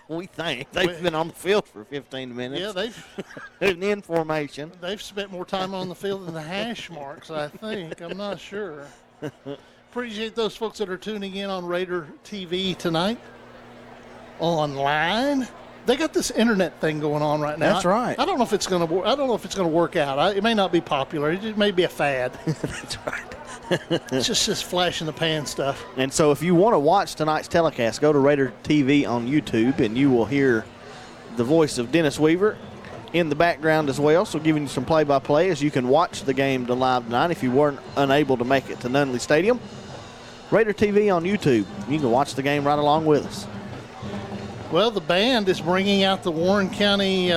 We think. They've been on the field for 15 minutes. Yeah, they've in formation. They've spent more time on the field than the hash marks, I think. I'm not sure. Appreciate those folks that are tuning in on Raider TV tonight. Online. They got this internet thing going on right now. That's right. I don't know if it's going to. I don't know if it's going to work out. It may not be popular. It may be a fad. That's right. It's just flash in the pan stuff. And so if you want to watch tonight's telecast, go to Raider TV on YouTube, and you will hear the voice of Dennis Weaver in the background as well, so giving you some play-by-play as you can watch the game live tonight if you weren't unable to make it to Nunley Stadium. Raider TV on YouTube. You can watch the game right along with us. Well, the band is bringing out the Warren County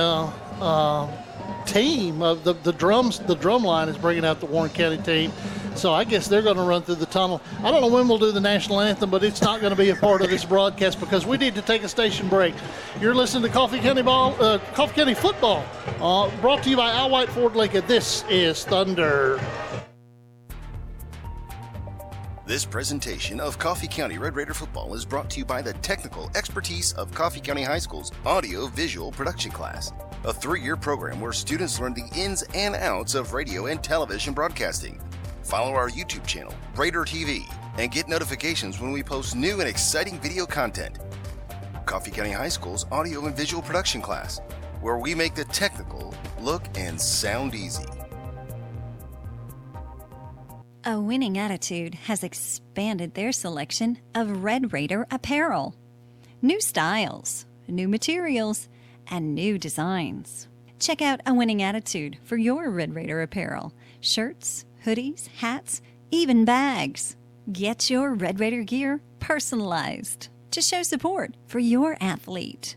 team. The drums. The drum line is bringing out the Warren County team. So I guess they're going to run through the tunnel. I don't know when we'll do the national anthem, but it's not going to be a part of this broadcast because we need to take a station break. You're listening to Coffee County Football, brought to you by Al White Ford Lincoln. This is Thunder. This presentation of Coffee County Red Raider football is brought to you by the technical expertise of Coffee County High School's audio-visual production class, a 3-year program where students learn the ins and outs of radio and television broadcasting. Follow our YouTube channel, Raider TV, and get notifications when we post new and exciting video content. Coffee County High School's audio and visual production class, where we make the technical look and sound easy. A Winning Attitude has expanded their selection of Red Raider apparel. New styles, new materials, and new designs. Check out A Winning Attitude for your Red Raider apparel. Shirts, hoodies, hats, even bags. Get your Red Raider gear personalized to show support for your athlete.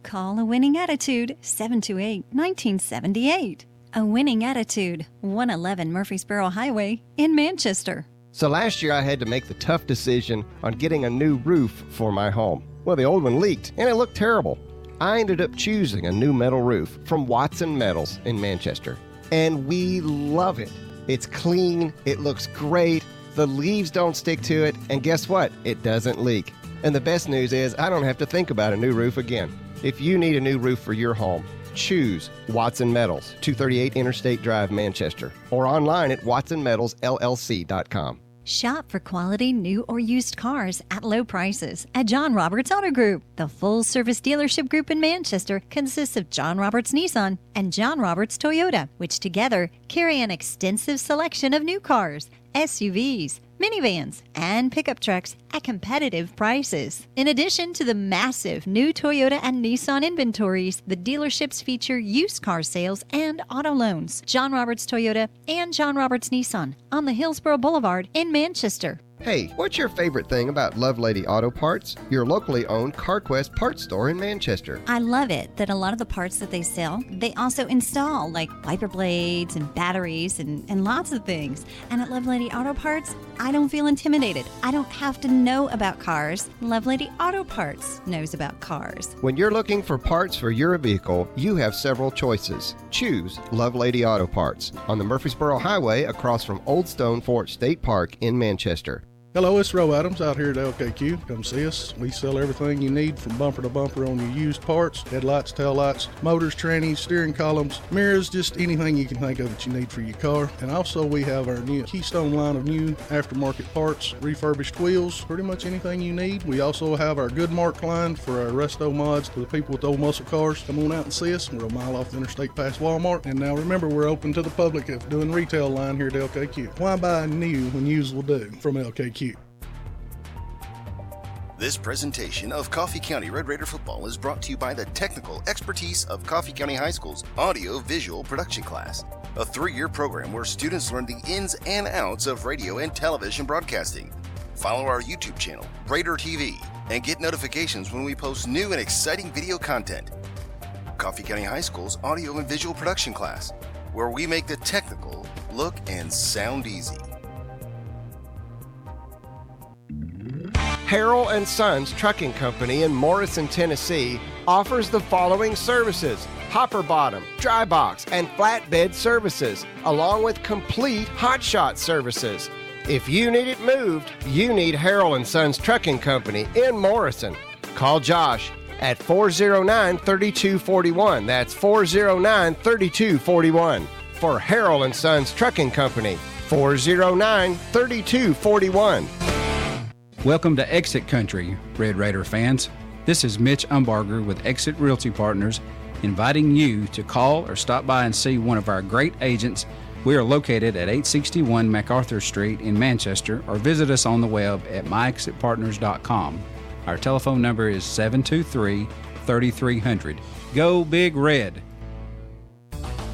Call A Winning Attitude 728-1978. A Winning Attitude, 111 Murfreesboro Highway in Manchester. So last year I had to make the tough decision on getting a new roof for my home. Well, the old one leaked and it looked terrible. I ended up choosing a new metal roof from Watson Metals in Manchester. And we love it. It's clean, it looks great, the leaves don't stick to it, and guess what? It doesn't leak. And the best news is I don't have to think about a new roof again. If you need a new roof for your home, choose Watson Metals, 238 Interstate Drive, Manchester, or online at watsonmetalsllc.com. Shop for quality new or used cars at low prices at John Roberts Auto Group. The full-service dealership group in Manchester consists of John Roberts Nissan and John Roberts Toyota, which together carry an extensive selection of new cars, SUVs, minivans, and pickup trucks at competitive prices. In addition to the massive new Toyota and Nissan inventories, the dealerships feature used car sales and auto loans. John Roberts Toyota and John Roberts Nissan on the Hillsborough Boulevard in Manchester. Hey, what's your favorite thing about Lovelady Auto Parts, your locally owned CarQuest parts store in Manchester? I love it that a lot of the parts that they sell, they also install, like wiper blades and batteries and lots of things. And at Lovelady Auto Parts, I don't feel intimidated. I don't have to know about cars. Lovelady Auto Parts knows about cars. When you're looking for parts for your vehicle, you have several choices. Choose Lovelady Auto Parts on the Murfreesboro Highway across from Old Stone Fort State Park in Manchester. Hello, it's Roe Adams out here at LKQ. Come see us. We sell everything you need from bumper to bumper on your used parts, headlights, taillights, motors, trannies, steering columns, mirrors, just anything you can think of that you need for your car. And also we have our new Keystone line of new aftermarket parts, refurbished wheels, pretty much anything you need. We also have our Goodmark line for our resto mods for the people with old muscle cars. Come on out and see us. We're a mile off the interstate past Walmart. And now remember, we're open to the public if doing retail line here at LKQ. Why buy new when used will do from LKQ? This presentation of Coffee County Red Raider football is brought to you by the technical expertise of Coffee County High School's audio-visual production class, a 3-year program where students learn the ins and outs of radio and television broadcasting. Follow our YouTube channel, Raider TV, and get notifications when we post new and exciting video content. Coffee County High School's audio and visual production class, where we make the technical look and sound easy. Harrell & Sons Trucking Company in Morrison, Tennessee offers the following services: hopper bottom, dry box, and flatbed services, along with complete hot shot services. If you need it moved, you need Harrell & Sons Trucking Company in Morrison. Call Josh at 409-3241. That's 409-3241. For Harrell & Sons Trucking Company, 409-3241. Welcome to Exit Country, Red Raider fans. This is Mitch Umbarger with Exit Realty Partners, inviting you to call or stop by and see one of our great agents. We are located at 861 MacArthur Street in Manchester, or visit us on the web at myexitpartners.com. Our telephone number is 723-3300. Go Big Red!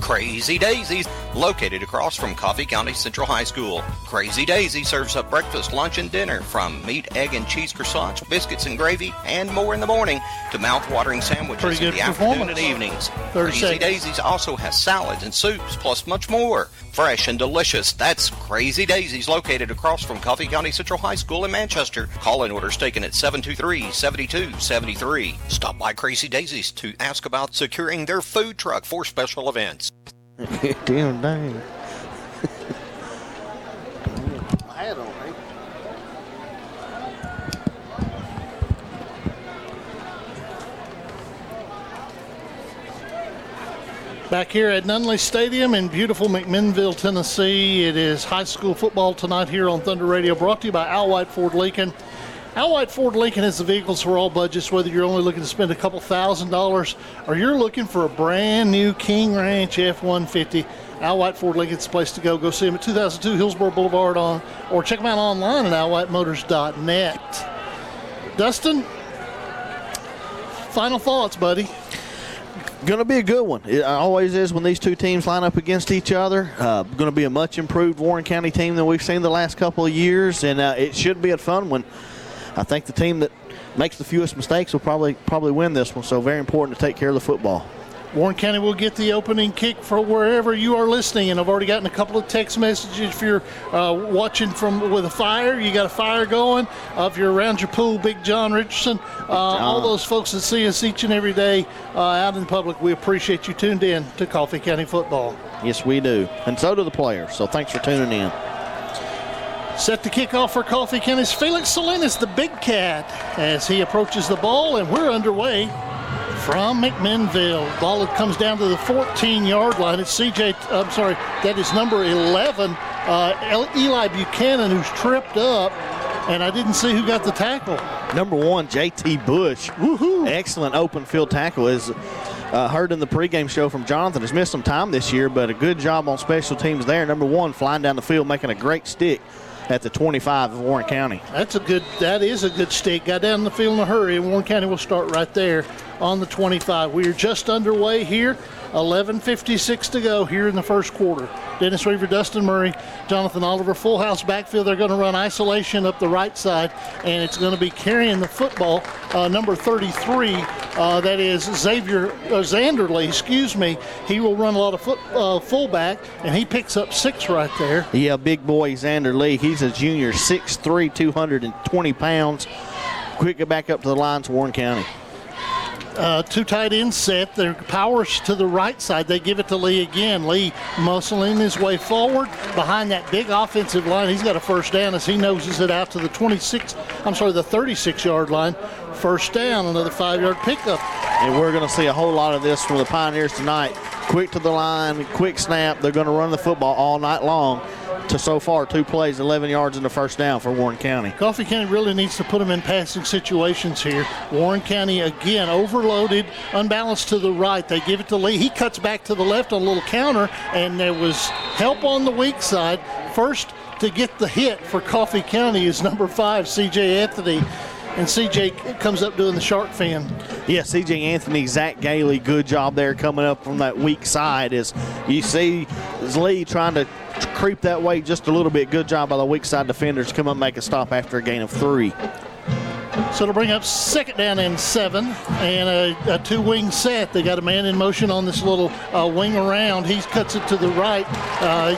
Crazy Daisies, located across from Coffee County Central High School. Crazy Daisy serves up breakfast, lunch, and dinner, from meat, egg, and cheese croissants, biscuits and gravy, and more in the morning, to mouth-watering sandwiches in the afternoon and evenings. Crazy Daisies also has salads and soups, plus much more. Fresh and delicious. That's Crazy Daisies, located across from Coffee County Central High School in Manchester. Call-in orders taken at 723-7273. Stop by Crazy Daisies to ask about securing their food truck for special events. Damn dang. I had on, right? Back here at Nunley Stadium in beautiful McMinnville, Tennessee. It is high school football tonight here on Thunder Radio, brought to you by Al White Ford Lincoln. Al White Ford Lincoln has the vehicles for all budgets, whether you're only looking to spend a couple $1,000s or you're looking for a brand new King Ranch F-150. Al White Ford Lincoln's the place to go. Go see them at 2002 Hillsborough Boulevard or check them out online at alwhiteMotors.net. Dustin, final thoughts, buddy. Going to be a good one. It always is when these two teams line up against each other. Going to be a much improved Warren County team than we've seen the last couple of years, and it should be a fun one. I think the team that makes the fewest mistakes will probably win this one, so very important to take care of the football. Warren County will get the opening kick for wherever you are listening, and I've already gotten a couple of text messages. If you're watching with a fire, you got a fire going. If you're around your pool, Big John Richardson, all those folks that see us each and every day out in public, we appreciate you tuned in to Coffee County Football. Yes, we do, and so do the players, so thanks for tuning in. Set to kick off for Coffee County's Felix Salinas, the Big Cat, as he approaches the ball, and we're underway from McMinnville. Ball comes down to the 14-yard line. It's that is number 11, Eli Buchanan, who's tripped up, and I didn't see who got the tackle. Number 1, J.T. Bush. Woohoo! Excellent open field tackle. As heard in the pregame show from Jonathan, has missed some time this year, but a good job on special teams there. Number 1 flying down the field, making a great stick at the 25 of Warren County. That is a good stick. Got down the field in a hurry, and Warren County will start right there on the 25. We are just underway here. 11:56 to go here in the first quarter. Dennis Weaver, Dustin Murray, Jonathan Oliver, full house backfield. They're going to run isolation up the right side, and it's going to be carrying the football, number 33. That is Zanderley, He will run a lot of fullback, and he picks up 6 right there. Yeah, big boy Xander Lee. He's a junior, 6'3", 220 pounds. Quick get back up to the lines, Warren County. 2 tight ends set. Their powers to the right side. They give it to Lee again. Lee muscling his way forward behind that big offensive line. He's got a first down as he noses it out to the 36-yard line. First down, another 5-yard pickup. And we're going to see a whole lot of this from the Pioneers tonight. Quick to the line, quick snap. They're going to run the football all night long. To so far, 2 plays, 11 yards and a first down for Warren County. Coffee County really needs to put them in passing situations here. Warren County, again, overloaded, unbalanced to the right. They give it to Lee. He cuts back to the left on a little counter, and there was help on the weak side. First to get the hit for Coffee County is number 5, C.J. Anthony. And C.J. comes up doing the shark fin. Yeah, C.J. Anthony, Zach Gailey, good job there coming up from that weak side. As you see Lee trying to creep that way just a little bit. Good job by the weak side defenders. Come up and make a stop after a gain of 3. So to bring up 2nd down and 7 and a 2-wing set. They got a man in motion on this little wing around. He cuts it to the right,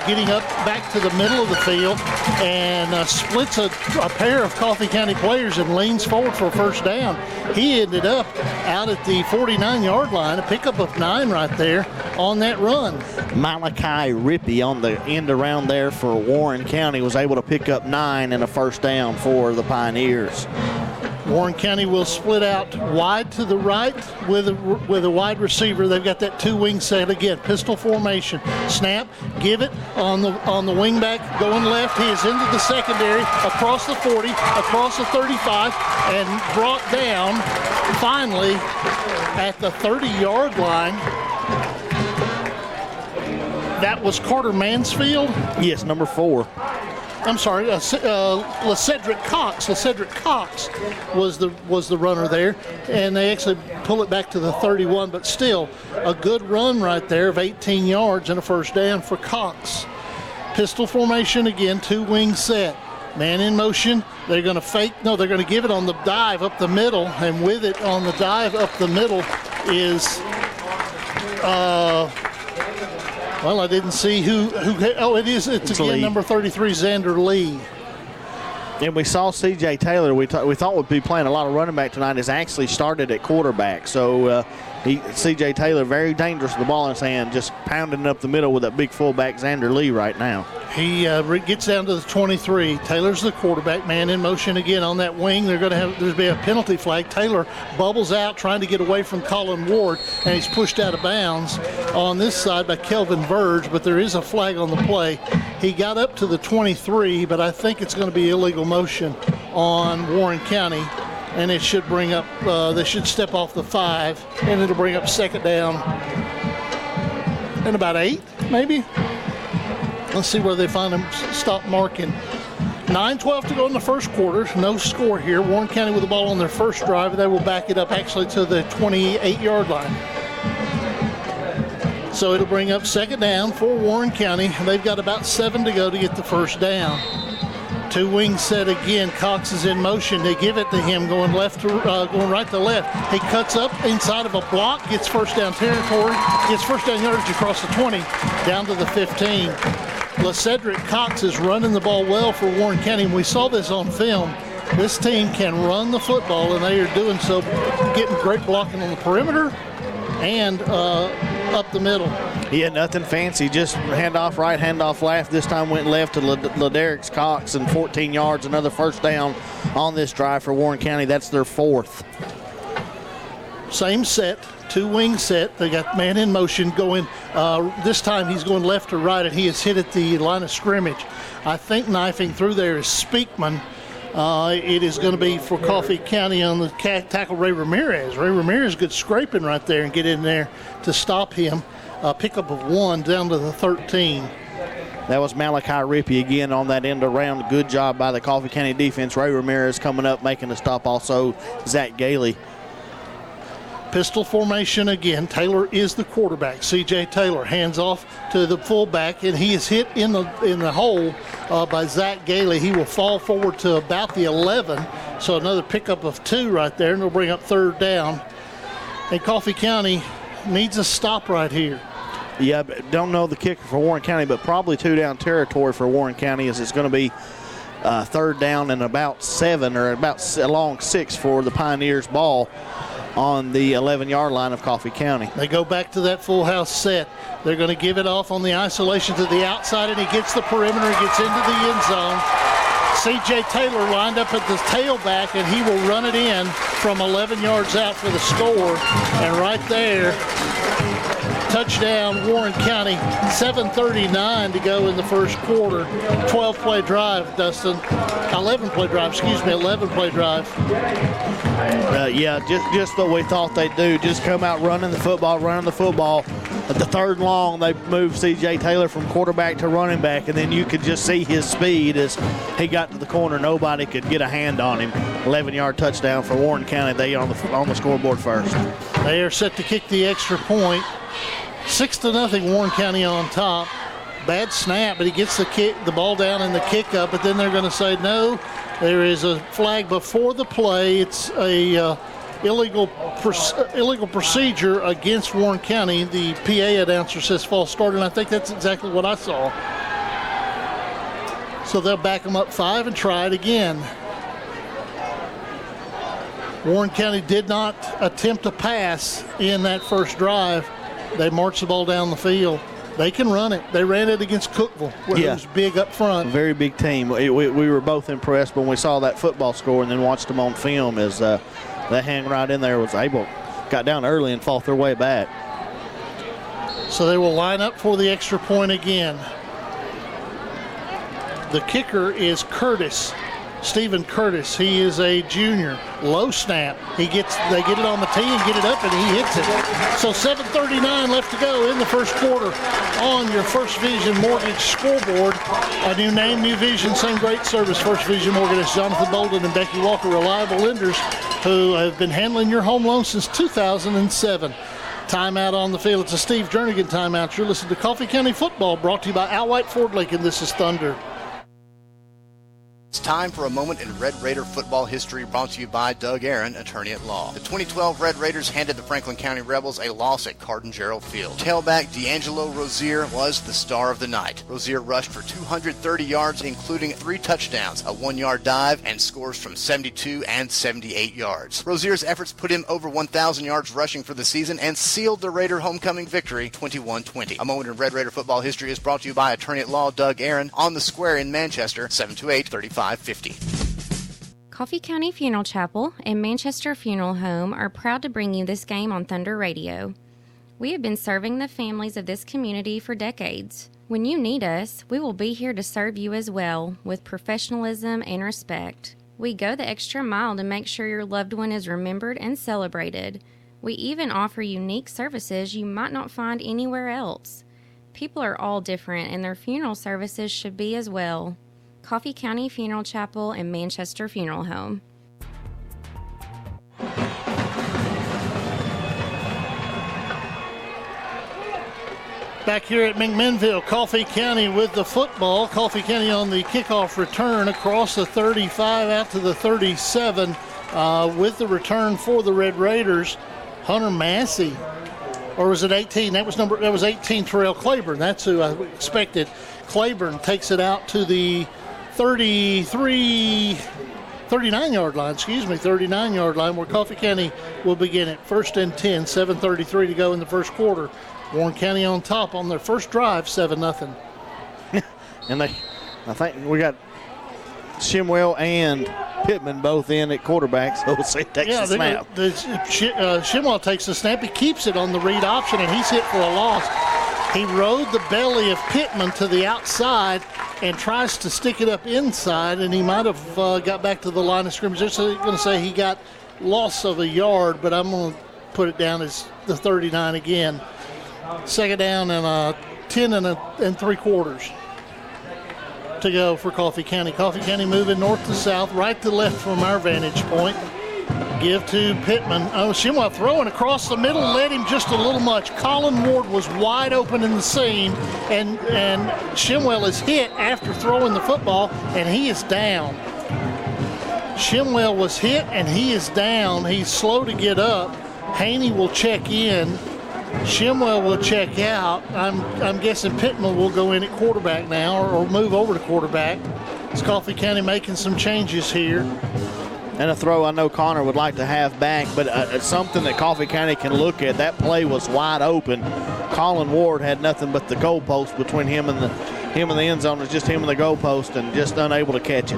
getting up back to the middle of the field and splits a pair of Coffee County players and leans forward for a first down. He ended up out at the 49-yard line, a pickup of 9 right there on that run. Malachi Rippey on the end around there for Warren County was able to pick up 9 and a first down for the Pioneers. Warren County will split out wide to the right with a wide receiver. They've got that two-wing set again. Pistol formation. Snap. Give it on the wing back. Going left. He is into the secondary. Across the 40. Across the 35. And brought down finally at the 30-yard line. That was Carter Mansfield. Yes, number 4. I'm sorry, LeCedric Cox. LeCedric Cox was the runner there, and they actually pull it back to the 31, but still a good run right there of 18 yards and a first down for Cox. Pistol formation again, two-wing set. Man in motion. They're going to fake. No, they're going to give it on the dive up the middle, and with it on the dive up the middle is well, I didn't see who. Oh, it's again Lee. Number 33, Xander Lee. And we saw C.J. Taylor, we thought would be playing a lot of running back tonight, is actually started at quarterback. So C.J. Taylor, very dangerous with the ball in his hand, just pounding up the middle with that big fullback Xander Lee right now. He gets down to the 23. Taylor's the quarterback. Man in motion again on that wing. There's be a penalty flag. Taylor bubbles out trying to get away from Colin Ward, and he's pushed out of bounds on this side by Kelvin Verge, but there is a flag on the play. He got up to the 23, but I think it's going to be illegal motion on Warren County, and it should bring up, they should step off the 5, and it'll bring up second down and about 8, maybe. Let's see where they find him. Stop marking. 9:12 to go in the first quarter. No score here. Warren County with the ball on their first drive. They will back it up actually to the 28-yard line. So it'll bring up second down for Warren County. They've got about 7 to go to get the first down. Two-wing set again. Cox is in motion. They give it to him going right to left. He cuts up inside of a block, gets first down territory, gets first down yardage across the 20, down to the 15. LeCedric Cox is running the ball well for Warren County, and we saw this on film. This team can run the football, and they are doing so, getting great blocking on the perimeter and up the middle. Yeah, nothing fancy, just handoff right, handoff left. This time went left to Ladarius Cox, and 14 yards, another first down on this drive for Warren County. That's their 4th. Same set, two-wing set. They got man in motion going. This time he's going left to right, and he is hit at the line of scrimmage. I think knifing through there is Speakman. It is going to be for Coffee County on the tackle Ray Ramirez. Ray Ramirez, good scraping right there and get in there to stop him. Pickup of 1 down to the 13. That was Malachi Rippey again on that end around. Good job by the Coffee County defense. Ray Ramirez coming up, making the stop. Also, Zach Gailey. Pistol formation again. Taylor is the quarterback. C.J. Taylor hands off to the fullback, and he is hit in the hole by Zach Gailey. He will fall forward to about the 11. So another pickup of 2 right there, and it'll bring up third down. And Coffee County needs a stop right here. Yeah, don't know the kicker for Warren County, but probably 2-down territory for Warren County, as it's going to be third down and about 7 or about along 6 for the Pioneers ball on the 11-yard line of Coffee County. They go back to that full house set. They're going to give it off on the isolation to the outside, and he gets the perimeter, gets into the end zone. C.J. Taylor lined up at the tailback, and he will run it in from 11 yards out for the score. And right there, touchdown, Warren County. 7:39 to go in the first quarter. 12-play drive, Dustin. 11-play drive. Yeah, just what we thought they'd do. Just come out running the football. At the third and long, they moved C.J. Taylor from quarterback to running back, and then you could just see his speed as he got to the corner. Nobody could get a hand on him. 11-yard touchdown for Warren County. They on the scoreboard first. They are set to kick the extra point. 6-0, Warren County on top. Bad snap, but he gets the ball down and the kick up, but then they're going to say no. There is a flag before the play. It's a illegal procedure against Warren County. The PA announcer says false start, and I think that's exactly what I saw. So they'll back them up 5 and try it again. Warren County did not attempt a pass in that first drive. They marched the ball down the field. They can run it. They ran it against Cookeville, who's big up front. Very big team. We were both impressed when we saw that football score and then watched them on film as they hang right in there, got down early and fought their way back. So they will line up for the extra point again. The kicker is Stephen Curtis. He is a junior. Low snap. They get it on the tee and get it up, and he hits it. So 7:39 left to go in the first quarter on your First Vision Mortgage scoreboard. A new name, new vision, same great service. First Vision Mortgage. Jonathan Bolden and Becky Walker, reliable lenders who have been handling your home loan since 2007. Timeout on the field. It's a Steve Jernigan timeout. You're listening to Coffee County Football, brought to you by Al White Ford Lincoln. This is Thunder. It's time for a moment in Red Raider football history, brought to you by Doug Aaron, attorney at law. The 2012 Red Raiders handed the Franklin County Rebels a loss at Carden-Gerald Field. Tailback D'Angelo Rozier was the star of the night. Rozier rushed for 230 yards, including 3 touchdowns, a 1-yard dive, and scores from 72 and 78 yards. Rozier's efforts put him over 1,000 yards rushing for the season and sealed the Raider homecoming victory 21-20. A moment in Red Raider football history is brought to you by attorney at law Doug Aaron on the Square in Manchester, 728-3550. Coffee County Funeral Chapel and Manchester Funeral Home are proud to bring you this game on Thunder Radio. We have been serving the families of this community for decades. When you need us, we will be here to serve you as well, with professionalism and respect. We go the extra mile to make sure your loved one is remembered and celebrated. We even offer unique services you might not find anywhere else. People are all different, and their funeral services should be as well. Coffee County Funeral Chapel and Manchester Funeral Home. Back here at McMinnville, Coffee County with the football. Coffee County on the kickoff return across the 35 out to the 37 with the return for the Red Raiders. Hunter Massey, or was it 18? That was 18, Terrell Claiborne. That's who I expected. Claiborne takes it out to the 39-yard line, 39-yard line, where Coffee County will begin it. 1st and 10, 7:33 to go in the first quarter. Warren County on top on their first drive, 7-0. And I think we got Shimwell and Pittman both in at quarterback, so we'll see who takes the snap. Shimwell takes the snap. He keeps it on the read option, and he's hit for a loss. He rode the belly of Pittman to the outside and tries to stick it up inside, and he might have got back to the line of scrimmage. They're going to say he got loss of a yard, but I'm going to put it down as the 39 again. Second down and 10 and 3/4 to go for Coffee County. Coffee County moving north to south, right to left from our vantage point. Give to Pittman. Shimwell throwing across the middle, led him just a little much. Colin Ward was wide open in the seam, and Shimwell is hit after throwing the football, and he is down. Shimwell was hit, and he is down. He's slow to get up. Haney will check in. Shimwell will check out. I'm guessing Pittman will go in at quarterback now, or move over to quarterback. It's Coffee County making some changes here. And a throw I know Connor would like to have back, but it's something that Coffee County can look at. That play was wide open. Colin Ward had nothing but the goalpost between him and the end zone. It's just him and the goalpost, and just unable to catch it.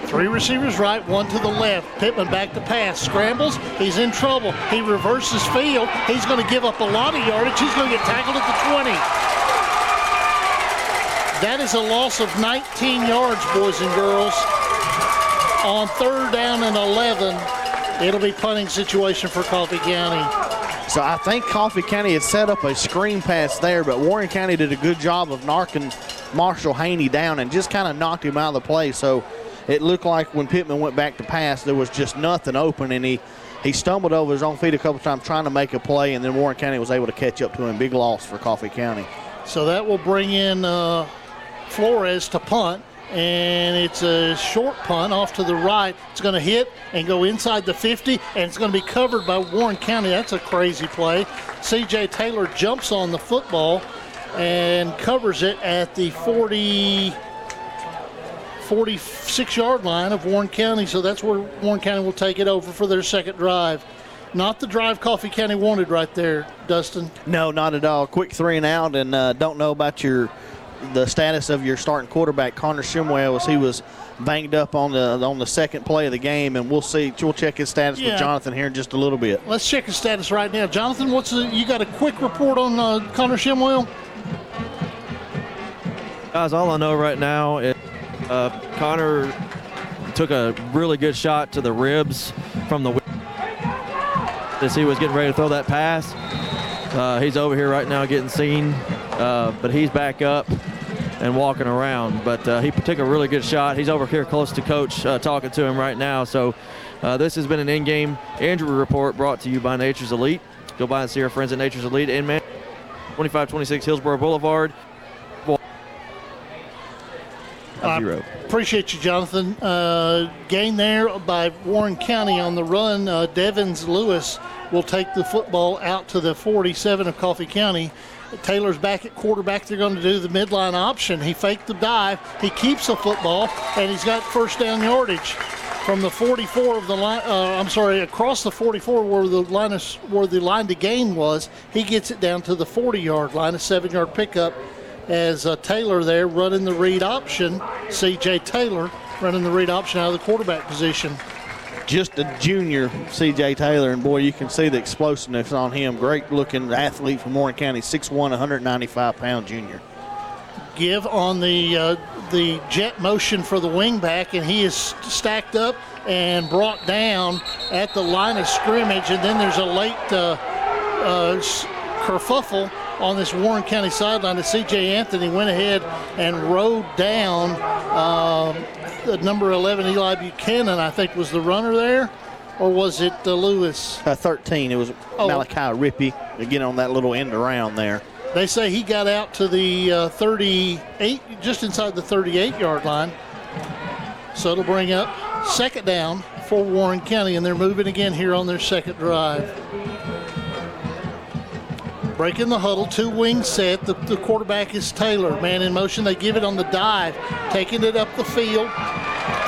3 receivers right, 1 to the left. Pittman back to pass, scrambles. He's in trouble. He reverses field. He's going to give up a lot of yardage. He's going to get tackled at the 20. That is a loss of 19 yards, boys and girls. On 3rd down and 11, it'll be punting situation for Coffee County. So I think Coffee County had set up a screen pass there, but Warren County did a good job of knocking Marshall Haney down and just kind of knocked him out of the play. So it looked like when Pittman went back to pass, there was just nothing open, and he stumbled over his own feet a couple times trying to make a play, and then Warren County was able to catch up to him. Big loss for Coffee County. So that will bring in Flores to punt. And it's a short punt off to the right. It's going to hit and go inside the 50, and it's going to be covered by Warren County. That's a crazy play. C.J. Taylor jumps on the football and covers it at the 46-yard line of Warren County. So that's where Warren County will take it over for their second drive. Not the drive Coffee County wanted right there, Dustin. No, not at all. Quick 3 and out, and don't know about the status of your starting quarterback, Connor Shimwell, as he was banged up on the second play of the game, and we'll check his status with Jonathan here in just a little bit. Let's check his status right now. Jonathan, you got a quick report on Connor Shimwell? Guys, all I know right now is Connor took a really good shot to the ribs from the as he was getting ready to throw that pass. He's over here right now getting seen, but he's back up and walking around. But he took a really good shot. He's over here close to Coach talking to him right now. So this has been an in-game injury report brought to you by Nature's Elite. Go by and see our friends at Nature's Elite in 2526 Hillsborough Boulevard. Appreciate you, Jonathan. Gain there by Warren County on the run. Devins Lewis will take the football out to the 47 of Coffee County. Taylor's back at quarterback. They're going to do the midline option. He faked the dive. He keeps the football, and he's got first down yardage from the 44 of the line. Across the 44 where the line to gain was. He gets it down to the 40-yard line, a 7-yard pickup. As Taylor there running the read option, C.J. Taylor running the read option out of the quarterback position. Just a junior, C.J. Taylor, and boy, you can see the explosiveness on him. Great-looking athlete from Warren County, 6'1", 195-pound junior. Give on the jet motion for the wingback, and he is stacked up and brought down at the line of scrimmage, and then there's a late kerfuffle on this Warren County sideline. The C.J. Anthony went ahead and rode down the number 11, Eli Buchanan, I think was the runner there, or was it Lewis? 13. It was Malachi Rippey, again on that little end around there. They say he got out to the 38, just inside the 38-yard line. So it'll bring up second down for Warren County, and they're moving again here on their second drive. Breaking the huddle, 2 wing set. The quarterback is Taylor. Man in motion. They give it on the dive. Taking it up the field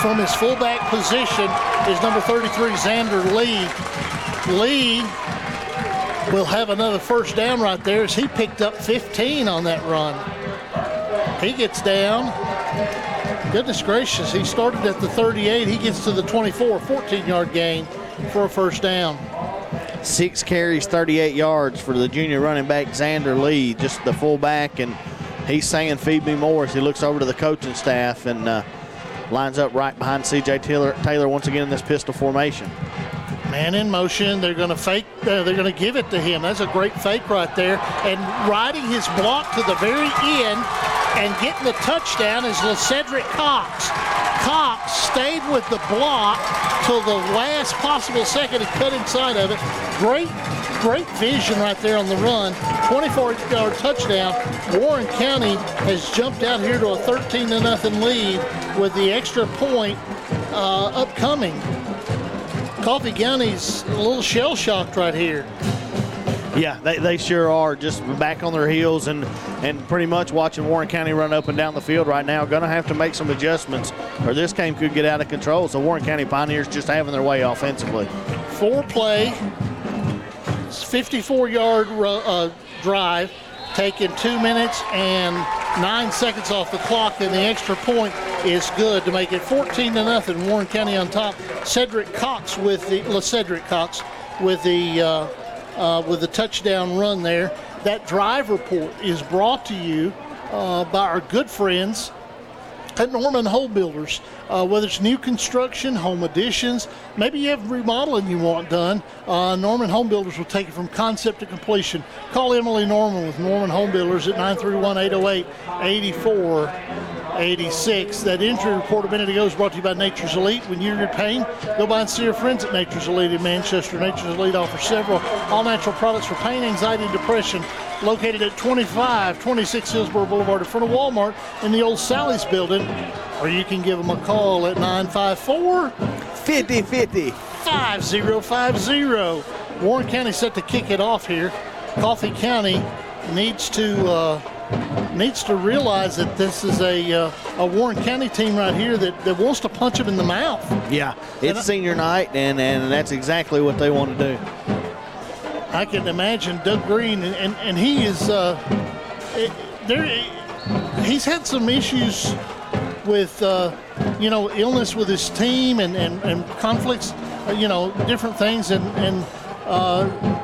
from his fullback position is number 33, Xander Lee. Lee will have another first down right there as he picked up 15 on that run. He gets down. Goodness gracious, he started at the 38. He gets to the 24, 14-yard gain for a first down. 6 carries, 38 yards for the junior running back, Xander Lee, just the fullback, and he's saying, "Feed me more," as he looks over to the coaching staff and lines up right behind C.J. Taylor once again in this pistol formation. Man in motion. They're going to fake. They're going to give it to him. That's a great fake right there. And riding his block to the very end and getting the touchdown is LeCedric Cox. Cox stayed with the block till the last possible second and cut inside of it. Great vision right there on the run. 24-yard touchdown. Warren County has jumped out here to a 13-0 lead with the extra point upcoming. Coffee County's a little shell-shocked right here. Yeah, they sure are, just back on their heels and pretty much watching Warren County run up and down the field right now. Going to have to make some adjustments or this game could get out of control. So Warren County Pioneers just having their way offensively. 4-play, 54-yard drive, taking 2 minutes and 9 seconds off the clock, and the extra point is good to make it 14-0. Warren County on top. LeCedric Cox with the touchdown run there. That drive report is brought to you by our good friends at Norman Home Builders. Whether it's new construction, home additions, maybe you have remodeling you want done, Norman Home Builders will take it from concept to completion. Call Emily Norman with Norman Home Builders at 931-808-8486. That injury report a minute ago is brought to you by Nature's Elite. When you're in pain, go by and see your friends at Nature's Elite in Manchester. Nature's Elite offers several all-natural products for pain, anxiety, and depression. Located at 2526 Hillsborough Boulevard in front of Walmart in the old Sally's building. Or you can give them a call at 954-5050. 5050. Warren County set to kick it off here. Coffee County needs to realize that this is a Warren County team right here that wants to punch them in the mouth. Yeah, it's senior night, and that's exactly what they want to do. I can imagine Doug Green, and he is he's had some issues with illness with his team and conflicts, different things, and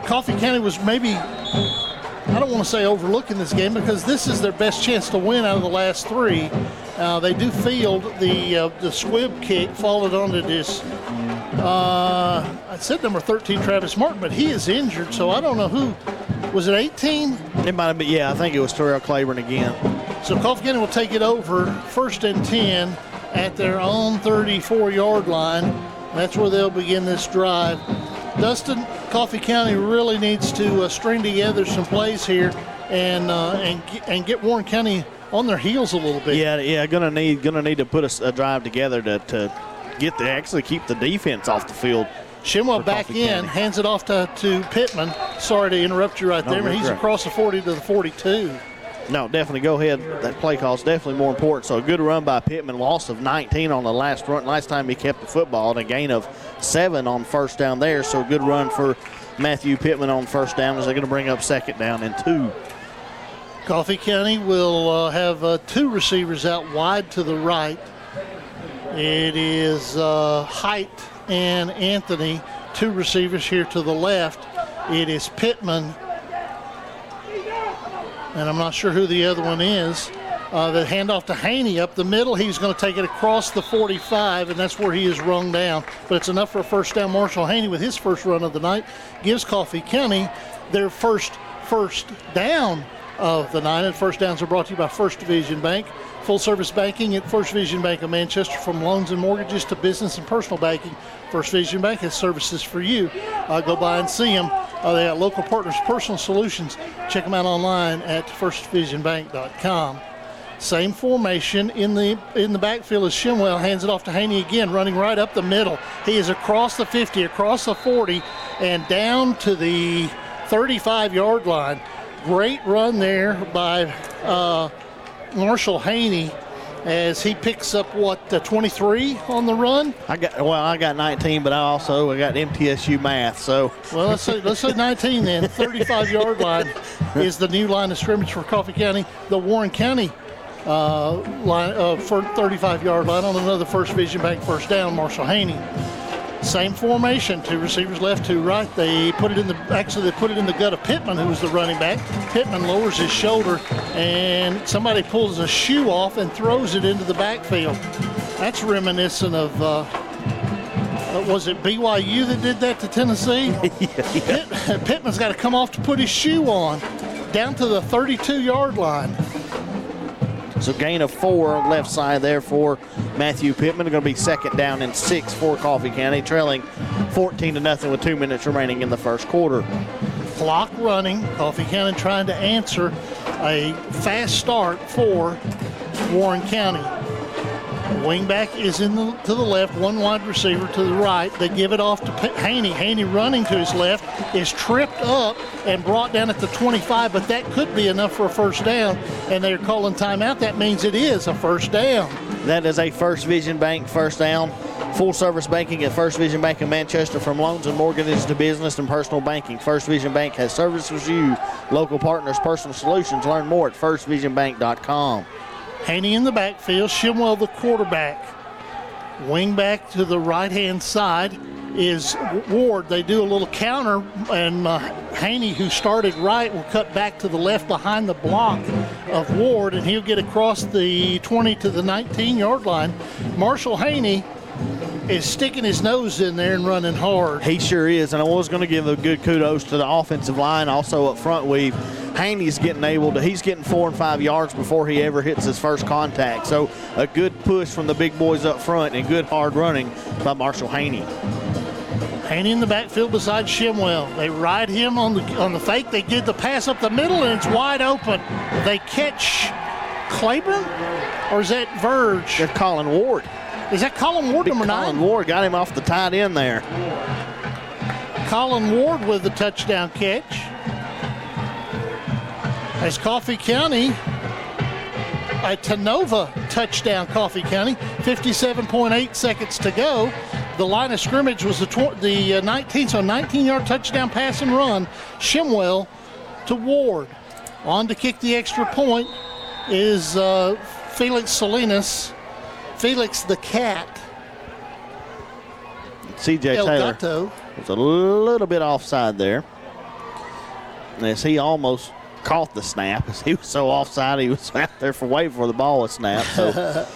Coffee County was maybe, I don't want to say overlooking this game, because this is their best chance to win out of the last three. They do field the squib kick followed onto this. I said number 13, Travis Martin, but he is injured, so I don't know who. Was it 18? It might have been, yeah, I think it was Terrell Claiborne again. So Coffee County will take it over, 1st and 10 at their own 34-yard line. That's where they'll begin this drive. Dustin, Coffee County really needs to string together some plays here and get Warren County on their heels a little bit. Yeah, gonna need to put a drive together to actually keep the defense off the field. Shimwell back in, hands it off to Pittman. Sorry to interrupt you right there, but he's across the 40 to the 42. No, definitely go ahead. That play call is definitely more important. So a good run by Pittman, loss of 19 on the last time he kept the football, and a gain of 7 on first down there. So a good run for Matthew Pittman on first down as they're going to bring up 2nd down and 2. Coffee County will have 2 receivers out wide to the right. It is Height and Anthony, 2 receivers here to the left. It is Pittman, and I'm not sure who the other one is. The handoff to Haney up the middle. He's going to take it across the 45, and that's where he is rung down. But it's enough for a first down. Marshall Haney, with his first run of the night, gives Coffee County their first down of the night. And first downs are brought to you by First Division Bank. Full service banking at First Division Bank of Manchester, from loans and mortgages to business and personal banking. First Division Bank has services for you. Go by and see them. They got local partners, personal solutions. Check them out online at firstdivisionbank.com. Same formation in the backfield as Shimwell hands it off to Haney again, running right up the middle. He is across the 50, across the 40, and down to the 35-yard line. Great run there by Marshall Haney as he picks up 23 on the run. I got 19, but I got MTSU math. So let's say 19 then. 35-yard line is the new line of scrimmage for Coffee County. The Warren County line for 35-yard line on another First Division Bank first down. Marshall Haney. Same formation, 2 receivers left, 2 right. They put it in the gut of Pittman, who was the running back. Pittman lowers his shoulder, and somebody pulls a shoe off and throws it into the backfield. That's reminiscent of, was it BYU that did that to Tennessee? Yeah. Pittman's got to come off to put his shoe on, down to the 32-yard line. So gain of 4 on the left side there for Matthew Pittman. Going to be 2nd down and 6 for Coffee County, trailing 14-0 with 2 minutes remaining in the first quarter. Clock running. Coffee County trying to answer a fast start for Warren County. Wingback is to the left, 1 wide receiver to the right. They give it off to Haney. Haney running to his left is tripped up and brought down at the 25, but that could be enough for a first down, and they're calling timeout. That means it is a first down. That is a First Division Bank first down. Full service banking at First Division Bank of Manchester, from loans and mortgages to business and personal banking. First Division Bank has services for you, local partners, personal solutions. Learn more at firstdivisionbank.com. Haney in the backfield, Shimwell the quarterback. Wingback to the right-hand side is Ward. They do a little counter, and Haney, who started right, will cut back to the left behind the block of Ward, and he'll get across the 20 to the 19-yard line. Marshall Haney is sticking his nose in there and running hard. He sure is, and I was going to give a good kudos to the offensive line. Also up front, Haney's he's getting 4 and 5 yards before he ever hits his first contact. So a good push from the big boys up front and good hard running by Marshall Haney. Haney in the backfield beside Shimwell. They ride him on the fake. They get the pass up the middle, and it's wide open. They catch Claiborne, or is that Verge? They're calling Ward. Is that Colin Ward, number 9? Colin Ward got him off the tight end there. Colin Ward with the touchdown catch. As Coffee County, a Tenova touchdown, Coffee County. 57.8 seconds to go. the line of scrimmage was the 19-yard touchdown pass and run. Shimwell to Ward. On to kick the extra point is Felix Salinas. Felix the Cat. C.J. Taylor was a little bit offside there. As he almost caught the snap. As he was so offside, he was out there waiting for the ball to snap. So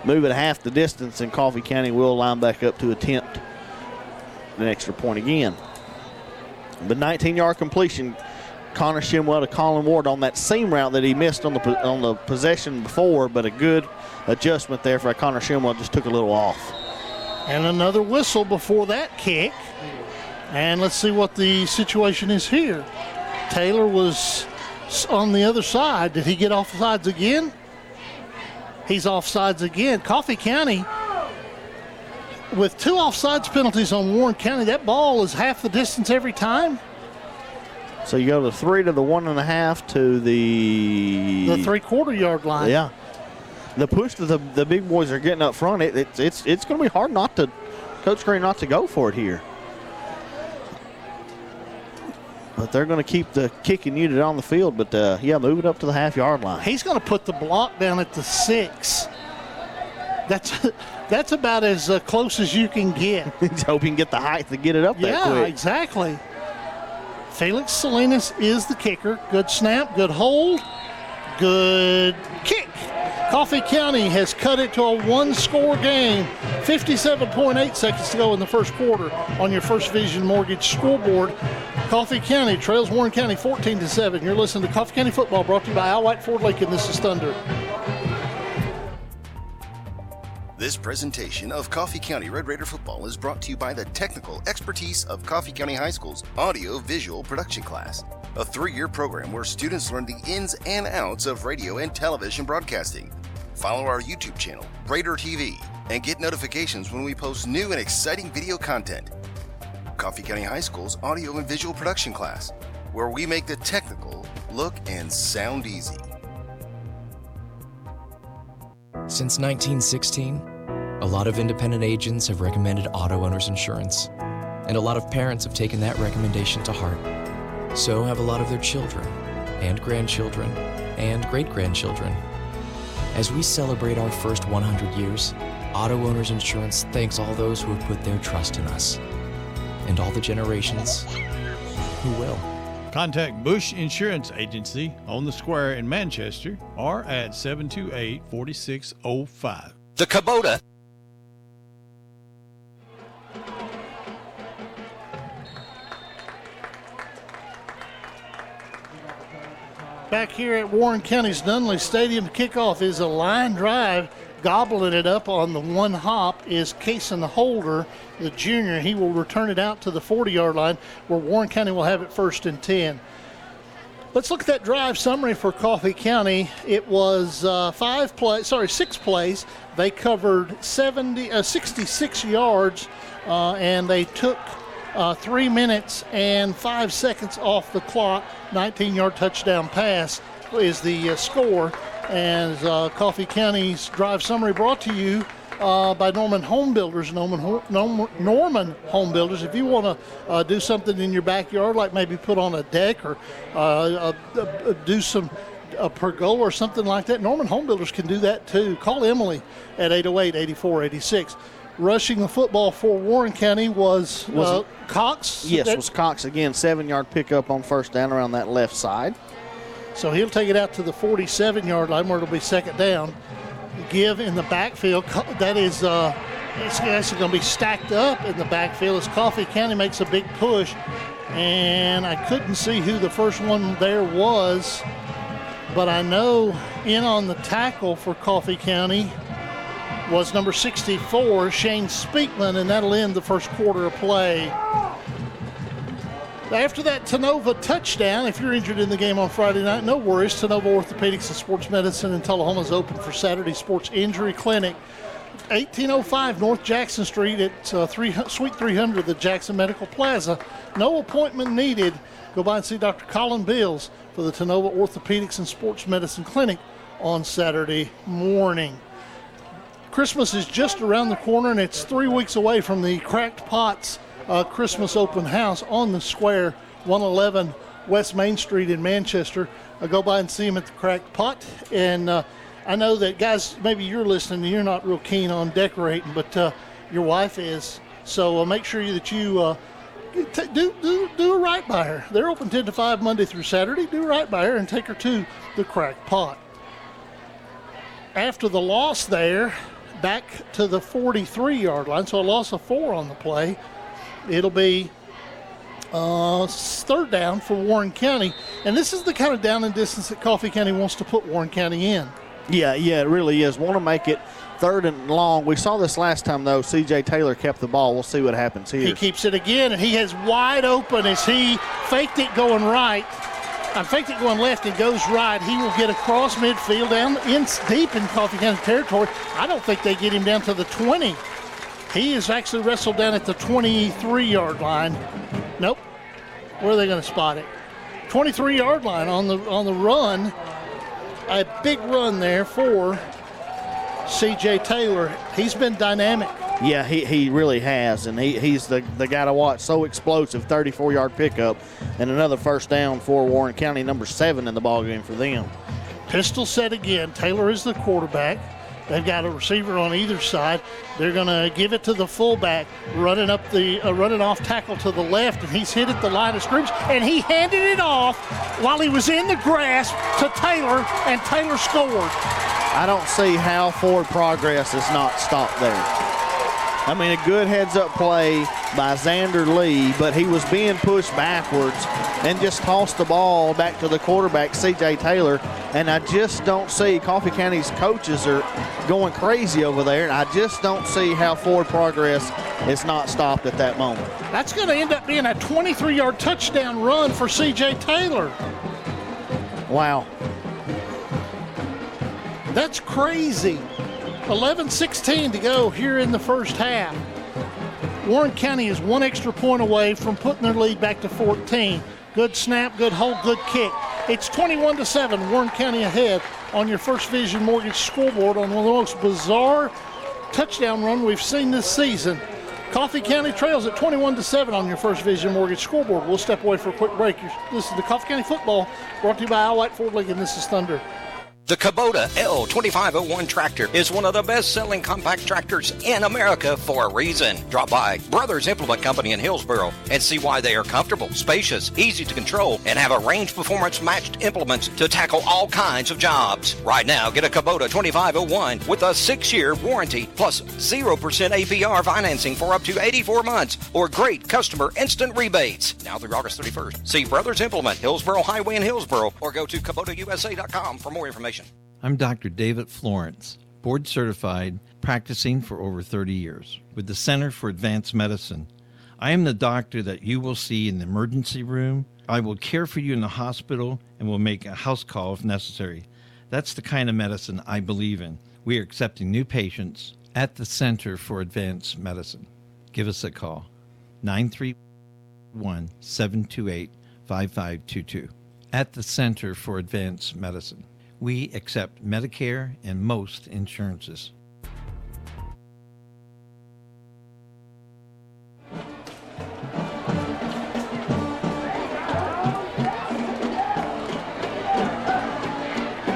move it half the distance, and Coffee County will line back up to attempt an extra point again. The 19-yard completion, Connor Shimwell to Colin Ward on that seam route that he missed on the possession before, but a good adjustment there for Connor Shimwell, just took a little off. And another whistle before that kick. And let's see what the situation is here. Taylor was on the other side. Did he get offsides again? He's offsides again. Coffee County, with 2 offsides penalties on Warren County, that ball is half the distance every time. So you go to 3 to the 1.5 to the 3/4 yard line. Yeah. The push that the big boys are getting up front, it's going to be hard not to, Coach Green, not to go for it here. But they're going to keep the kicking unit on the field. But, move it up to the half-yard line. He's going to put the block down at the 6. That's about as close as you can get. He's hoping to get the height to get it up that quick. Yeah, exactly. Felix Salinas is the kicker. Good snap, good hold, good kick. Coffee County has cut it to a 1-score game. 57.8 seconds to go in the first quarter on your First Vision Mortgage scoreboard. Coffee County trails Warren County 14-7. You're listening to Coffee County Football, brought to you by Al White Ford Lincoln. This is Thunder. This presentation of Coffee County Red Raider football is brought to you by the technical expertise of Coffee County High School's audio-visual production class, a 3-year program where students learn the ins and outs of radio and television broadcasting. Follow our YouTube channel, Raider TV, and get notifications when we post new and exciting video content. Coffee County High School's audio and visual production class, where we make the technical look and sound easy. Since 1916, a lot of independent agents have recommended auto owners insurance, and a lot of parents have taken that recommendation to heart. So have a lot of their children, and grandchildren, and great-grandchildren. As we celebrate our first 100 years, Auto Owners Insurance thanks all those who have put their trust in us, and all the generations who will. Contact Bush Insurance Agency on the square in Manchester or at 728-4605. The Kubota. Back here at Warren County's Dunley Stadium, kickoff is a line drive. Gobbling it up on the one hop is Cason Holder, the junior. He will return it out to the 40-yard line where Warren County will have it 1st and 10. Let's look at that drive summary for Coffee County. It was 6 plays. They covered 66 yards, and they took 3 minutes and 5 seconds off the clock. 19-yard touchdown pass is the score. And Coffee County's drive summary brought to you by Norman Home Builders. Norman Home Builders. If you want to do something in your backyard, like maybe put on a deck or do a pergola or something like that, Norman Home Builders can do that too. Call Emily at 808-8486. Rushing the football for Warren County was Cox. Yes, it was Cox again. 7-yard pickup on first down around that left side. So he'll take it out to the 47-yard line where it'll be second down. Give in the backfield. That is, it's actually going to be stacked up in the backfield as Coffee County makes a big push. And I couldn't see who the first one there was, but I know in on the tackle for Coffee County was number 64, Shane Speakman, and that'll end the first quarter of play. After that Tenova touchdown, if you're injured in the game on Friday night, no worries. Tenova Orthopedics and Sports Medicine in Tullahoma is open for Saturday Sports Injury Clinic. 1805 North Jackson Street at Suite 300 of the Jackson Medical Plaza. No appointment needed. Go by and see Dr. Colin Bills for the Tenova Orthopedics and Sports Medicine Clinic on Saturday morning. Christmas is just around the corner, and it's 3 weeks away from the Cracked Pots Christmas open house on the square, 111 West Main Street in Manchester. Go by and see them at the Cracked Pot. And I know that, guys, maybe you're listening and you're not real keen on decorating, but your wife is. So make sure that you do right by her. They're open 10 to 5 Monday through Saturday. Do right by her and take her to the Cracked Pot. After the loss there, back to the 43-yard line, so a loss of 4 on the play. It'll be third down for Warren County, and this is the kind of down and distance that Coffee County wants to put Warren County in. Yeah, it really is. Want to make it third and long. We saw this last time, though. C.J. Taylor kept the ball. We'll see what happens here. He keeps it again, and he has wide open as he faked it going right. Faked it going left and goes right. He will get across midfield down in deep in Coffee County territory. I don't think they get him down to the 20. He is actually wrestled down at the 23-yard line. Nope. Where are they going to spot it? 23-yard line on the run. A big run there for C.J. Taylor. He's been dynamic. Yeah, he really has, and he's the guy to watch. So explosive, 34-yard pickup, and another first down for Warren County, number 7 in the ballgame for them. Pistol set again. Taylor is the quarterback. They've got a receiver on either side. They're going to give it to the fullback, running off tackle to the left, and he's hit at the line of scrimmage, and he handed it off while he was in the grasp to Taylor, and Taylor scored. I don't see how forward progress is not stopped there. I mean, a good heads-up play by Xander Lee, but he was being pushed backwards and just tossed the ball back to the quarterback, C.J. Taylor, and I just don't see Coffee County's coaches are going crazy over there, and I just don't see how forward progress is not stopped at that moment. That's going to end up being a 23-yard touchdown run for C.J. Taylor. Wow. That's crazy. 11:16 to go here in the first half. Warren County is one extra point away from putting their lead back to 14. Good snap, good hold, good kick. It's 21-7, Warren County ahead on your First Vision Mortgage scoreboard on one of the most bizarre touchdown run we've seen this season. Coffee County trails at 21-7 on your First Vision Mortgage scoreboard. We'll step away for a quick break. This is the Coffee County Football brought to you by Al White Ford Lincoln. This is Thunder. The Kubota L2501 tractor is one of the best-selling compact tractors in America for a reason. Drop by Brothers Implement Company in Hillsboro and see why they are comfortable, spacious, easy to control, and have a range performance-matched implements to tackle all kinds of jobs. Right now, get a Kubota 2501 with a 6-year warranty plus 0% APR financing for up to 84 months or great customer instant rebates. Now through August 31st. See Brothers Implement, Hillsboro Highway in Hillsboro, or go to KubotaUSA.com for more information. I'm Dr. David Florence, board certified, practicing for over 30 years with the Center for Advanced Medicine. I am the doctor that you will see in the emergency room. I will care for you in the hospital and will make a house call if necessary. That's the kind of medicine I believe in. We are accepting new patients at the Center for Advanced Medicine. Give us a call, 931-728-5522. At the Center for Advanced Medicine. We accept Medicare and most insurances.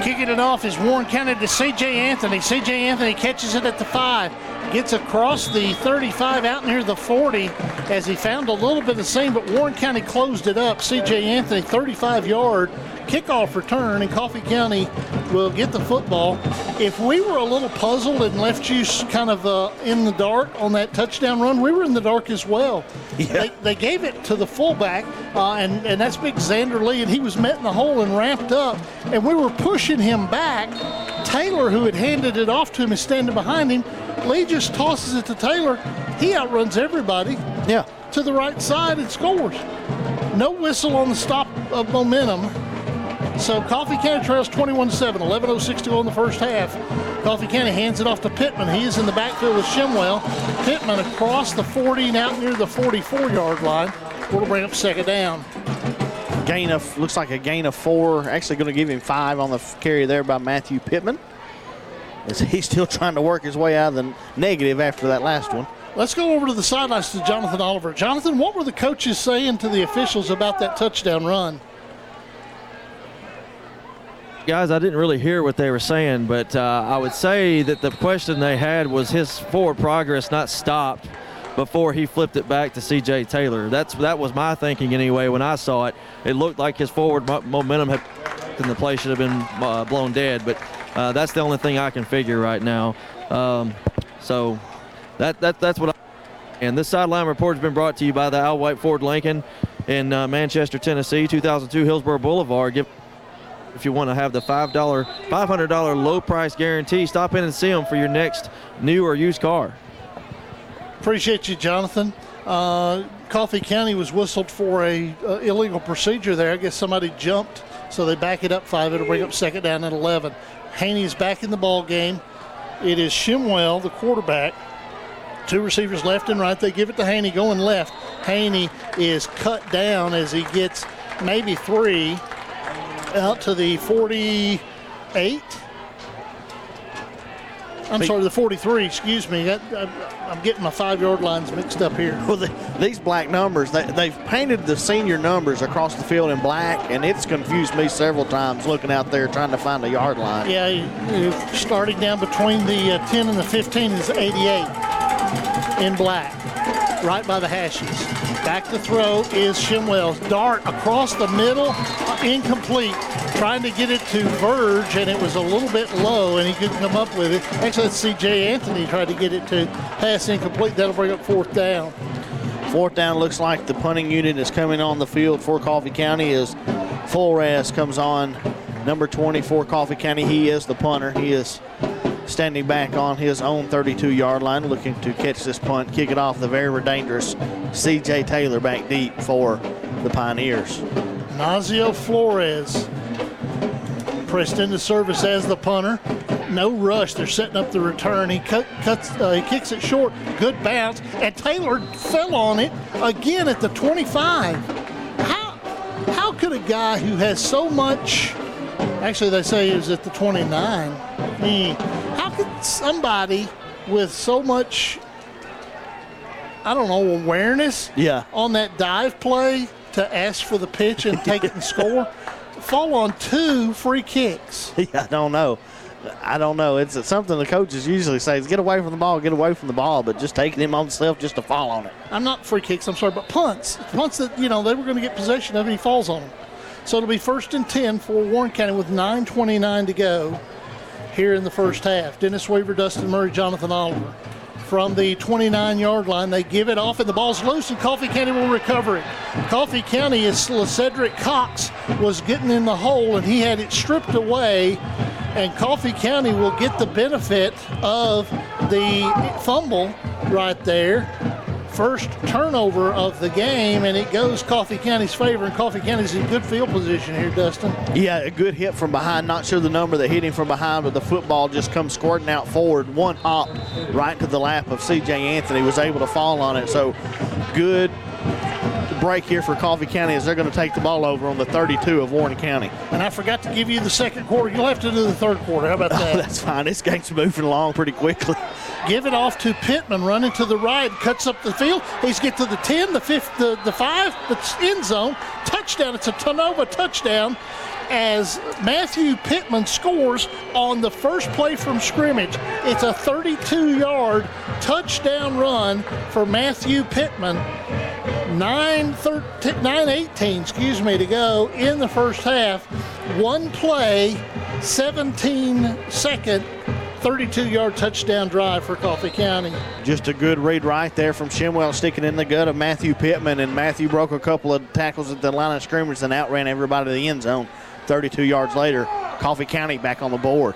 Kicking it off is Warren County to C.J. Anthony. C.J. Anthony catches it at the 5. Gets across the 35 out near the 40 as he found a little bit of seam, but Warren County closed it up. C.J. Anthony, 35-yard kickoff return, and Coffee County will get the football. If we were a little puzzled and left you kind of in the dark on that touchdown run, we were in the dark as well. Yeah. They gave it to the fullback, and that's big Xander Lee, and he was met in the hole and ramped up, and we were pushing him back. Taylor, who had handed it off to him, is standing behind him. Lee just tosses it to Taylor. He outruns everybody to the right side and scores. No whistle on the stop of momentum. So Coffee County trails 21-7, 11:06 to go in the first half. Coffee County hands it off to Pittman. He is in the backfield with Shimwell. Pittman across the 40 and out near the 44-yard line. We'll bring up second down. Looks like a gain of 4. Actually going to give him 5 on the carry there by Matthew Pittman. as he's still trying to work his way out of the negative after that last one. Let's go over to the sidelines to Jonathan Oliver. Jonathan, what were the coaches saying to the officials about that touchdown run? Guys, I didn't really hear what they were saying, but I would say that the question they had was his forward progress not stopped before he flipped it back to C.J. Taylor. That was my thinking anyway when I saw it. It looked like his forward momentum had and the play should have been blown dead, but that's the only thing I can figure right now. So that's what and this sideline report has been brought to you by the Al White Ford Lincoln in Manchester, Tennessee, 2002 Hillsborough Boulevard. If you want to have the $500 low price guarantee, stop in and see them for your next new or used car. Appreciate you, Jonathan. Coffee County was whistled for a illegal procedure there. I guess somebody jumped, so they back it up 5. It'll bring up second down at 11. Haney's back in the ball game. It is Shimwell, the quarterback. 2 receivers left and right. They give it to Haney going left. Haney is cut down as he gets maybe 3 out to the 48. I'm sorry, the 43, excuse me. I'm getting my 5-yard lines mixed up here. Well, these black numbers, they've painted the senior numbers across the field in black, and it's confused me several times looking out there trying to find a yard line. Yeah, starting down between the 10 and the 15 is 88 in black, right by the hashes. Back to throw is Shimwell's dart across the middle, incomplete. Trying to get it to Verge, and it was a little bit low, and he couldn't come up with it. Actually, let's see, Jay Anthony tried to get it to pass incomplete. That'll bring up 4th down. 4th down looks like the punting unit is coming on the field for Coffee County as Flores comes on, number 20 for Coffee County. He is the punter. He is standing back on his own 32-yard line, looking to catch this punt, kick it off the very dangerous C.J. Taylor back deep for the Pioneers. Nazio Flores pressed into service as the punter. No rush. They're setting up the return. He kicks it short. Good bounce. And Taylor fell on it again at the 25. How could a guy who has so much, actually they say he was at the 29. How could somebody with so much, I don't know, awareness on that dive play to ask for the pitch and take it and score, fall on 2 free kicks? I don't know. It's something the coaches usually say is get away from the ball, but just taking him on himself just to fall on it. I'm not free kicks, I'm sorry, but punts that, they were going to get possession of, and he falls on them. So it'll be 1st and 10 for Warren County with 9:29 to go here in the first half. Dennis Weaver, Dustin Murray, Jonathan Oliver. From the 29-yard line, they give it off, and the ball's loose, and Coffee County will recover it. Coffee County, is Cedric Cox was getting in the hole, and he had it stripped away, and Coffee County will get the benefit of the fumble right there. First turnover of the game, and it goes Coffee County's favor, and Coffee County's in good field position here, Dustin. Yeah, a good hit from behind. Not sure the number that hit him from behind, but the football just comes squirting out forward. One hop right to the lap of C.J. Anthony, was able to fall on it. So good break here for Coffee County as they're going to take the ball over on the 32 of Warren County. And I forgot to give you the second quarter. You'll have to do the third quarter. How about that? That's fine. This game's moving along pretty quickly. Give it off to Pittman, running to the right, cuts up the field. He's get to the 10, the 5, the 5, the end zone. Touchdown. It's a Tanova touchdown as Matthew Pittman scores on the first play from scrimmage. It's a 32-yard touchdown run for Matthew Pittman. 9:18 to go in the first half. One play, 17-second, 32-yard touchdown drive for Coffee County. Just a good read right there from Shimwell, sticking in the gut of Matthew Pittman, and Matthew broke a couple of tackles at the line of scrimmage and outran everybody to the end zone. 32 yards later, Coffee County back on the board.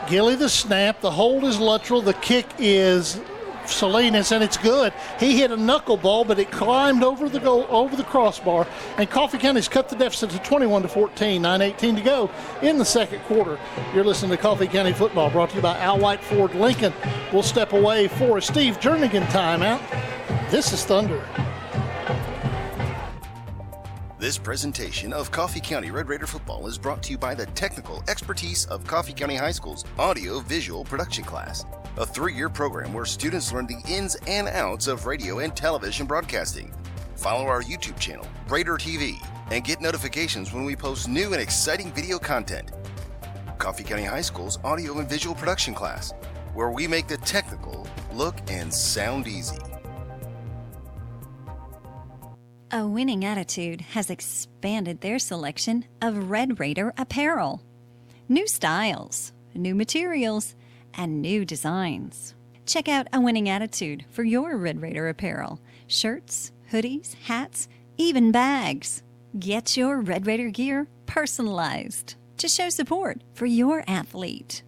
Gilly the snap, the hold is Luttrell, the kick is Salinas, and it's good. He hit a knuckleball, but it climbed over the goal, over the crossbar, and Coffee County's cut the deficit to 21-14, 9:18 to go in the second quarter. You're listening to Coffee County Football, brought to you by Al White Ford Lincoln. We'll step away for a Steve Jernigan timeout. This is Thunder. This presentation of Coffee County Red Raider football is brought to you by the technical expertise of Coffee County High School's audio-visual production class, a 3-year program where students learn the ins and outs of radio and television broadcasting. Follow our YouTube channel, Raider TV, and get notifications when we post new and exciting video content. Coffee County High School's audio and visual production class, where we make the technical look and sound easy. A Winning Attitude has expanded their selection of Red Raider apparel. New styles, new materials, and new designs. Check out A Winning Attitude for your Red Raider apparel. Shirts, hoodies, hats, even bags. Get your Red Raider gear personalized to show support for your athlete.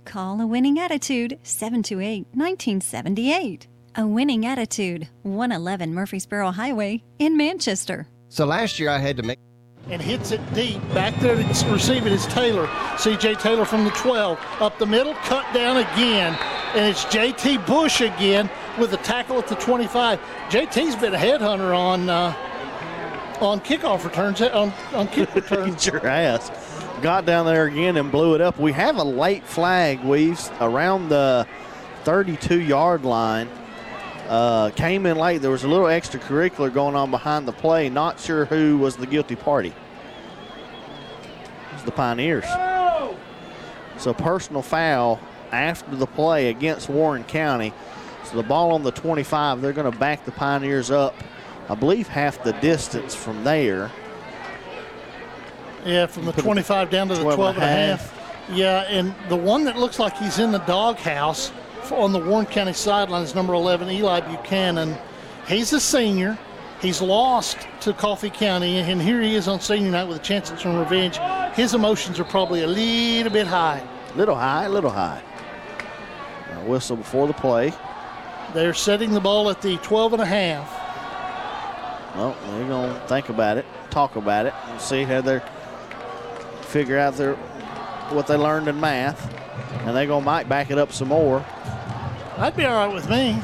Call A Winning Attitude 728-1978. A Winning Attitude, 111 Murfreesboro Highway in Manchester. So last year I had to make... And hits it deep. Back there to receive it is Taylor. C.J. Taylor from the 12. Up the middle, cut down again. And it's J.T. Bush again with a tackle at the 25. J.T.'s been a headhunter on kickoff returns, on kick returns. Sure has. Got down there again and blew it up. We have a late flag, Weaves, around the 32-yard line. Came in late. There was a little extracurricular going on behind the play. Not sure who was the guilty party. It was the Pioneers. So personal foul after the play against Warren County. So the ball on the 25, they're going to back the Pioneers up, I believe, half the distance from there. Yeah, from the 25 down to the 12 and a half. Yeah, and the one that looks like he's in the doghouse on the Warren County sideline is number 11, Eli Buchanan. He's a senior. He's lost to Coffee County, and here he is on senior night with a chance at some revenge. His emotions are probably a little bit high. Little high. A whistle before the play. They're setting the ball at the 12 and a half. Well, they're going to think about it, talk about it, and see how they figure out what they learned in math, and they're going to might back it up some more. That'd be all right with me.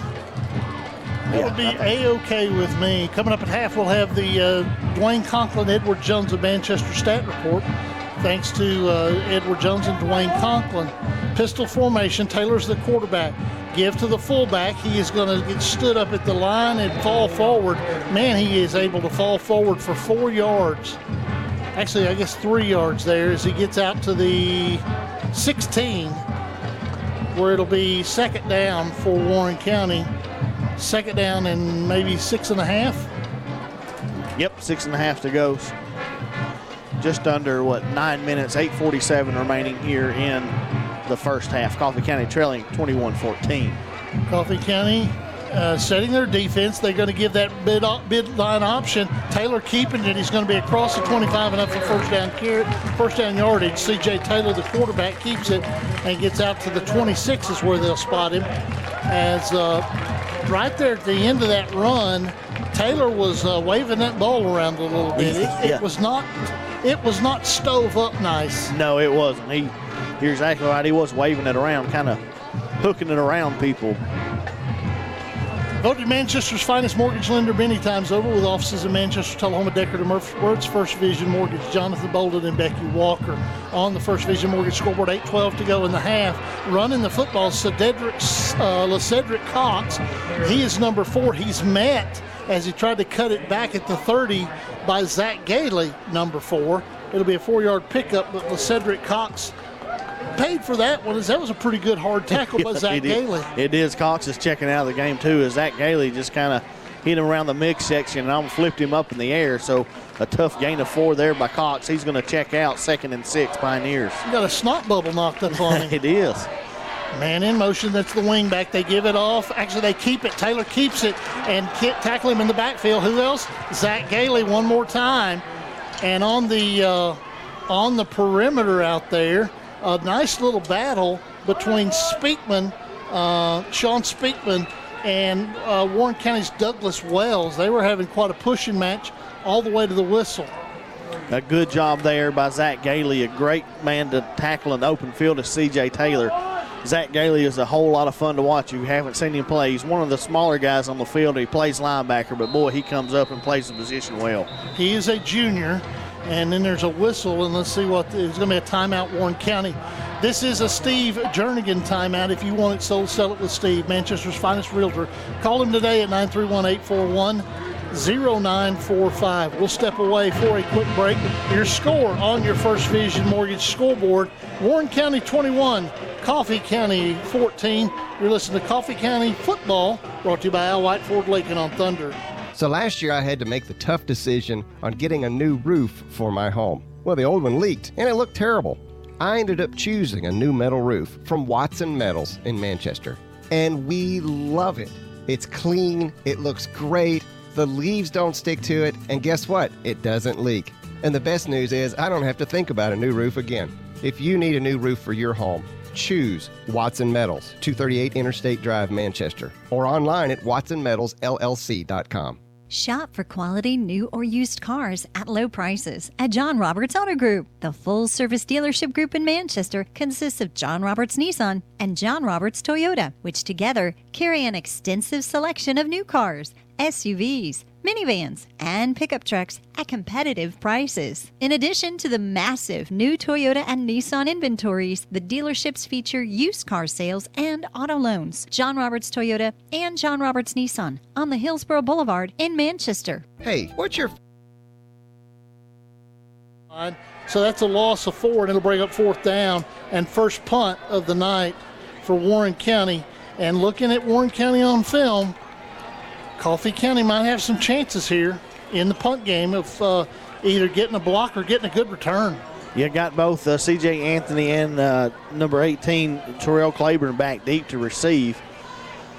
That would be A-OK with me. Coming up at half, we'll have the Dwayne Conklin, Edward Jones of Manchester stat report. Thanks to Edward Jones and Dwayne Conklin. Pistol formation, Taylor's the quarterback. Give to the fullback. He is going to get stood up at the line and fall forward. Man, he is able to fall forward for 4 yards. Actually, I guess 3 yards there as he gets out to the 16, where it'll be second down for Warren County. Second down and maybe 6.5. Yep, 6.5 to go. Just under, 9 minutes, 8:47 remaining here in the first half. Coffee County trailing 21-14. Coffee County setting their defense. They're going to give that bid line option. Taylor keeping it. He's going to be across the 25 and up for first down yardage. C.J. Taylor, the quarterback, keeps it and gets out to the 26 is where they'll spot him. As right there at the end of that run, Taylor was waving that ball around a little bit. It was not stove up nice. No, it wasn't. You're exactly right. He was waving it around, kind of hooking it around people. Voted Manchester's finest mortgage lender many times over, with offices in Manchester, Tullahoma, Deckard, and Murfreesboro. First Division Mortgage, Jonathan Bolden and Becky Walker. On the First Division Mortgage scoreboard, 8:12 to go in the half. Running the football, LeCedric Cox. He is number 4. He's met as he tried to cut it back at the 30 by Zach Gailey, number 4. It'll be a 4-yard pickup, but LeCedric Cox paid for that one, as that was a pretty good hard tackle by Zach Gailey. It is. Cox is checking out of the game too, as Zach Gailey just kind of hit him around the mid-section and almost flipped him up in the air. So a tough gain of 4 there by Cox. He's going to check out, 2nd and 6, Pioneers. You got a snot bubble knocked up on him. It is. Man in motion, that's the wing back. They give it off. Actually, they keep it. Taylor keeps it and tackle him in the backfield. Who else? Zach Gailey one more time. And on the perimeter out there, a nice little battle between Sean Speakman and Warren County's Douglas Wells. They were having quite a pushing match all the way to the whistle. A good job there by Zach Gailey. A great man to tackle an open field of C.J. Taylor. Zach Gailey is a whole lot of fun to watch. You haven't seen him play. He's one of the smaller guys on the field. He plays linebacker, but boy, he comes up and plays the position well. He is a junior, and then there's a whistle, and let's see what there's going to be a timeout, Warren County. This is a Steve Jernigan timeout. If you want it sold, sell it with Steve, Manchester's finest realtor. Call him today at 931-841-0945. We'll step away for a quick break. Your score on your First Vision Mortgage scoreboard: Warren County 21, Coffee County 14. You're listening to Coffee County Football, brought to you by Al White Ford Lincoln on Thunder. So last year I had to make the tough decision on getting a new roof for my home. Well, the old one leaked, and it looked terrible. I ended up choosing a new metal roof from Watson Metals in Manchester. And we love it. It's clean, it looks great, the leaves don't stick to it, and guess what? It doesn't leak. And the best news is I don't have to think about a new roof again. If you need a new roof for your home, choose Watson Metals, 238 Interstate Drive, Manchester, or online at watsonmetalsllc.com. Shop for quality new or used cars at low prices at John Roberts Auto Group. The full-service dealership group in Manchester consists of John Roberts Nissan and John Roberts Toyota, which together carry an extensive selection of new cars, SUVs, minivans, and pickup trucks at competitive prices. In addition to the massive new Toyota and Nissan inventories, the dealerships feature used car sales and auto loans. John Roberts Toyota and John Roberts Nissan on the Hillsborough Boulevard in Manchester. Hey, what's your... So that's a loss of 4, and it'll bring up 4th down and first punt of the night for Warren County. And looking at Warren County on film, Coffee County might have some chances here in the punt game of either getting a block or getting a good return. You got both C.J. Anthony and number 18, Terrell Claiborne, back deep to receive.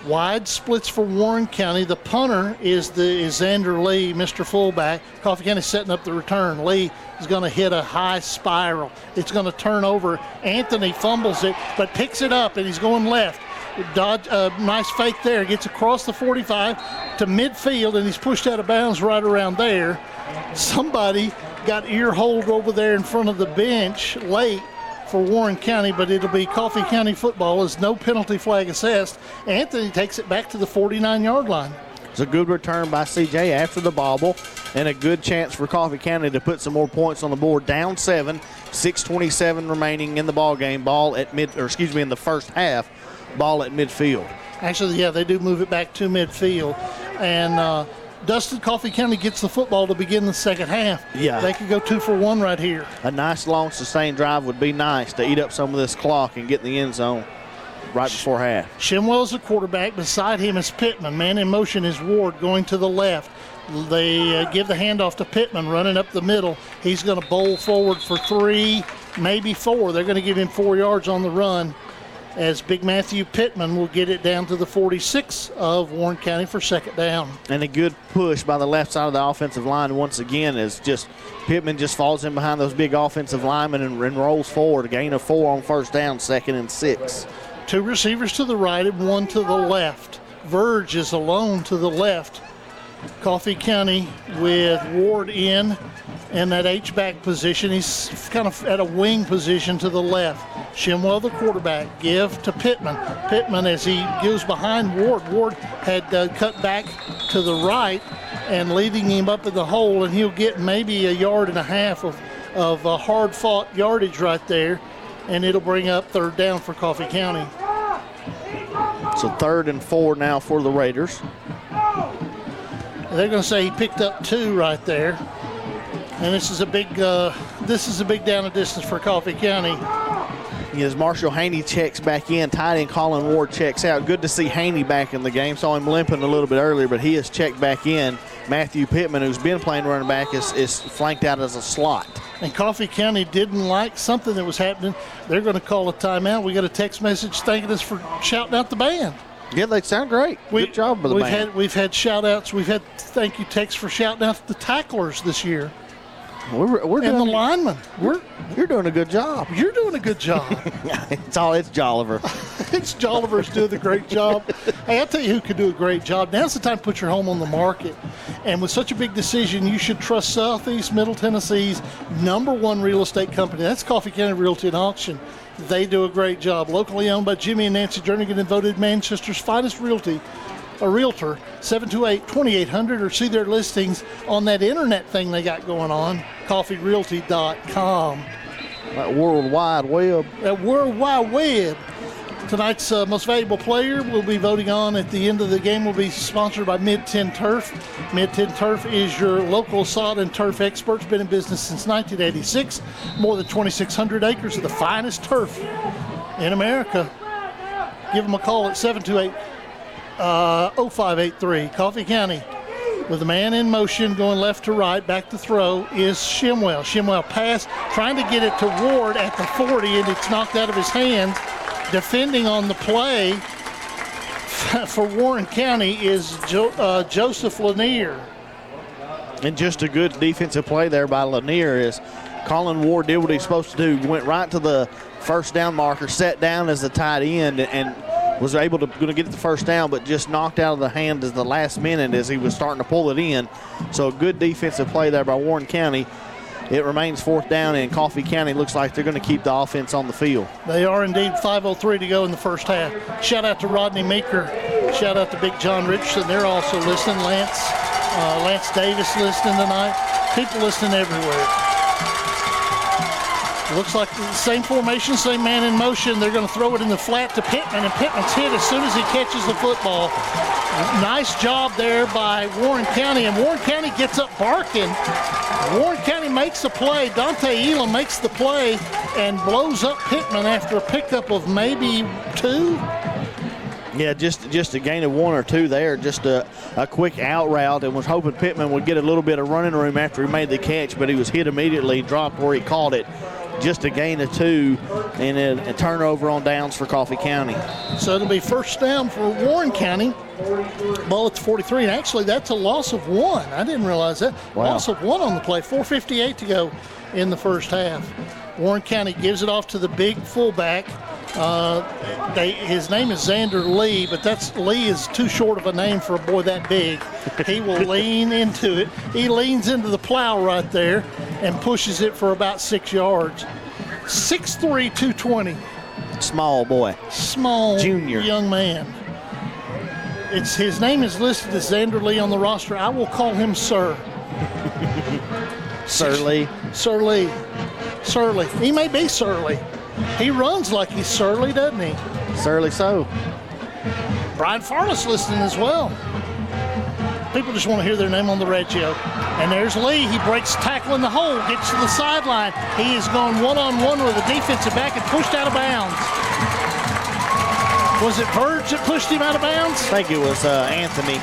Wide splits for Warren County. The punter is Xander Lee, Mr. Fullback. Coffee County setting up the return. Lee is going to hit a high spiral. It's going to turn over. Anthony fumbles it, but picks it up, and he's going left. Nice fake there. Gets across the 45 to midfield, and he's pushed out of bounds right around there. Somebody got ear-holed over there in front of the bench late for Warren County, but it'll be Coffee County football as no penalty flag assessed. Anthony takes it back to the 49-yard line. It's a good return by C.J. after the bobble, and a good chance for Coffee County to put some more points on the board. Down 7, 6:27 remaining in the ball game. In the first half. Ball at midfield. Actually, yeah, they do move it back to midfield. And Dustin, Coffee County gets the football to begin the second half. Yeah. They could go 2 for 1 right here. A nice long sustained drive would be nice to eat up some of this clock and get in the end zone right before half. Shimwell's the quarterback. Beside him is Pittman. Man in motion is Ward going to the left. They give the handoff to Pittman running up the middle. He's going to bowl forward for 3, maybe 4. They're going to give him 4 yards on the run, as Big Matthew Pittman will get it down to the 46 of Warren County for second down. And a good push by the left side of the offensive line once again is just Pittman just falls in behind those big offensive linemen and rolls forward. A gain of 4 on first down, 2nd and 6. 2 receivers to the right and 1 to the left. Verge is alone to the left. Coffee County with Ward in that H-back position. He's kind of at a wing position to the left. Shimwell, the quarterback, give to Pittman. Pittman, as he goes behind Ward. Ward had cut back to the right and leading him up in the hole, and he'll get maybe 1.5 yards of hard-fought yardage right there, and it'll bring up 3rd down for Coffee County. So 3rd and 4 now for the Raiders. They're going to say he picked up 2 right there. And this is a big down and distance for Coffee County. As Marshall Haney checks back in, tight end Colin Ward checks out. Good to see Haney back in the game. Saw him limping a little bit earlier, but he has checked back in. Matthew Pittman, who's been playing running back, is flanked out as a slot. And Coffee County didn't like something that was happening. They're going to call a timeout. We got a text message thanking us for shouting out the band. Yeah, they sound great. Good job by the band. We've had shout-outs. We've had thank you texts for shouting out the tacklers this year. We're doing the linemen. You're doing a good job. You're doing a good job. It's Jolliver. Jolliver's doing a great job. Hey, I'll tell you who could do a great job. Now's the time to put your home on the market. And with such a big decision, you should trust Southeast Middle Tennessee's #1 real estate company. That's Coffee County Realty and Auction. They do a great job. Locally owned by Jimmy and Nancy Jernigan and voted Manchester's finest realtor, 728-2800, or see their listings on that internet thing they got going on, coffeerealty.com. That World Wide Web. That World Wide Web. Tonight's most valuable player we'll be voting on at the end of the game will be sponsored by Mid-10 Turf. Mid-10 Turf is your local sod and turf experts. Been in business since 1986. More than 2,600 acres of the finest turf in America. Give them a call at 728-0583. Coffee County. With the man in motion going left to right, back to throw is Shimwell. Shimwell pass, trying to get it to Ward at the 40, and it's knocked out of his hands. Defending on the play for Warren County is Joseph Lanier. And just a good defensive play there by Lanier is Colin Ward did what he's supposed to do. Went right to the first down marker, sat down as the tight end, and was able to get the first down, but just knocked out of the hand at the last minute as he was starting to pull it in. So a good defensive play there by Warren County. It remains 4th down, and Coffee County looks like they're going to keep the offense on the field. They are indeed. 5:03 to go in the first half. Shout out to Rodney Meeker. Shout out to Big John Richardson. They're also listening. Lance Davis listening tonight. People listening everywhere. Looks like the same formation, same man in motion. They're going to throw it in the flat to Pittman, and Pittman's hit as soon as he catches the football. Nice job there by Warren County, and Warren County gets up barking. Warren County makes the play. Dante Elam makes the play and blows up Pittman after a pickup of maybe 2. Yeah, just a gain of 1 or 2 there. Just a quick out route, and was hoping Pittman would get a little bit of running room after he made the catch, but he was hit immediately, dropped where he caught it. Just a gain of 2, and then a turnover on downs for Coffee County. So it'll be first down for Warren County. Ball at the 43, and actually that's a loss of 1. I didn't realize that. Wow. Loss of 1 on the play. 4:58 to go in the first half. Warren County gives it off to the big fullback. His name is Xander Lee, but Lee is too short of a name for a boy that big. He will lean into it. He leans into the plow right there and pushes it for about 6 yards. 6'3", 220. Small boy. Small junior young man. His name is listed as Xander Lee on the roster. I will call him Sir. Sir Lee. Sir Lee. Surly. He may be surly. He runs like he's surly, doesn't he? Surly so. Brian Farless listening as well. People just want to hear their name on the radio. And there's Lee. He breaks tackle in the hole, gets to the sideline. He is going one-on-one with a defensive back and pushed out of bounds. Was it Verge that pushed him out of bounds? I think it was Anthony.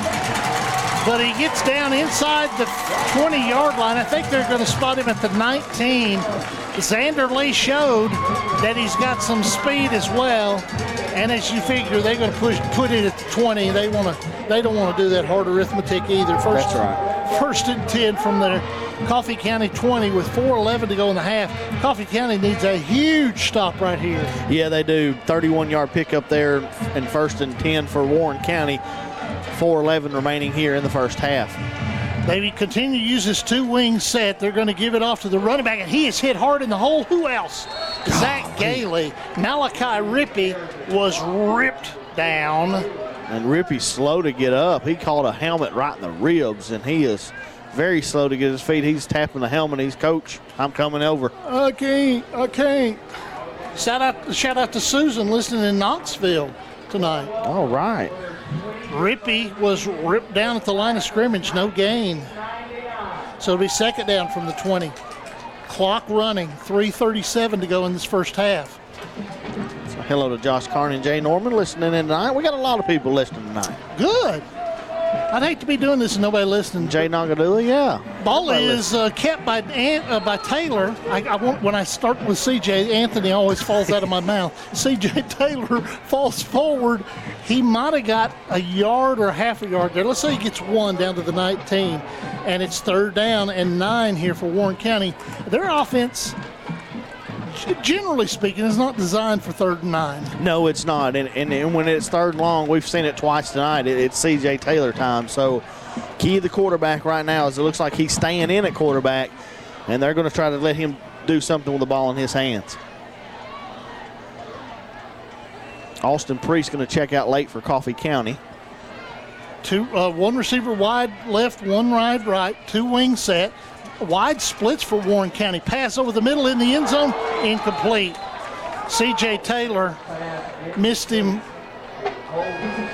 But he gets down inside the 20-yard line. I think they're going to spot him at the 19. Xander Lee showed that he's got some speed as well. And as you figure, they're going to put it at the 20. They don't want to do that hard arithmetic either. That's right. First and 10 from their Coffee County 20 with 4:11 to go in the half. Coffee County needs a huge stop right here. Yeah, they do. 31-yard pickup there and first and 10 for Warren County. 4:11 remaining here in the first half. They continue to use this 2-wing set. They're going to give it off to the running back, and he is hit hard in the hole. Who else? Zach Gailey. Malachi Rippey was ripped down. And Rippey's slow to get up. He caught a helmet right in the ribs, and he is very slow to get his feet. He's tapping the helmet. He's, "Coach, I'm coming over." I can't. Shout out to Susan listening in Knoxville tonight. All right. Rippey was ripped down at the line of scrimmage, no gain. So it'll be second down from the 20. Clock running, 3:37 to go in this first half. So hello to Josh Carney and Jay Norman listening in tonight. We got a lot of people listening tonight. Good. I'd hate to be doing this and nobody listening. Jay Nagadula, yeah. Ball is kept by Taylor. When I start with CJ, Anthony always falls out of my mouth. CJ Taylor falls forward. He might have got a yard or half a yard there. Let's say he gets 1 down to the 19, and it's 3rd down and 9 here for Warren County. Their offense generally speaking, is not designed for 3rd and 9. No, it's not. And when it's 3rd and long, we've seen it twice tonight. It's C.J. Taylor time. So key to the quarterback right now is it looks like he's staying in at quarterback, and they're going to try to let him do something with the ball in his hands. Austin Priest going to check out late for Coffee County. One receiver wide left, one wide right, 2 wing set. Wide splits for Warren County. Pass over the middle in the end zone, incomplete. C.J. Taylor missed him.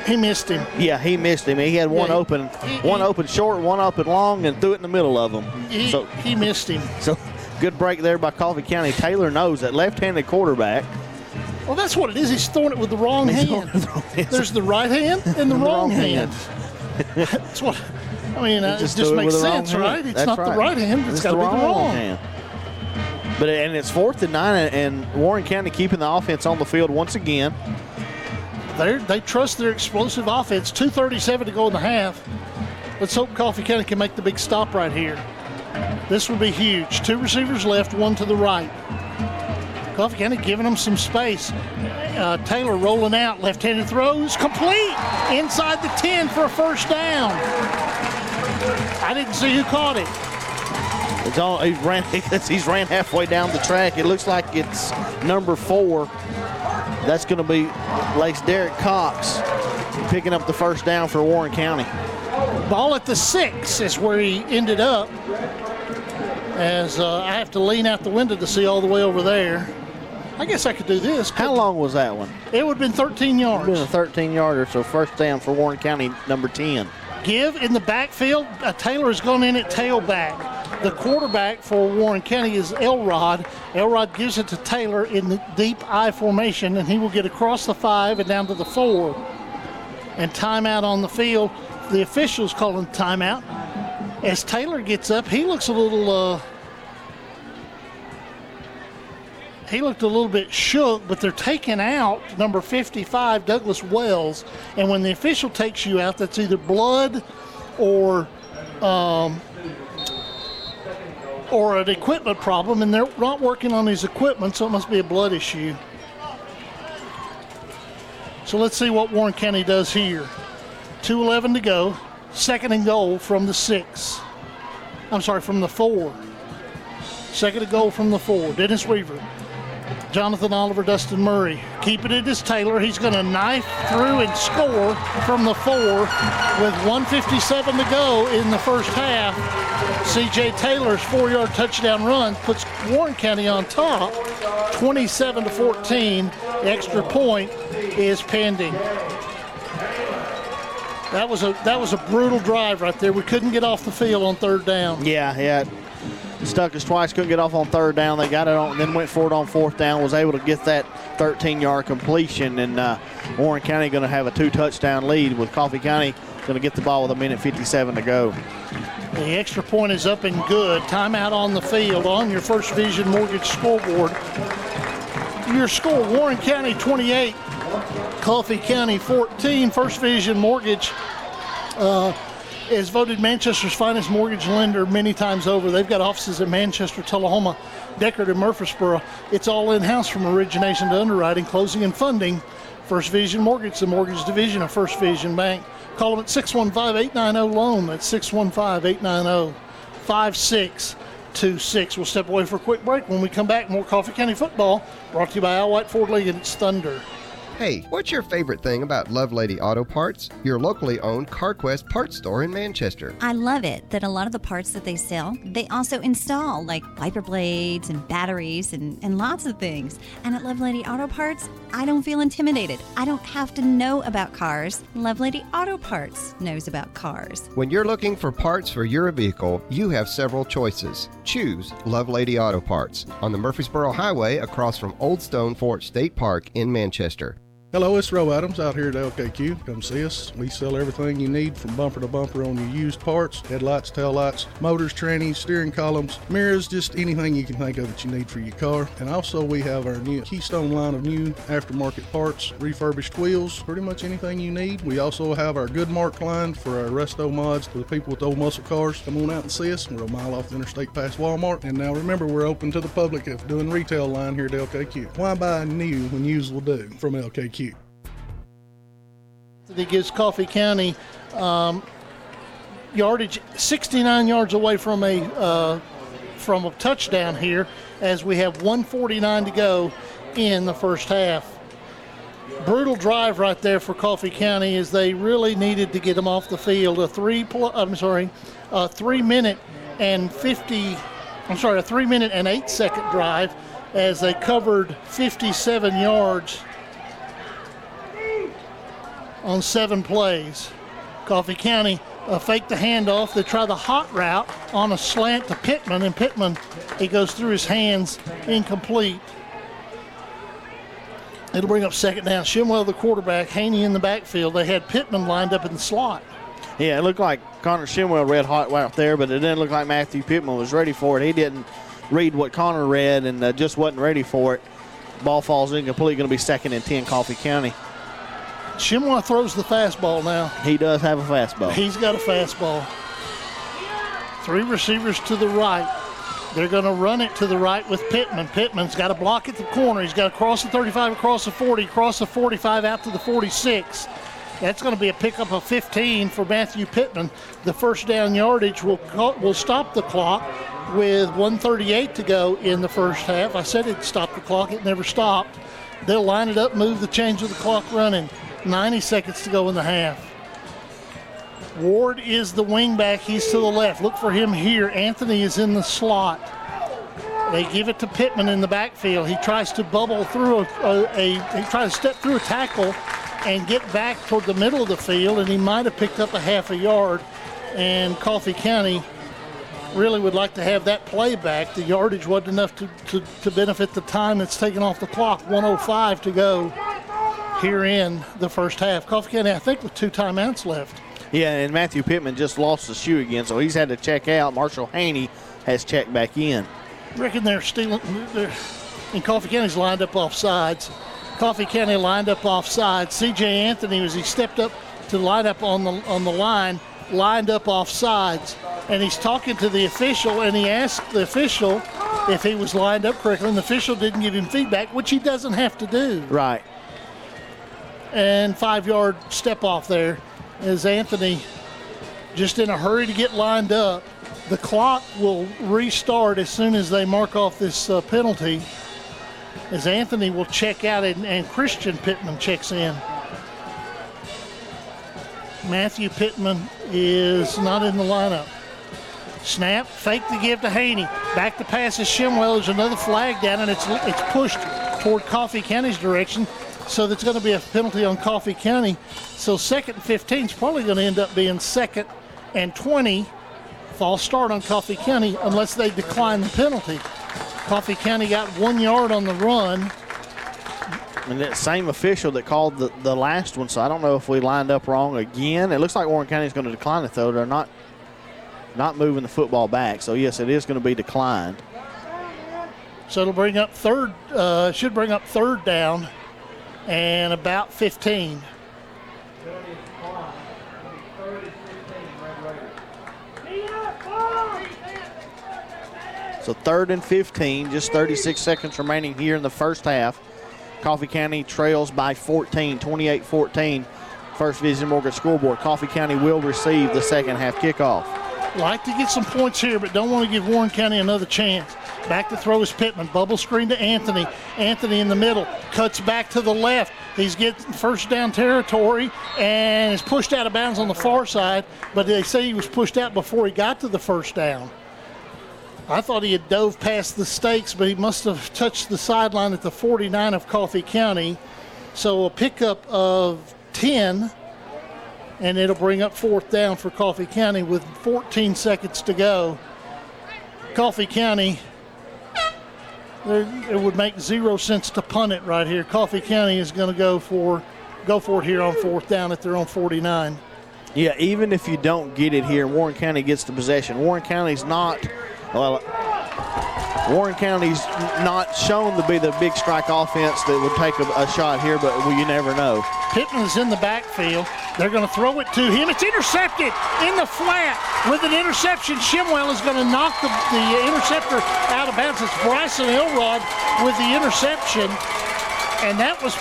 He missed him. Yeah, he missed him. He had one open short, one open long, and threw it in the middle of them. He missed him. So good break there by Coffee County. Taylor knows that left-handed quarterback. Well, that's what it is. He's throwing it with the wrong hand. There's the right hand and the wrong hand. That's what. I mean, it just makes sense, right? It's not the right hand. It's got to be the wrong hand. But it's 4th and 9, and Warren County keeping the offense on the field once again. They trust their explosive offense. 2:37 to go in the half. Let's hope Coffee County can make the big stop right here. This would be huge. 2 receivers left, 1 to the right. Coffee County giving them some space. Taylor rolling out, left-handed throws, complete inside the 10 for a 1st down. I didn't see who caught it. He's ran halfway down the track. It looks like it's number 4. That's going to be Derek Cox picking up the 1st down for Warren County. Ball at the 6 is where he ended up. As I have to lean out the window to see all the way over there. I guess I could do this. How long was that one? It would have been 13 yards. It would have been a 13-yarder, so 1st down for Warren County, number 10. Give in the backfield. Taylor has gone in at tailback. The quarterback for Warren County is Elrod. Elrod gives it to Taylor in the deep I formation, and he will get across the 5 and down to the 4. And timeout on the field. The officials calling timeout. As Taylor gets up, he looks a little he looked a little bit shook, but they're taking out number 55, Douglas Wells. And when the official takes you out, that's either blood or an equipment problem, and they're not working on his equipment, so it must be a blood issue. So let's see what Warren County does here. 2:11 to go. 2nd and goal from the 6. I'm sorry, from the 4. 2nd and goal from the 4. Dennis Weaver, Jonathan Oliver, Dustin Murray. Keeping it is Taylor. He's going to knife through and score from the 4 with 1:57 to go in the 1st half. C.J. Taylor's 4-yard touchdown run puts Warren County on top, 27-14. The extra point is pending. That was a brutal drive right there. We couldn't get off the field on 3rd down. Yeah. Stuck us twice, couldn't get off on 3rd down. They got it on, then went for it on 4th down, was able to get that 13-yard completion, and Warren County going to have a 2-touchdown lead with Coffee County going to get the ball with 1:57 to go. The extra point is up and good. Timeout on the field on your First Vision Mortgage scoreboard. Your score, Warren County 28, Coffee County 14. First Vision Mortgage is voted Manchester's finest mortgage lender many times over. They've got offices in Manchester, Tullahoma, Deckard, and Murfreesboro. It's all in-house from origination to underwriting, closing, and funding. First Vision Mortgage, the mortgage division of First Vision Bank. Call them at 615-890-LOAN. That's 615-890-5626. We'll step away for a quick break. When we come back, more Coffee County football brought to you by Al White Ford Lee and its Thunder. Hey, what's your favorite thing about Love Lady Auto Parts, your locally owned CarQuest parts store in Manchester? I love it that a lot of the parts that they sell, they also install, like wiper blades and batteries and lots of things. And at Love Lady Auto Parts, I don't feel intimidated. I don't have to know about cars. Love Lady Auto Parts knows about cars. When you're looking for parts for your vehicle, you have several choices. Choose Love Lady Auto Parts on the Murfreesboro Highway across from Old Stone Fort State Park in Manchester. Hello, it's Roe Adams out here at LKQ. Come see us. We sell everything you need from bumper to bumper on your used parts, headlights, taillights, motors, trannies, steering columns, mirrors, just anything you can think of that you need for your car. And also we have our new Keystone line of new aftermarket parts, refurbished wheels, pretty much anything you need. We also have our Goodmark line for our resto mods for the people with old muscle cars. Come on out and see us. We're a mile off the interstate past Walmart. And now remember, we're open to the public if doing retail line here at LKQ. Why buy new when used will do from LKQ? He gives Coffee County yardage 69 yards away from a touchdown here, as we have 1:49 to go in the first half. Brutal drive right there for Coffee County, as they really needed to get them off the field. A 3 minute and 8 second drive, as they covered 57 yards on 7 plays. Coffee County faked the handoff. They try the hot route on a slant to Pittman, and Pittman, it goes through his hands, incomplete. It'll bring up second down. Shimwell, the quarterback, Haney in the backfield. They had Pittman lined up in the slot. Yeah, it looked like Connor Shimwell read hot out there, but it didn't look like Matthew Pittman was ready for it. He didn't read what Connor read and just wasn't ready for it. Ball falls incomplete, going to be 2nd and 10 Coffee County. Shimwa throws the fastball now. He does have a fastball. He's got a fastball. 3 receivers to the right. They're going to run it to the right with Pittman. Pittman's got to block at the corner. He's got to cross the 35, across the 40, across the 45, out to the 46. That's going to be a pickup of 15 for Matthew Pittman. The first down yardage will stop the clock with 1:38 to go in the first half. I said it'd stop the clock. It never stopped. They'll line it up, move the change of the clock running. 90 seconds to go in the half. Ward is the wingback. He's to the left. Look for him here. Anthony is in the slot. They give it to Pittman in the backfield. He tries to bubble through he tries to step through a tackle and get back toward the middle of the field, and he might have picked up a half a yard. And Coffee County really would like to have that play back. The yardage wasn't enough to benefit the time that's taken off the clock. 1:05 to go here in the first half. Coffee County, I think, with 2 timeouts left. Yeah, and Matthew Pittman just lost the shoe again, so he's had to check out. Marshall Haney has checked back in. I reckon they're stealing, and Coffee County's lined up off sides. Coffee County lined up off sides. C.J. Anthony, as he stepped up to line up on the line, lined up off sides. And he's talking to the official, and he asked the official if he was lined up correctly, and the official didn't give him feedback, which he doesn't have to do. Right. And 5-yard step off there as Anthony just in a hurry to get lined up. The clock will restart as soon as they mark off this penalty, as Anthony will check out and Christian Pittman checks in. Matthew Pittman is not in the lineup. Snap, fake the give to Haney. Back to pass is Shimwell. There's another flag down, and it's pushed toward Coffee County's direction. So that's going to be a penalty on Coffee County. So 2nd and 15 is probably going to end up being 2nd and 20. False start on Coffee County unless they decline the penalty. Coffee County got 1 yard on the run. And that same official that called the last one, so I don't know if we lined up wrong again. It looks like Warren County is going to decline it, though. They're not moving the football back. So, yes, it is going to be declined. So it'll bring up should bring up 3rd down and about 15. So 3rd and 15, just 36 seconds remaining here in the first half. Coffee County trails by 14, 28-14. First Vision Mortgage scoreboard. Coffee County will receive the second half kickoff. Like to get some points here, but don't want to give Warren County another chance. Back to throw is Pittman. Bubble screen to Anthony. Anthony in the middle. Cuts back to the left. He's getting first down territory and is pushed out of bounds on the far side, but they say he was pushed out before he got to the first down. I thought he had dove past the stakes, but he must have touched the sideline at the 49 of Coffee County. So a pickup of 10, and it'll bring up 4th down for Coffee County with 14 seconds to go. Coffee County it would make 0 sense to punt it right here. Coffee County is going to go for it here on 4th down at their own 49. Yeah, even if you don't get it here, Warren County gets the possession. Warren County's not shown to be the big strike offense that would take a shot here, but you never know. Pittman's in the backfield. They're going to throw it to him. It's intercepted in the flat with an interception. Shimwell is going to knock the interceptor out of bounds. It's Bryson Elrod with the interception. And that was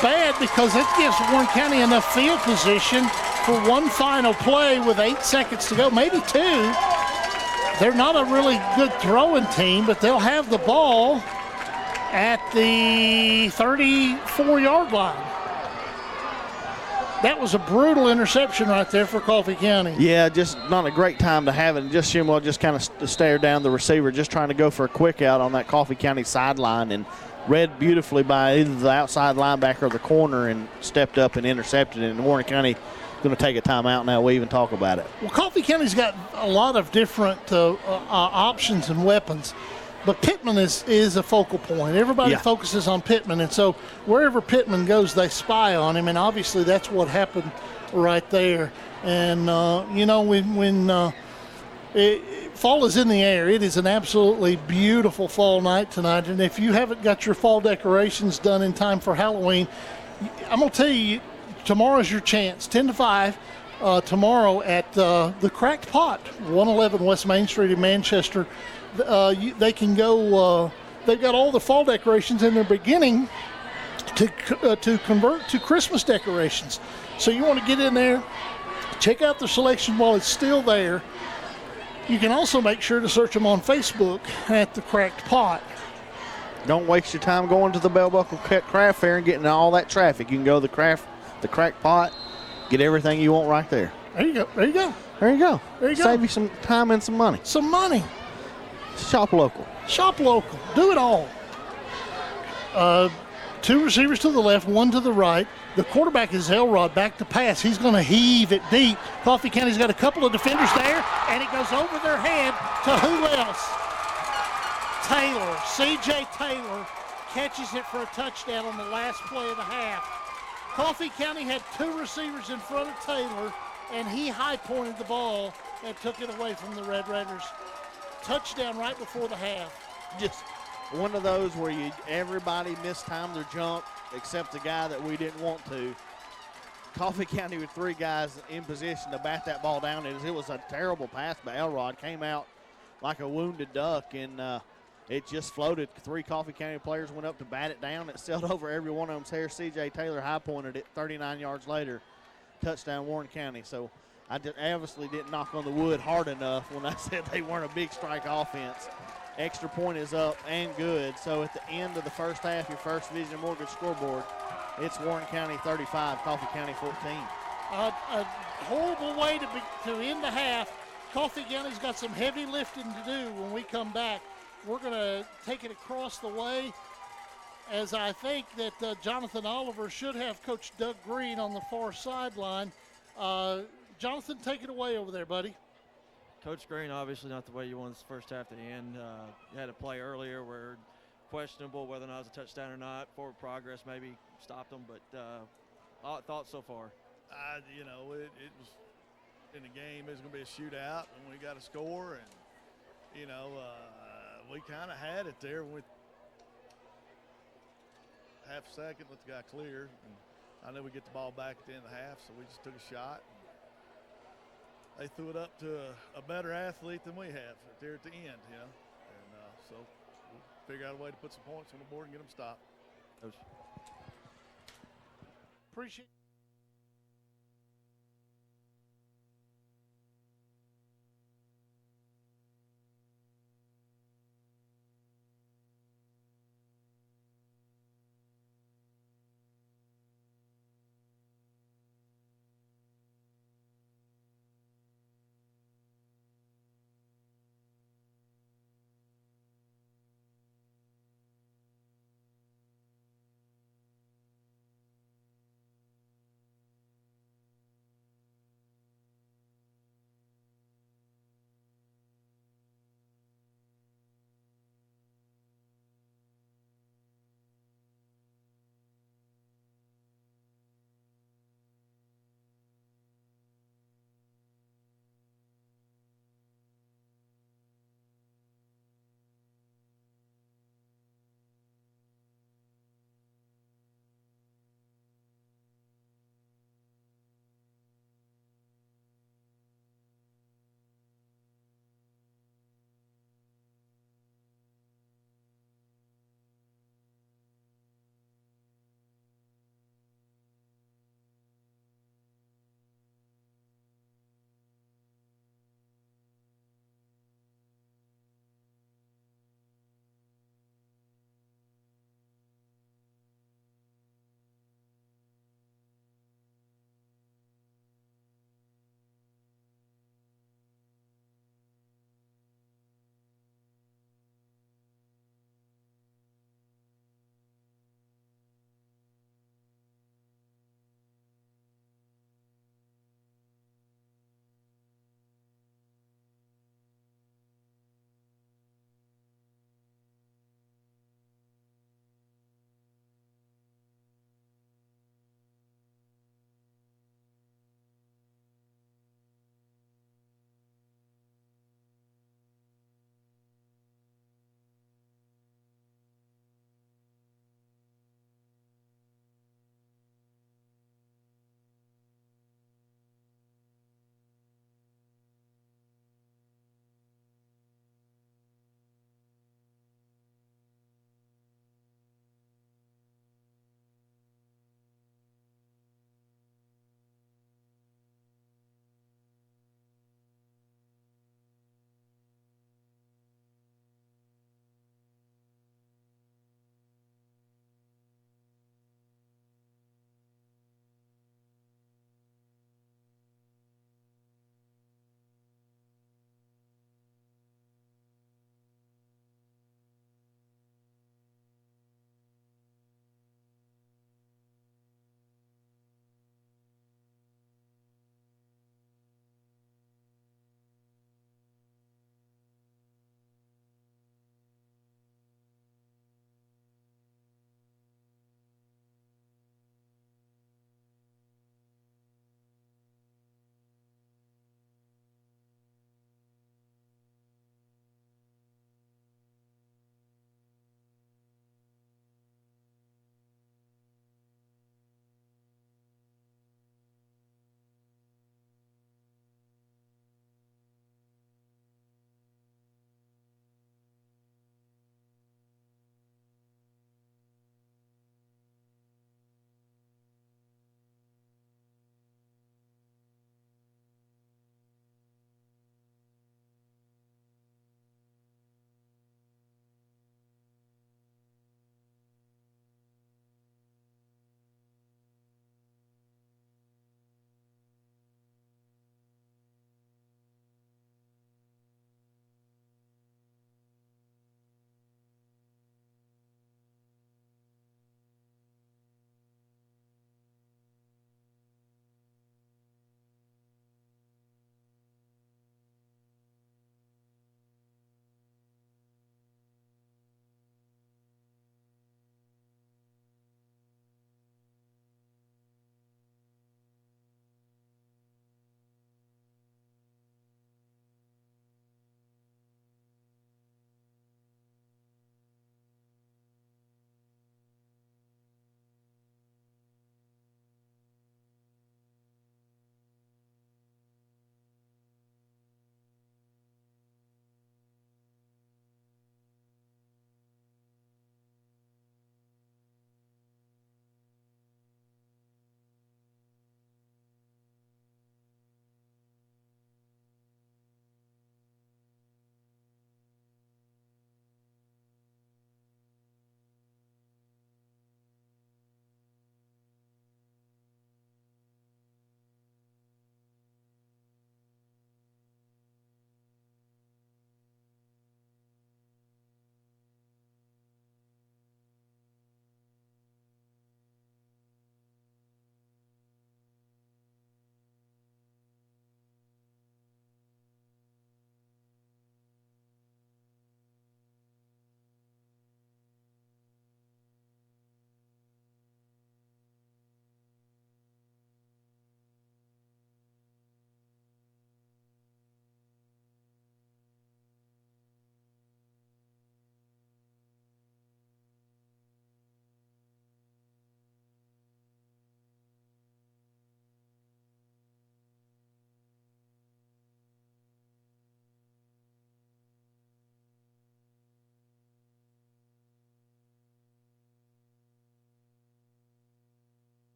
bad because it gives Warren County enough field position for one final play with 8 seconds to go, maybe 2. They're not a really good throwing team, but they'll have the ball at the 34-yard line. That was a brutal interception right there for Coffee County. Yeah, just not a great time to have it. And just Shimwell just kind of stared down the receiver, just trying to go for a quick out on that Coffee County sideline, and read beautifully by either the outside linebacker or the corner and stepped up and intercepted it. And Warren County going to take a timeout now. We even talk about it. Well, Coffee County's got a lot of different options and weapons, but Pittman is a focal point. Everybody focuses on Pittman, and so wherever Pittman goes, they spy on him, and obviously that's what happened right there. And, when fall is in the air, it is an absolutely beautiful fall night tonight, and if you haven't got your fall decorations done in time for Halloween, I'm going to tell you, tomorrow's your chance. 10 to 5 tomorrow at the Cracked Pot, 111 West Main Street in Manchester. They can go, they've got all the fall decorations, and they're beginning to convert to Christmas decorations. So you want to get in there, check out the selection while it's still there. You can also make sure to search them on Facebook at the Cracked Pot. Don't waste your time going to the Bell Buckle Craft Fair and getting all that traffic. You can go to the Cracked Pot, get everything you want right there. There you go. There you go. Save you some time and some money. Shop local. Do it all. 2 receivers to the left, 1 to the right. The quarterback is Elrod, back to pass. He's going to heave it deep. Coffee County's got a couple of defenders there, and it goes over their head to who else? Taylor. C.J. Taylor catches it for a touchdown on the last play of the half. Coffee County had 2 receivers in front of Taylor, and he high-pointed the ball and took it away from the Red Raiders. Touchdown right before the half. Just one of those where everybody mistimed their jump except the guy that we didn't want to. Coffee County with 3 guys in position to bat that ball down. It was a terrible pass by Elrod. Came out like a wounded duck, and it just floated. 3 Coffee County players went up to bat it down. It sailed over every one of them's hair. C.J. Taylor high-pointed it 39 yards later. Touchdown Warren County. So I obviously didn't knock on the wood hard enough when I said they weren't a big strike offense. Extra point is up and good. So at the end of the first half, your First Vision Mortgage scoreboard, it's Warren County 35, Coffee County 14. A horrible way to end the half. Coffee County's got some heavy lifting to do when we come back. We're going to take it across the way, as I think that Jonathan Oliver should have Coach Doug Green on the far sideline. Jonathan, take it away over there, buddy. Coach Green, obviously not the way you won this first half to the end. You had a play earlier where questionable whether or not it was a touchdown or not. Forward progress maybe stopped them, but thoughts so far? It was in the game. It was going to be a shootout, and we got a score, and we kind of had it there with half a second. Let the guy clear, and I knew we'd get the ball back at the end of the half, so we just took a shot. They threw it up to a better athlete than we have there at the end, and so we'll figure out a way to put some points on the board and get them stopped. Appreciate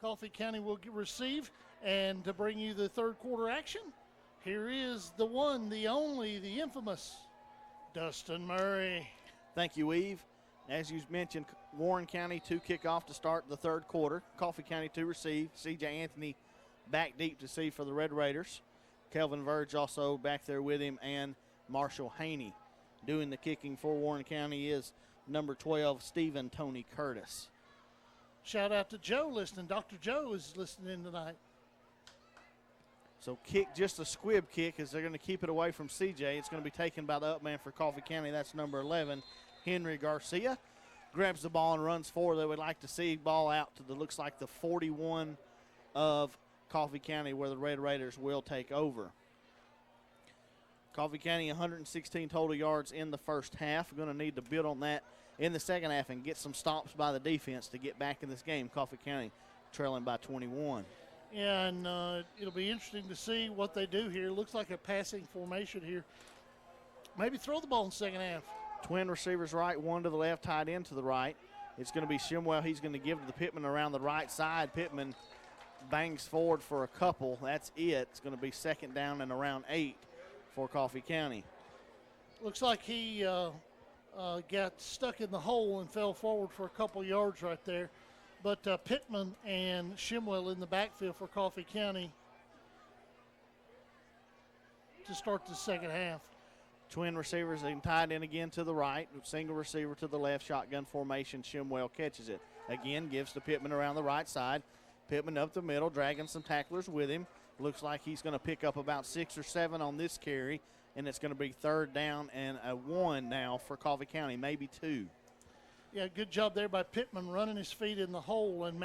Coffee County will receive. And to bring you the third quarter action, here is the one, the only, the infamous Dustin Murray. Thank you, Eve. As you mentioned, Warren County to kick off to start the third quarter. Coffee County to receive. C.J. Anthony back deep to see for the Red Raiders. Kelvin Verge also back there with him, and Marshall Haney. Doing the kicking for Warren County is number 12, Stephen Tony Curtis. Shout out to Joe listening. Dr. Joe is listening tonight. So kick, just a squib kick, as they're going to keep it away from C.J. It's going to be taken by the up man for Coffee County. That's number 11, Henry Garcia. Grabs the ball and runs forward. They would like to see ball out to the, looks like the 41 of Coffee County, where the Red Raiders will take over. Coffee County 116 total yards in the first half. We're going to need to build on that in the second half and get some stops by the defense to get back in this game. Coffee County trailing by 21. Yeah, and it'll be interesting to see what they do here. Looks like a passing formation here. Maybe throw the ball in the second half. Twin receivers right, one to the left, tied in to the right. It's going to be Shimwell. He's going to give to the Pittman around the right side. Pittman bangs forward for a couple. That's it. It's going to be second down and around 8 for Coffee County. Looks like he got stuck in the hole and fell forward for a couple yards right there. But Pittman and Shimwell in the backfield for Coffee County to start the second half. Twin receivers and tied in again to the right. Single receiver to the left. Shotgun formation. Shimwell catches it. Again, gives to Pittman around the right side. Pittman up the middle, dragging some tacklers with him. Looks like he's going to pick up about 6 or 7 on this carry, and it's going to be third down and a 1 now for Coffee County, maybe 2. Yeah, good job there by Pittman running his feet in the hole, and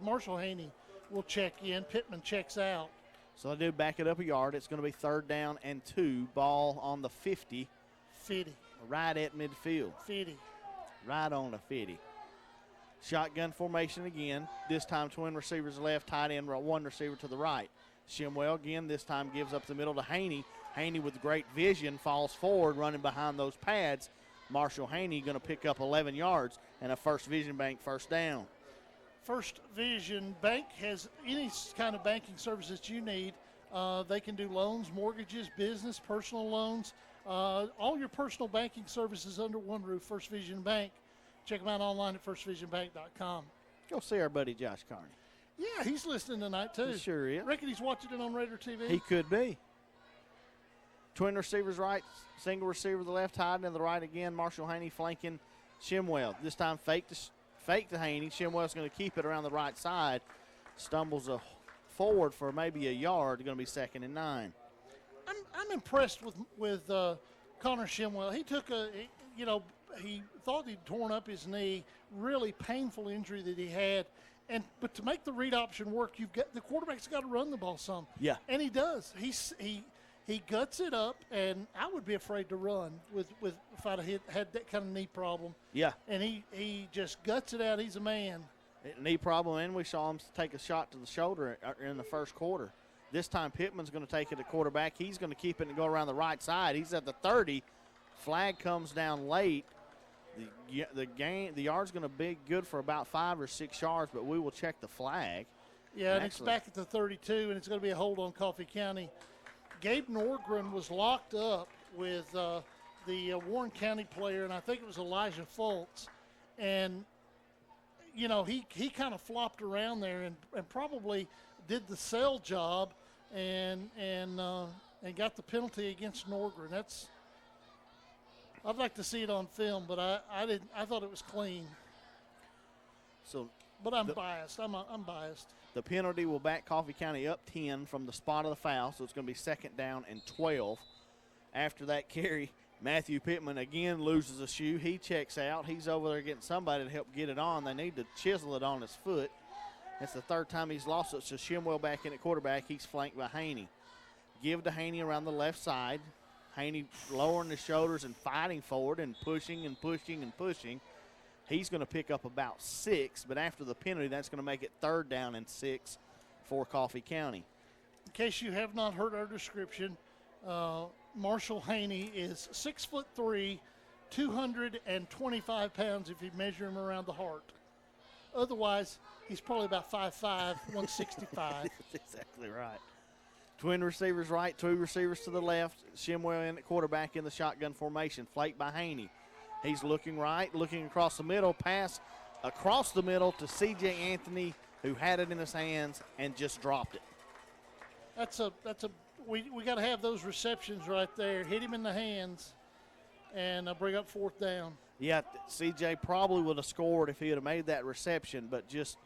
Marshall Haney will check in. Pittman checks out. So they do back it up a yard. It's going to be third down and 2. Ball on the 50. 50. Right at midfield. 50. Right on the 50. Shotgun formation again. This time twin receivers left, tight end, one receiver to the right. Shimwell again this time gives up the middle to Haney. Haney with great vision falls forward, running behind those pads. Marshall Haney going to pick up 11 yards and a First Vision Bank first down. First Vision Bank has any kind of banking services you need. They can do loans, mortgages, business, personal loans, all your personal banking services under one roof, First Vision Bank. Check them out online at firstvisionbank.com. Go see our buddy Josh Carney. Yeah, he's listening tonight, too. He sure is. Reckon he's watching it on Raider TV? He could be. Twin receivers right, single receiver to the left, tied in the right again. Marshall Haney flanking Shimwell. This time fake to Haney. Shimwell's going to keep it around the right side. Stumbles forward for maybe a yard. Going to be second and 9. I'm impressed with Connor Shimwell. He took he thought he'd torn up his knee, really painful injury that he had. But to make the read option work, the quarterback's got to run the ball some. Yeah. And he does. He guts it up, and I would be afraid to run if I'd had that kind of knee problem. Yeah. And he just guts it out. He's a man. Knee problem, and we saw him take a shot to the shoulder in the first quarter. This time Pittman's going to take it to quarterback. He's going to keep it and go around the right side. He's at the 30. Flag comes down late. The yard's going to be good for about 5 or 6 yards, but we will check the flag. Yeah, and it's back at the 32, and it's going to be a hold on Coffee County. Gabe Norgren was locked up with the Warren County player, and I think it was Elijah Fultz. And, he kind of flopped around there and probably did the sell job and got the penalty against Norgren. I'd like to see it on film, but I didn't. I thought it was clean. But I'm biased. I'm biased. The penalty will back Coffee County up 10 from the spot of the foul, so it's going to be second down and 12. After that carry, Matthew Pittman again loses a shoe. He checks out. He's over there getting somebody to help get it on. They need to chisel it on his foot. That's the third time he's lost it. So Shimwell back in at quarterback. He's flanked by Haney. Give to Haney around the left side. Haney lowering the shoulders and fighting forward and pushing and pushing and pushing. He's going to pick up about 6, but after the penalty, that's going to make it third down and 6 for Coffee County. In case you have not heard our description, Marshall Haney is 6'3", 225 pounds if you measure him around the heart. Otherwise, he's probably about 5'5", 165. That's exactly right. Twin receivers right, two receivers to the left. Shimwell in at quarterback in the shotgun formation, flanked by Haney. He's looking right, looking across the middle, pass across the middle to C.J. Anthony, who had it in his hands and just dropped it. We got to have those receptions right there. Hit him in the hands and bring up fourth down. Yeah, C.J. probably would have scored if he would have made that reception, but just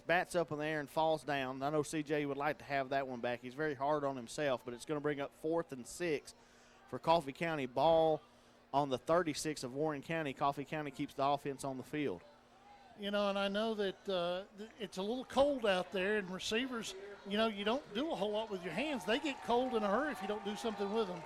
bats up in the air and falls down. I know C.J. would like to have that one back. He's very hard on himself, but it's going to bring up 4th and 6 for Coffee County. Ball on the 36 of Warren County. Coffee County keeps the offense on the field. And I know that it's a little cold out there, and receivers, you don't do a whole lot with your hands. They get cold in a hurry if you don't do something with them.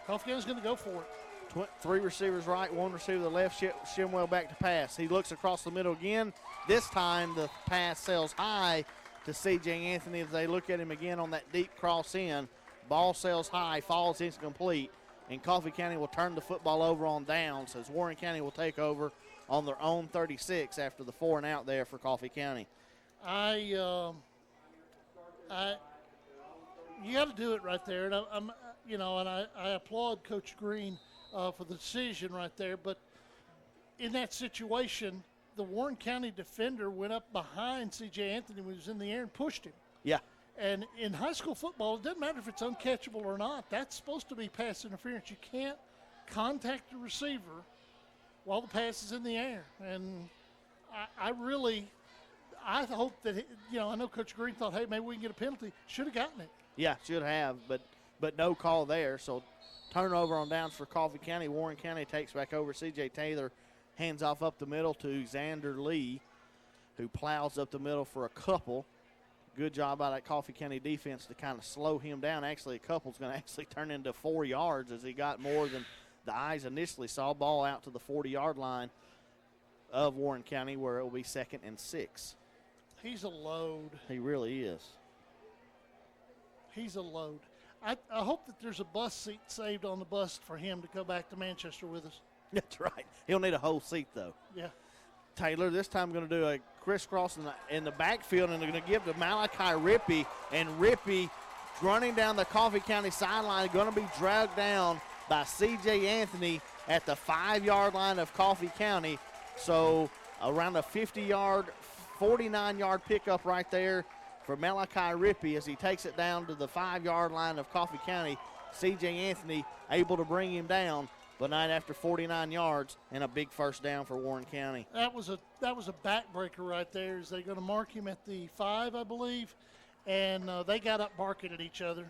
Coffee County's going to go for it. 3 receivers right, 1 receiver to the left. Shimwell back to pass. He looks across the middle again. This time the pass sails high to C.J. Anthony as they look at him again on that deep cross in. Ball sails high, falls incomplete, and Coffee County will turn the football over on downs as Warren County will take over on their own 36 after the 4 and out there for Coffee County. You got to do it right there, and I applaud Coach Green for the decision right there. But in that situation, the Warren County defender went up behind C.J. Anthony when he was in the air and pushed him. Yeah. And in high school football, it doesn't matter if it's uncatchable or not. That's supposed to be pass interference. You can't contact the receiver while the pass is in the air. And I hope that, I know Coach Green thought, hey, maybe we can get a penalty. Should have gotten it. Yeah, should have, but no call there. So turnover on downs for Coffee County. Warren County takes back over. C.J. Taylor hands off up the middle to Xander Lee, who plows up the middle for a couple. Good job by that Coffee County defense to kind of slow him down. Actually, a couple's going to actually turn into 4 yards as he got more than the eyes initially saw. Ball out to the 40-yard line of Warren County where it will be 2nd and 6. He's a load. He really is. He's a load. I hope that there's a bus seat saved on the bus for him to go back to Manchester with us. That's right. He'll need a whole seat, though. Yeah. Taylor this time going to do a crisscross in the backfield, and they're going to give to Malachi Rippey, and Rippey running down the Coffee County sideline, going to be dragged down by C.J. Anthony at the 5-yard line of Coffee County. So around a 50-yard, 49-yard pickup right there for Malachi Rippey as he takes it down to the 5-yard line of Coffee County. C.J. Anthony able to bring him down, but not after 49 yards and a big first down for Warren County. That was a backbreaker right there. Is they going to mark him at the 5, I believe, and they got up barking at each other.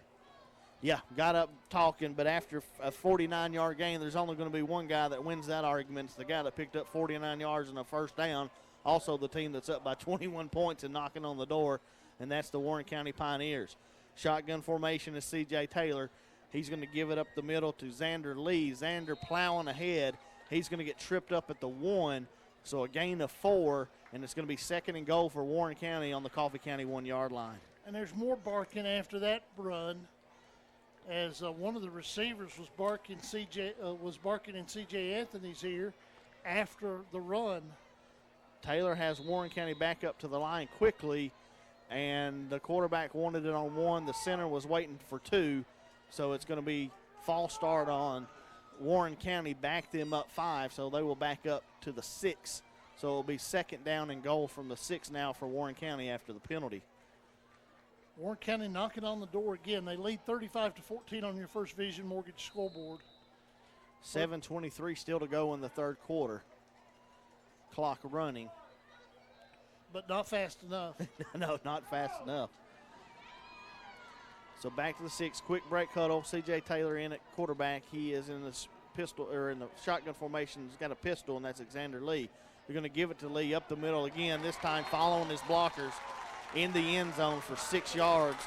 Yeah, got up talking, but after a 49-yard gain, there's only going to be one guy that wins that argument. It's the guy that picked up 49 yards and a first down, also the team that's up by 21 points and knocking on the door, and that's the Warren County Pioneers. Shotgun formation is C.J. Taylor. He's going to give it up the middle to Xander Lee. Xander plowing ahead. He's going to get tripped up at the 1, so a gain of 4, and it's going to be 2nd and goal for Warren County on the Coffee County 1-yard line. And there's more barking after that run, as one of the receivers was barking in C.J. Anthony's ear after the run. Taylor has Warren County back up to the line quickly, and the quarterback wanted it on 1. The center was waiting for 2. So it's going to be false start on Warren County, back them up 5, so they will back up to the 6. So it'll be 2nd down and goal from the 6 now for Warren County after the penalty. Warren County knocking on the door again. They lead 35-14 on your First Vision Mortgage scoreboard. 7:23 still to go in the third quarter. Clock running. But not fast enough. No, not fast enough. So back to the 6, quick break huddle. C.J. Taylor in at quarterback. He is in the in the shotgun formation. He's got a pistol, and that's Xander Lee. They're going to give it to Lee up the middle again, this time following his blockers in the end zone for 6 yards.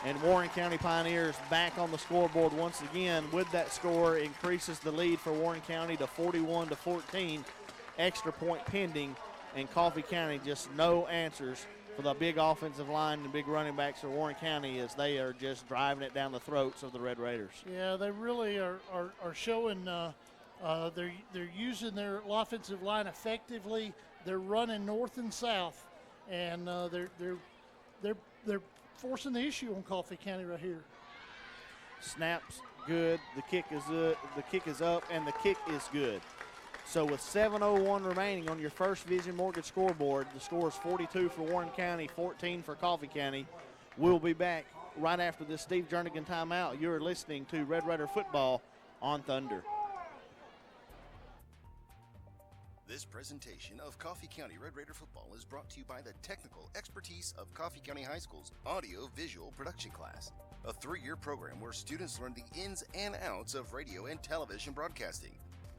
And Warren County Pioneers back on the scoreboard once again. With that score, increases the lead for Warren County to 41-14. Extra point pending, and Coffee County just no answers for the big offensive line and big running backs for Warren County as they are just driving it down the throats of the Red Raiders. Yeah, they really are showing They're using their offensive line effectively. They're running north and south, and they're forcing the issue on Coffee County right here. Snaps good. The kick is up, and the kick is good. So with 7:01 remaining on your First Vision Mortgage scoreboard, the score is 42 for Warren County, 14 for Coffee County. We'll be back right after this Steve Jernigan timeout. You're listening to Red Raider Football on Thunder. This presentation of Coffee County Red Raider Football is brought to you by the technical expertise of Coffee County High School's audio-visual production class, a 3-year program where students learn the ins and outs of radio and television broadcasting.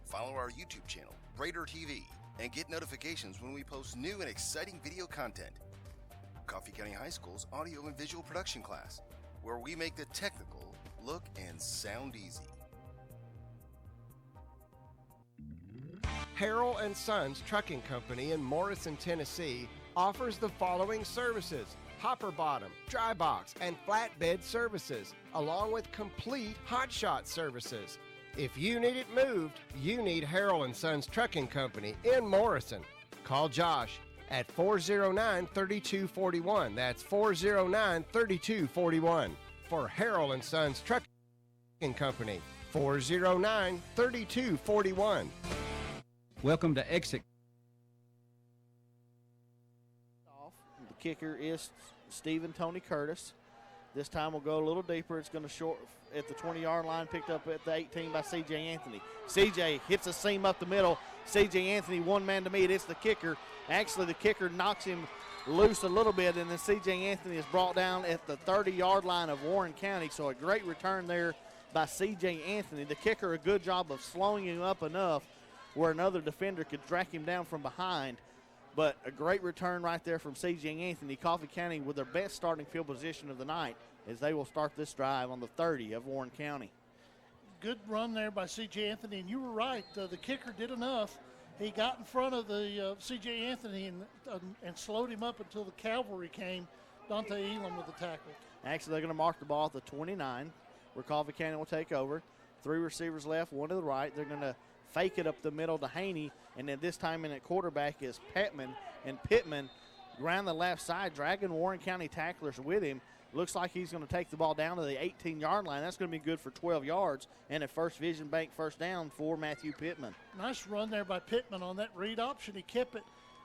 Follow our YouTube channel, Raider TV, and get notifications when we post new and exciting video content. Coffee County High School's audio and visual production class, where we make the technical look and sound easy. Harrell & Sons Trucking Company in Morrison, Tennessee offers the following services: hopper bottom, dry box, and flatbed services, along with complete hot shot services. If you need it moved, you need Harrell & Sons Trucking Company in Morrison. Call Josh at 409-3241. That's 409-3241 for Harrell & Sons Trucking Company. 409-3241. Welcome to Exit. The kicker is Stephen Tony Curtis. This time we'll go a little deeper. It's going to short at the 20-yard line, picked up at the 18 by C.J. Anthony. C.J. hits a seam up the middle. C.J. Anthony, one man to meet. It's the kicker. Actually, the kicker knocks him loose a little bit, and then C.J. Anthony is brought down at the 30-yard line of Warren County. So a great return there by C.J. Anthony. The kicker, a good job of slowing him up enough where another defender could track him down from behind. But a great return right there from C.J. Anthony. Coffee County with their best starting field position of the night as they will start this drive on the 30 of Warren County. Good run there by C.J. Anthony, and you were right. The kicker did enough. He got in front of the C.J. Anthony and slowed him up until the cavalry came. Dante Elam with the tackle. Actually, they're going to mark the ball at the 29 where Coffee County will take over. 3 receivers left, 1 to the right. They're going to fake it up the middle to Haney, and then this time in at quarterback is Pittman, and Pittman around the left side, dragging Warren County tacklers with him. Looks like he's going to take the ball down to the 18-yard line. That's going to be good for 12 yards and a First Vision Bank first down for Matthew Pittman. Nice run there by Pittman on that read option. He kept it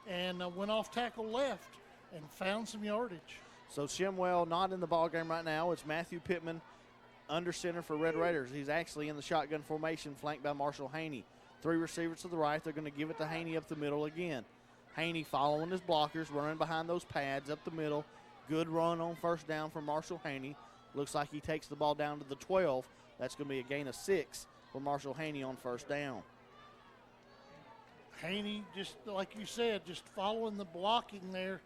and went off tackle left and found some yardage. So Shimwell not in the ball game right now. It's Matthew Pittman under center for Red Raiders. He's actually in the shotgun formation, flanked by Marshall Haney. 3 receivers to the right. They're going to give it to Haney up the middle again. Haney following his blockers, running behind those pads up the middle. Good run on first down from Marshall Haney. Looks like he takes the ball down to the 12. That's going to be a gain of 6 for Marshall Haney on first down. Haney, just like you said, just following the blocking there.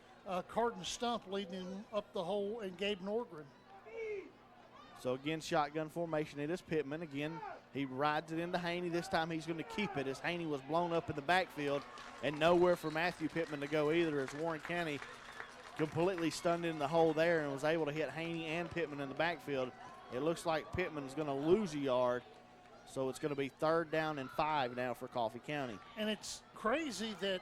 Carton Stump leading him up the hole, and Gabe Norgren. So again, shotgun formation. It is Pittman. Again, he rides it into Haney. This time he's going to keep it as Haney was blown up in the backfield and nowhere for Matthew Pittman to go either, as Warren County completely stunned in the hole there and was able to hit Haney and Pittman in the backfield. It looks like Pittman is going to lose a yard, so it's going to be 3rd down and 5 now for Coffee County. And it's crazy that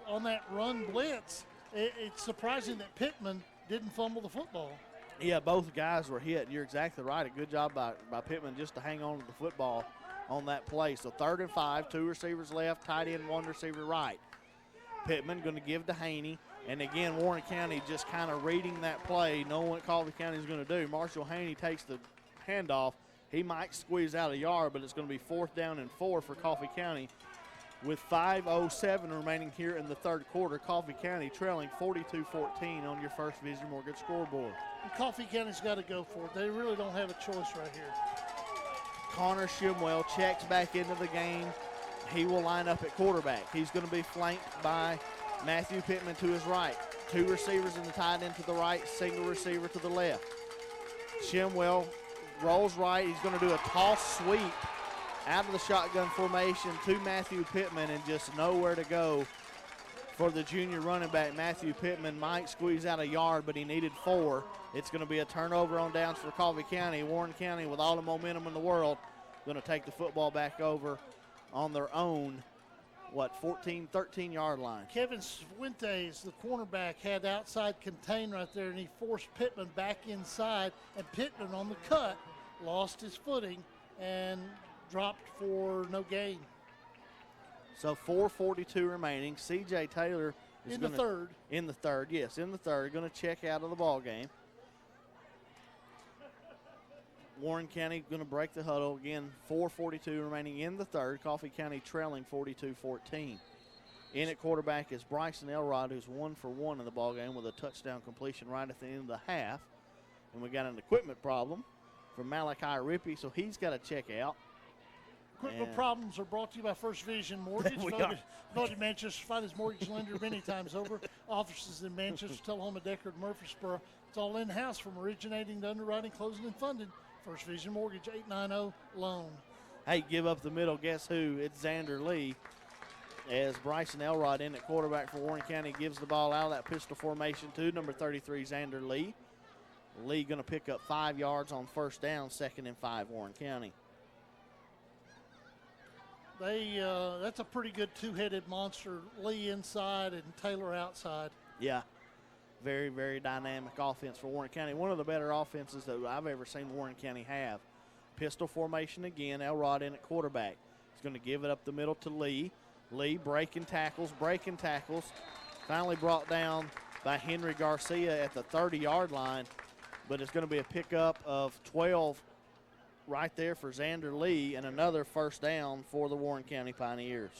on that run blitz, it's surprising that Pittman didn't fumble the football. Yeah, both guys were hit. You're exactly right. A good job by Pittman just to hang on to the football on that play. So 3rd and 5, 2 receivers left, tight end, 1 receiver right. Pittman going to give to Haney. And again, Warren County just kind of reading that play, knowing what Coffee County is going to do. Marshall Haney takes the handoff. He might squeeze out a yard, but it's going to be 4th down and 4 for Coffee County. With 5:07 remaining here in the 3rd quarter, Coffee County trailing 42-14 on your First Vision Mortgage scoreboard. And Coffee County's got to go for it. They really don't have a choice right here. Connor Shimwell checks back into the game. He will line up at quarterback. He's going to be flanked by Matthew Pittman to his right. 2 receivers in the tight end to the right, single receiver to the left. Shimwell rolls right. He's going to do a toss sweep out of the shotgun formation to Matthew Pittman, and just nowhere to go for the junior running back. Matthew Pittman might squeeze out a yard, but he needed 4. It's going to be a turnover on downs for Coffee County. Warren County, with all the momentum in the world, going to take the football back over on their own, 13-yard line. Kevin Fuentes, the cornerback, had outside contain right there, and he forced Pittman back inside, and Pittman on the cut lost his footing and dropped for no gain. So 4:42 remaining. C.J. Taylor is in the third. In the third, yes, in the third. Going to check out of the ball game. Warren County going to break the huddle. Again, 4:42 remaining in the third. Coffee County trailing 42-14. In at quarterback is Bryson Elrod, who's 1 for 1 in the ball game with a touchdown completion right at the end of the half. And we got an equipment problem from Malachi Rippey, so he's got to check out. Equipment problems are brought to you by First Vision Mortgage. Voted Manchester's finest mortgage lender many times over. Offices in Manchester, Tullahoma, Deckard, Murfreesboro. It's all in-house from originating to underwriting, closing, and funding. First Vision Mortgage, 890-LOAN. Hey, give up the middle. Guess who? It's Xander Lee. As Bryson Elrod in at quarterback for Warren County gives the ball out of that pistol formation to number 33, Xander Lee. Lee going to pick up 5 yards on first down, 2nd and 5, Warren County. That's a pretty good two-headed monster. Lee inside and Taylor outside. Yeah, very, very dynamic offense for Warren County. One of the better offenses that I've ever seen Warren County have. Pistol formation again, Elrod in at quarterback. He's going to give it up the middle to Lee. Lee breaking tackles. Finally brought down by Henry Garcia at the 30-yard line, but it's going to be a pickup of 12 right there for Xander Lee and another first down for the Warren County Pioneers.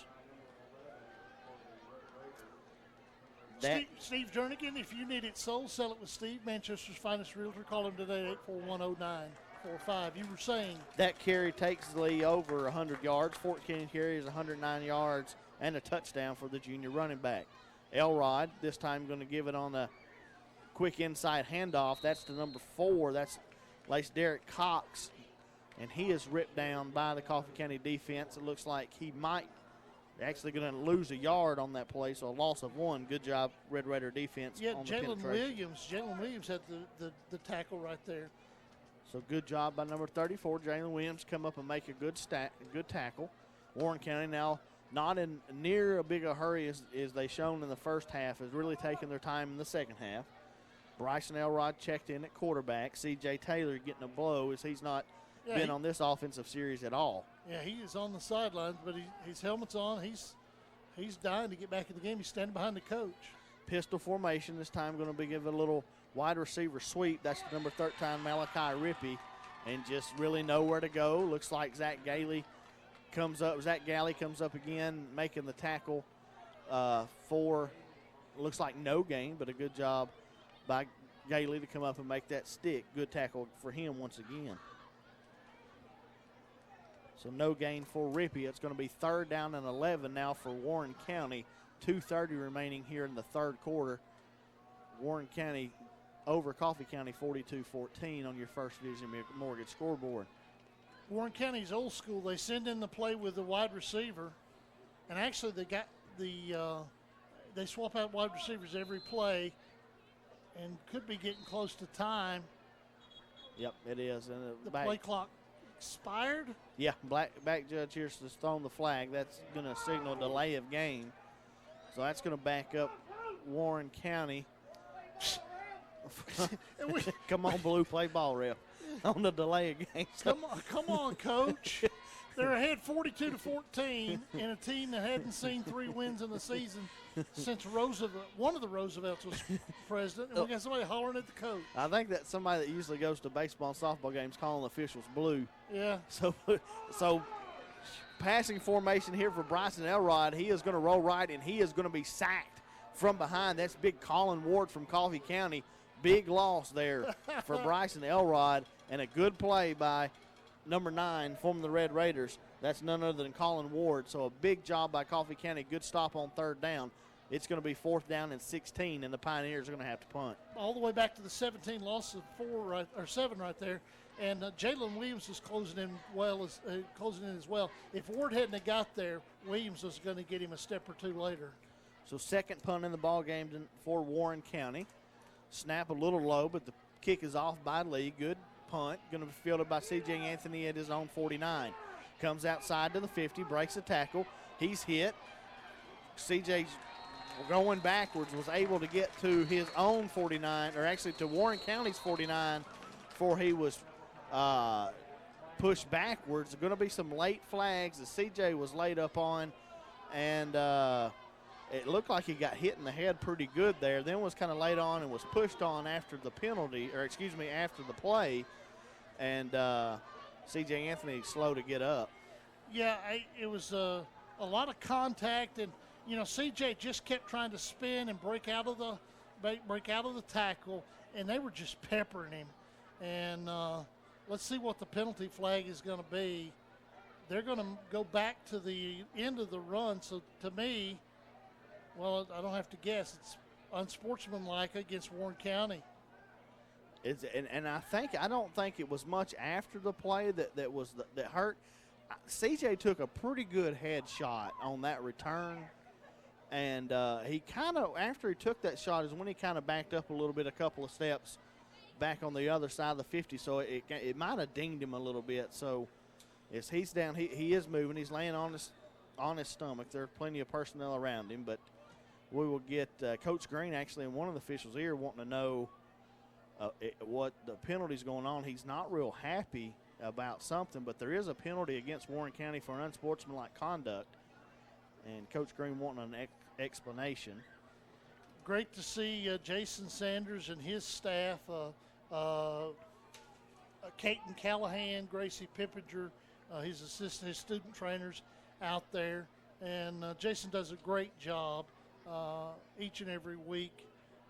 Steve Jernigan, if you need it sold, sell it with Steve, Manchester's finest realtor. Call him today at 841-0945. You were saying that carry takes Lee over 100 yards. 14 carries, 109 yards, and a touchdown for the junior running back. Elrod this time going to give it on a quick inside handoff. That's to number 4. That's Lace Derek Cox. And he is ripped down by the Coffee County defense. It looks like he might actually going to lose a yard on that play, so a loss of 1. Good job, Red Raider defense. Yeah, on Jalen Williams had the tackle right there. So good job by number 34. Jalen Williams come up and make a good tackle. Warren County now not in near a big a hurry as they shown in the first half, is really taking their time in the second half. Bryson Elrod checked in at quarterback. C.J. Taylor getting a blow as he's not been on this offensive series at all. Yeah, he is on the sidelines, but his helmet's on. He's dying to get back in the game. He's standing behind the coach. Pistol formation this time going to be give a little wide receiver sweep. That's number 13, Malachi Rippey, and just really nowhere to go. Looks like Zach Galley comes up again, making the tackle for looks like no gain, but a good job by Galley to come up and make that stick. Good tackle for him once again. So no gain for Rippey. It's going to be 3rd down and 11 now for Warren County. 2:30 remaining here in the third quarter. Warren County over Coffee County 42-14 on your First Vision Mortgage scoreboard. Warren County's old school. They send in the play with the wide receiver, and actually they swap out wide receivers every play, and could be getting close to time. Yep, it is. And the play clock expired? Yeah, back judge here has thrown the flag. That's going to signal delay of game. So that's going to back up Warren County. Come on, Blue, play ball ref on the delay of game. Come on, Coach. They're ahead 42-14 in a team that hadn't seen 3 wins in the season since one of the Roosevelts was president, and we got somebody hollering at the coach. I think that's somebody that usually goes to baseball and softball games calling the officials blue. Yeah. So passing formation here for Bryson Elrod. He is going to roll right, and he is going to be sacked from behind. That's big Colin Ward from Coffee County. Big loss there for Bryson Elrod, and a good play by number 9 from the Red Raiders. That's none other than Colin Ward. So a big job by Coffee County. Good stop on 3rd down. It's going to be 4th down and 16, and the Pioneers are going to have to punt. All the way back to the 17 loss of 7 right there. And Jalen Williams is closing in as well. If Ward hadn't have got there, Williams was going to get him a step or 2 later. So second punt in the ball game for Warren County. Snap a little low, but the kick is off by Lee. Good punt. Going to be fielded by C.J. Anthony at his own 49. comes outside to the 50, breaks a tackle. He's hit. CJ's going backwards, was able to get to his own 49, or actually to Warren County's 49 before he was pushed backwards. There's going to be some late flags that CJ was laid up on, and it looked like he got hit in the head pretty good there, then was kind of laid on and was pushed on after the penalty, or excuse me, after the play, and CJ Anthony slow to get up. Yeah, it was a lot of contact, and CJ just kept trying to spin and break out of the tackle, and they were just peppering him. And let's see what the penalty flag is going to be. They're going to go back to the end of the run. So to me, well, I don't have to guess. It's unsportsmanlike against Warren County. And I don't think it was much after the play that hurt. CJ took a pretty good head shot on that return. And he kind of, after he took that shot, is when he kind of backed up a little bit, a couple of steps back on the other side of the 50. So it might have dinged him a little bit. So as he's down, he is moving. He's laying on his stomach. There are plenty of personnel around him. But we will get Coach Green actually in one of the officials' ear wanting to know what the penalty's going on. He's not real happy about something, but there is a penalty against Warren County for an unsportsmanlike conduct. And Coach Green wanting an explanation. Great to see Jason Sanders and his staff, Caton Callahan, Gracie Pippinger, his assistant, his student trainers out there. And Jason does a great job each and every week.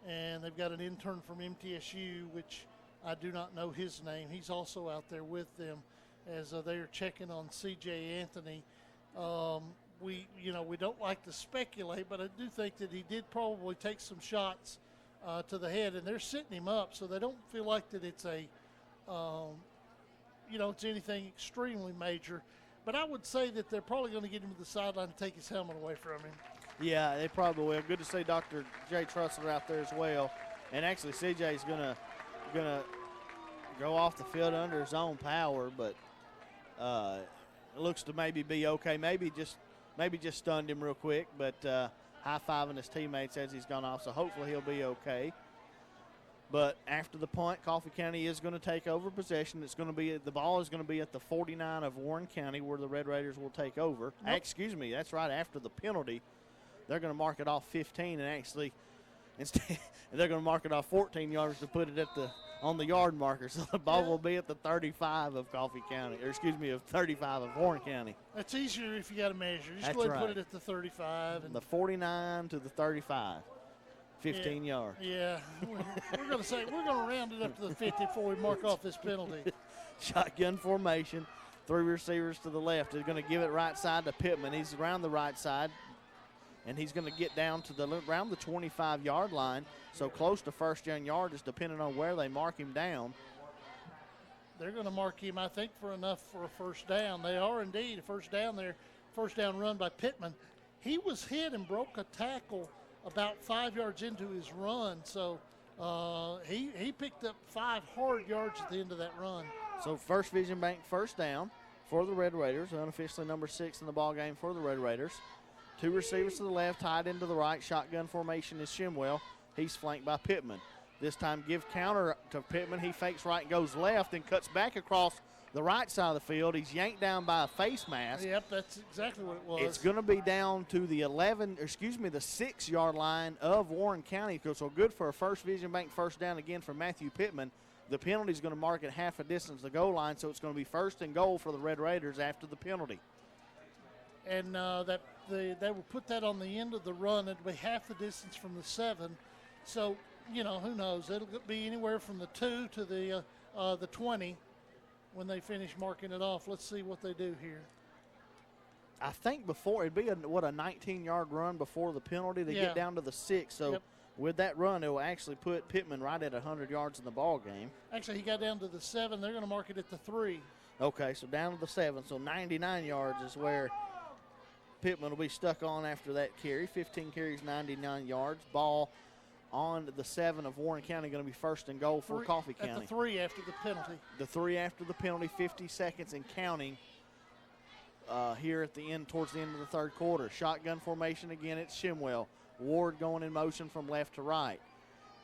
And they've got an intern from MTSU, which I do not know his name. He's also out there with them as they are checking on C.J. Anthony. We don't like to speculate, but I do think that he did probably take some shots to the head, and they're sitting him up, so they don't feel like that it's it's anything extremely major. But I would say that they're probably going to get him to the sideline and take his helmet away from him. Yeah, they probably will. Good to see Dr. Jay Trussler out there as well. And actually, CJ's gonna go off the field under his own power, but it looks to maybe be okay. Maybe just stunned him real quick, but high-fiving his teammates as he's gone off, so hopefully he'll be okay. But after the punt, Coffee County is going to take over possession. The ball is going to be at the 49 of Warren County, where the Red Raiders will take over. Nope. Excuse me, that's right. After the penalty, they're going to mark it off 15, and actually, instead, they're going to mark it off 14 yards to put it on the yard marker. So the ball will be at the 35 of Coffee County, of 35 of Warren County. That's easier if you got to measure. Just go ahead and put it at the 35. And the 49 to the 35. 15 yards. Yeah, we're going to round it up to the 50 before we mark off this penalty. Shotgun formation, 3 receivers to the left. They're going to give it right side to Pittman. He's around the right side, and he's going to get down to around the 25-yard line, so close to first down yardage, depending on where they mark him down. They're going to mark him, I think, for enough for a first down. They are indeed a first down there. First down run by Pittman. He was hit and broke a tackle about 5 yards into his run, so he picked up 5 hard yards at the end of that run. So First Vision Bank first down for the Red Raiders, unofficially number 6 in the ball game for the Red Raiders. 2 receivers to the left, tied into the right. Shotgun formation is Shimwell. He's flanked by Pittman. This time give counter to Pittman. He fakes right and goes left and cuts back across the right side of the field. He's yanked down by a face mask. Yep, that's exactly what it was. It's going to be down to the 6-yard line of Warren County. So good for a First Vision Bank first down again for Matthew Pittman. The penalty is going to mark it half a distance to the goal line, so it's going to be first and goal for the Red Raiders after the penalty. And they will put that on the end of the run. It'll be half the distance from the 7. So, who knows? It'll be anywhere from the 2 to the 20 when they finish marking it off. Let's see what they do here. I think before, it'd be a 19-yard run before the penalty to get down to the 6. So with that run, it will actually put Pittman right at 100 yards in the ball game. Actually, he got down to the 7. They're going to mark it at the 3. Okay, so down to the 7. So 99 yards is where Pittman will be stuck on after that carry. 15 carries, 99 yards. Ball on the 7 of Warren County, going to be first and goal for Coffee County. At the 3 after the penalty. The 3 after the penalty, 50 seconds and counting. here at the end, towards the end of the third quarter. Shotgun formation again. It's Shimwell. Ward going in motion from left to right.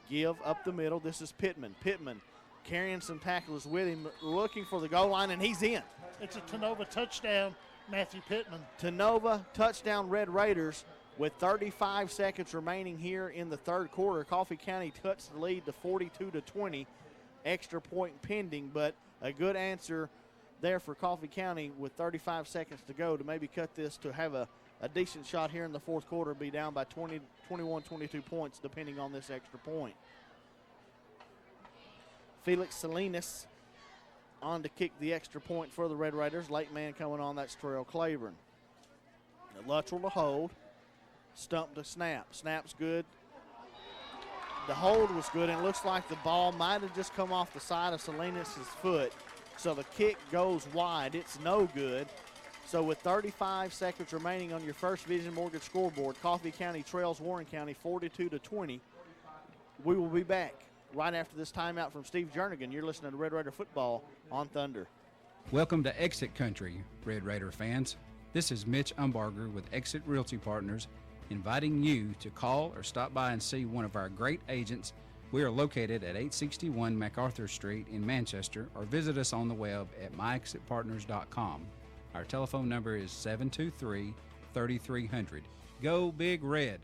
Give up the middle. This is Pittman. Pittman carrying some tackles with him, looking for the goal line, and he's in. It's a Tenova touchdown, Matthew Pittman. Tenova touchdown, Red Raiders. With 35 seconds remaining here in the third quarter, Coffee County cuts the lead to 42-20. Extra point pending, but a good answer there for Coffee County with 35 seconds to go to maybe cut this to have a decent shot here in the fourth quarter, be down by 20, 21, 22 points depending on this extra point. Felix Salinas on to kick the extra point for the Red Raiders. Late man coming on, that's Terrell Claiborne. Luttrell to hold. Stump to snap. Snap's good. The hold was good, and it looks like the ball might have just come off the side of Salinas' foot. So the kick goes wide. It's no good. So with 35 seconds remaining on your First Vision Mortgage scoreboard, Coffee County trails Warren County 42-20. We will be back right after this timeout from Steve Jernigan. You're listening to Red Raider Football on Thunder. Welcome to Exit Country, Red Raider fans. This is Mitch Umbarger with Exit Realty Partners, inviting you to call or stop by and see one of our great agents. We are located at 861 MacArthur Street in Manchester, or visit us on the web at myexitpartners.com. Our telephone number is 723-3300. Go Big Red!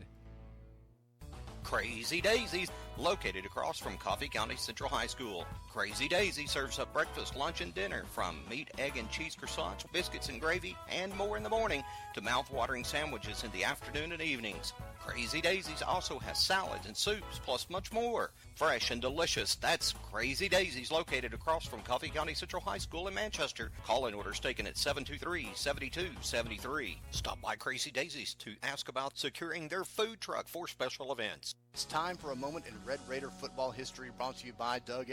Crazy Daisies, located across from Coffee County Central High School. Crazy Daisy serves up breakfast, lunch, and dinner, from meat, egg, and cheese croissants, biscuits and gravy, and more in the morning, to mouth-watering sandwiches in the afternoon and evenings. Crazy Daisies also has salads and soups, plus much more. Fresh and delicious, that's Crazy Daisies, located across from Coffee County Central High School in Manchester. Call-in orders taken at 723-7273. Stop by Crazy Daisies to ask about securing their food truck for special events. It's time for a moment in Red Raider football history, brought to you by Doug.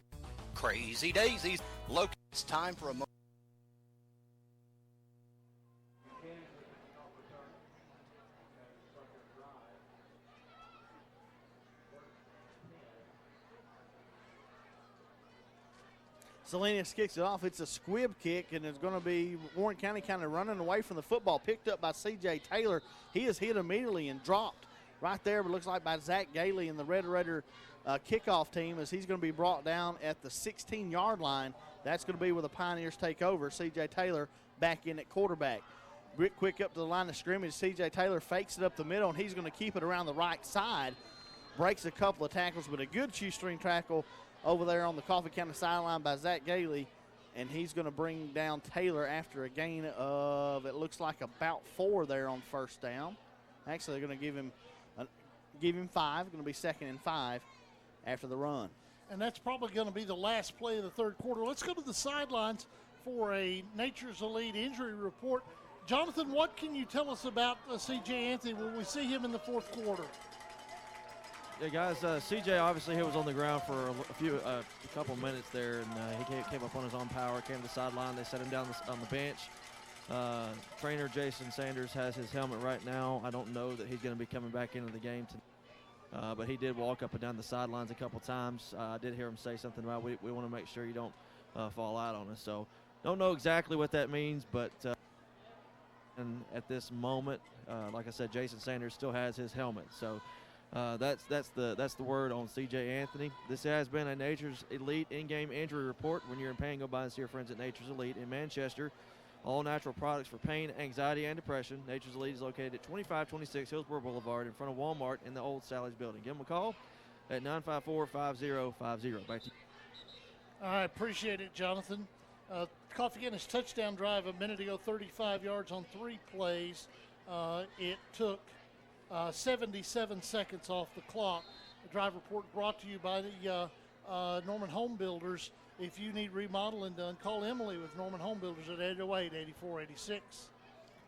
Crazy Daisies. It's time for a moment. Salinas kicks it off. It's a squib kick, and it's going to be Warren County kind of running away from the football. Picked up by C.J. Taylor. He is hit immediately and dropped right there, but looks like by Zach Gailey and the Red Raider kickoff team, as he's going to be brought down at the 16-yard line. That's going to be where the Pioneers take over. C.J. Taylor back in at quarterback. Quick up to the line of scrimmage. C.J. Taylor fakes it up the middle, and he's going to keep it around the right side. Breaks a couple of tackles, but a good shoestring tackle over there on the Coffee County sideline by Zach Gailey, and he's going to bring down Taylor after a gain of, it looks like, about 4 there on first down. Actually, they're going to give him 5. Going to be 2nd and 5 after the run. And that's probably going to be the last play of the third quarter. Let's go to the sidelines for a Nature's Elite injury report. Jonathan, what can you tell us about C.J. Anthony? Will we see him in the fourth quarter? Yeah, guys, CJ obviously he was on the ground for a couple minutes there, and he came up on his own power, came to the sideline. They set him down on the bench. Trainer Jason Sanders has his helmet right now. I don't know that he's going to be coming back into the game tonight, but he did walk up and down the sidelines a couple times. I did hear him say something about we want to make sure you don't fall out on us. So don't know exactly what that means, but and at this moment, like I said, Jason Sanders still has his helmet. So that's the word on C.J. Anthony. This has been a Nature's Elite in-game injury report. When you're in pain, go by and see your friends at Nature's Elite in Manchester. All natural products for pain, anxiety, and depression. Nature's Elite is located at 2526 Hillsborough Boulevard in front of Walmart in the old Sally's building. Give them a call at 954-5050. Back to you. I appreciate it, Jonathan. Coffee County's touchdown drive a minute ago, 35 yards on 3 plays. It took 77 seconds off the clock. The drive report brought to you by the Norman Home Builders. If you need remodeling done, call Emily with Norman Home Builders at 808-8486.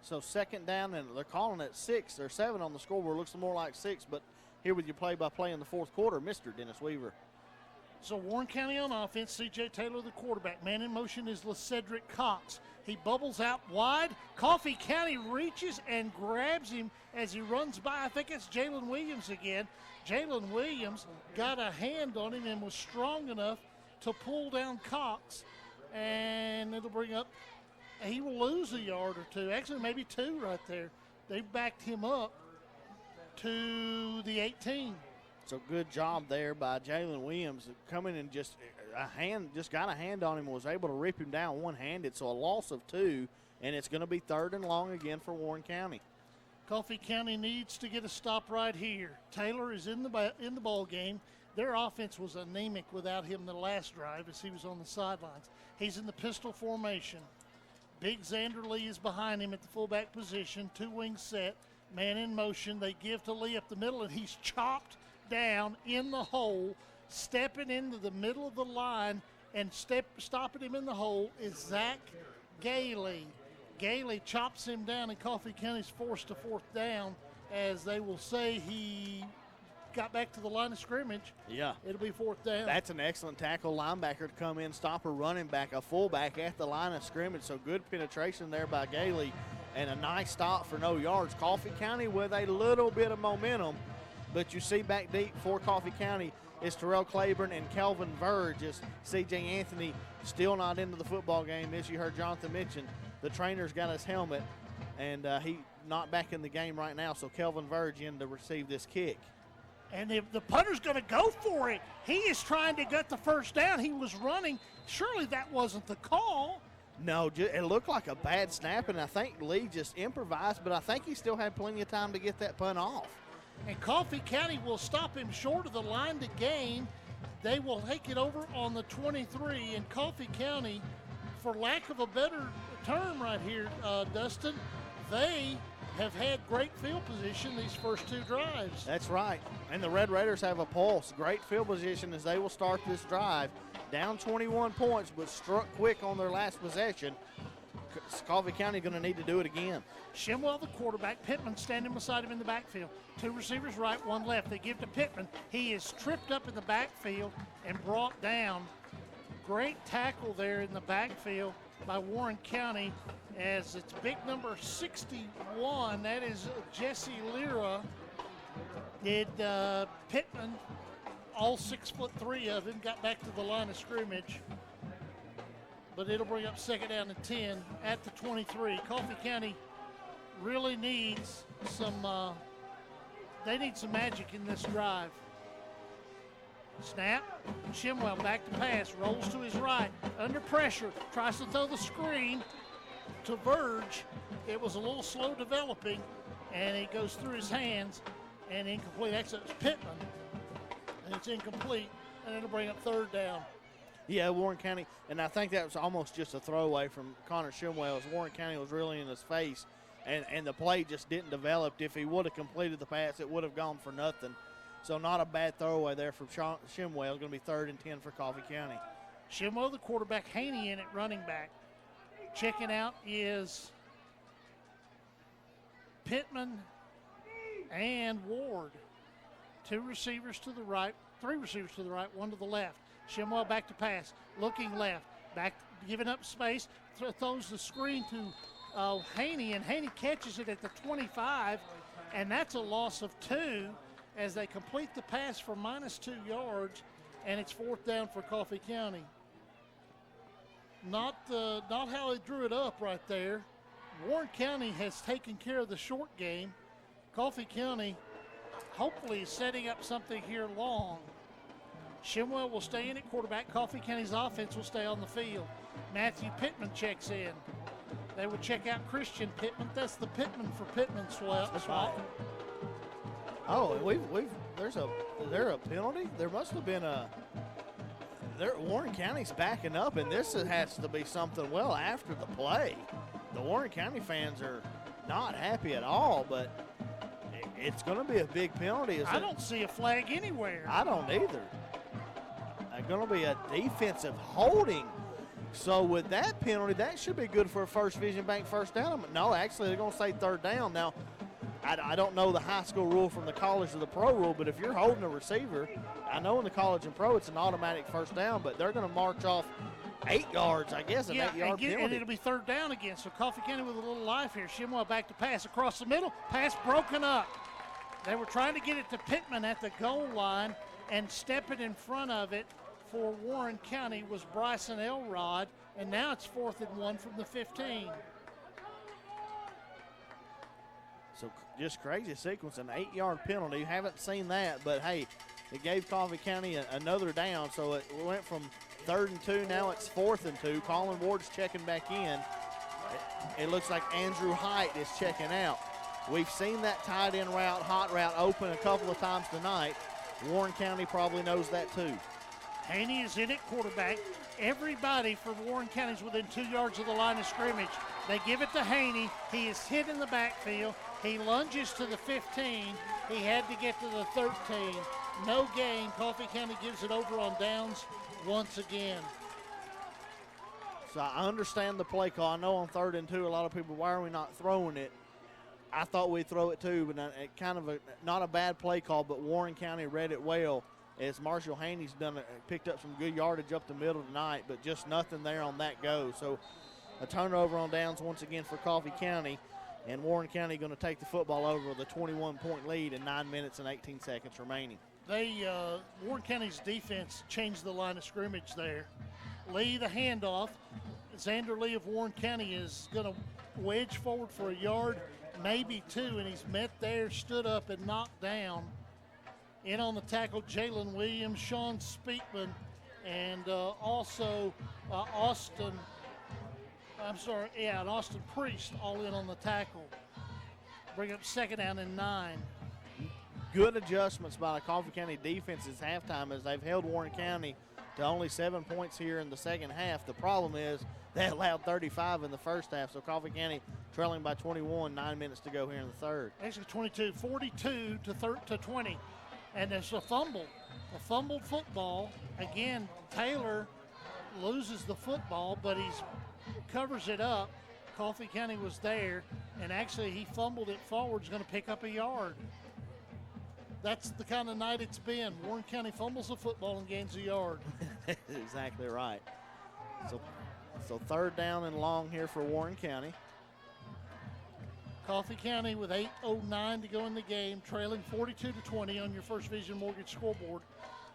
So 2nd down, and they're calling it 6 or 7 on the scoreboard. Looks more like 6, but here with your play-by-play in the fourth quarter, Mr. Dennis Weaver. So Warren County on offense, C.J. Taylor the quarterback. Man in motion is LeCedric Cox. He bubbles out wide. Coffee County reaches and grabs him as he runs by. I think it's Jalen Williams again. Jalen Williams got a hand on him and was strong enough to pull down Cox. And it'll bring up he will lose a yard or two. Actually, maybe 2 right there. They backed him up to the 18. So good job there by Jalen Williams coming and just got a hand on him and was able to rip him down one-handed. So a loss of 2, and it's going to be 3rd and long again for Warren County. Coffee County needs to get a stop right here. Taylor is in the ball game. Their offense was anemic without him the last drive as he was on the sidelines. He's in the pistol formation. Big Xander Lee is behind him at the fullback position. 2 wings set. Man in motion. They give to Lee up the middle, and he's chopped down in the hole. Stepping into the middle of the line and stopping him in the hole is Zach Gailey. Gailey chops him down, and Coffee County's forced to 4th down, as they will say he got back to the line of scrimmage. Yeah. It'll be 4th down. That's an excellent tackle linebacker to come in, stop a running back, a fullback at the line of scrimmage. So good penetration there by Gailey and a nice stop for no yards. Coffee County with a little bit of momentum, but you see back deep for Coffee County is Terrell Claiborne and Kelvin Verge, as C.J. Anthony still not into the football game. As you heard Jonathan mention, the trainer's got his helmet, and he not back in the game right now, so Kelvin Verge in to receive this kick. And the punter's going to go for it. He is trying to get the 1st down. He was running. Surely that wasn't the call. No, it looked like a bad snap, and I think Lee just improvised, but I think he still had plenty of time to get that punt off. And Coffee County will stop him short of the line to gain. They will take it over on the 23, and Coffee County, for lack of a better term right here, Dustin, they have had great field position these first 2 drives. That's right. And the Red Raiders have a pulse. Great field position as they will start this drive. Down 21 points, but struck quick on their last possession. Coffee County going to need to do it again. Shimwell, the quarterback. Pittman standing beside him in the backfield. 2 receivers right, 1 left. They give to Pittman. He is tripped up in the backfield and brought down. Great tackle there in the backfield by Warren County, as it's big number 61. That is Jesse Lira. Did Pittman, all 6'3" of him, got back to the line of scrimmage. But it'll bring up 2nd down and 10 at the 23. Coffee County really needs some, they need some magic in this drive. Snap, Shimwell back to pass, rolls to his right, under pressure, tries to throw the screen to Verge. It was a little slow developing, and it goes through his hands, and incomplete. Actually, it's Pittman, and it's incomplete, and it'll bring up 3rd down. Yeah, Warren County, and I think that was almost just a throwaway from Connor Shimwell, as Warren County was really in his face, and the play just didn't develop. If he would have completed the pass, it would have gone for nothing. So not a bad throwaway there from Shimwell. Going to be 3rd and 10 for Coffee County. Shimwell, the quarterback, Haney in at running back. Checking out is Pittman and Ward. 2 receivers to the right, 3 receivers to the right, 1 to the left. Shimwell back to pass, looking left, back, giving up space, throws the screen to Haney, and Haney catches it at the 25, and that's a loss of 2 as they complete the pass for -2 yards, and it's 4th down for Coffee County. Not how they drew it up right there. Warren County has taken care of the short game. Coffee County hopefully is setting up something here long. Shimwell will stay in at quarterback. Coffee County's offense will stay on the field. Matthew Pittman checks in. They will check out Christian Pittman. That's the Pittman for Pittman swap. Oh, there's a penalty? There must have been Warren County's backing up, and this has to be something well after the play. The Warren County fans are not happy at all, but it's going to be a big penalty. I don't see a flag anywhere. I don't either. It's going to be a defensive holding. So with that penalty, that should be good for a First Vision Bank 1st down. No, actually, they're going to say 3rd down. Now, I don't know the high school rule from the college or the pro rule, but if you're holding a receiver, I know in the college and pro it's an automatic 1st down, but they're going to march off 8 yards, I guess, an 8-yard penalty. And it'll be 3rd down again. So Coffee County with a little life here. Shimwell back to pass across the middle. Pass broken up. They were trying to get it to Pittman at the goal line and step it in front of it for Warren County was Bryson Elrod, and now it's 4th and 1 from the 15. So just crazy sequence, an 8-yard penalty. Haven't seen that, but hey, it gave Coffee County another down. So it went from 3rd and 2, now it's 4th and 2. Colin Ward's checking back in. It looks like Andrew Height is checking out. We've seen that tight end route, hot route, open a couple of times tonight. Warren County probably knows that too. Haney is in at quarterback. Everybody for Warren County is within 2 yards of the line of scrimmage. They give it to Haney. He is hit in the backfield. He lunges to the 15. He had to get to the 13. No gain. Coffee County gives it over on downs once again. So I understand the play call. I know on 3rd and 2, a lot of people, why are we not throwing it? I thought we'd throw it too, but it kind of not a bad play call, but Warren County read it well as Marshall Haney's picked up some good yardage up the middle tonight, but just nothing there on that go. So a turnover on downs once again for Coffee County, and Warren County going to take the football over with a 21-point lead in 9 minutes and 18 seconds remaining. Warren County's defense changed the line of scrimmage there. Lee, the handoff. Xander Lee of Warren County is going to wedge forward for a yard, maybe 2, and he's met there, stood up, and knocked down. In on the tackle, Jalen Williams, Sean Speakman, and also Austin Priest all in on the tackle. Bring up 2nd down and 9. Good adjustments by the Coffee County defense at halftime as they've held Warren County to only 7 points here in the second half. The problem is they allowed 35 in the first half, so Coffee County trailing by 21, 9 minutes to go here in the third. Actually 22, 42 to 20. And it's a fumble. A fumbled football. Again, Taylor loses the football, but he covers it up. Coffee County was there, and actually he fumbled it forward. He's going to pick up a yard. That's the kind of night it's been. Warren County fumbles the football and gains a yard. Exactly right. So 3rd down and long here for Warren County. Coffee County with 8:09 to go in the game, trailing 42-20 on your First Vision Mortgage scoreboard.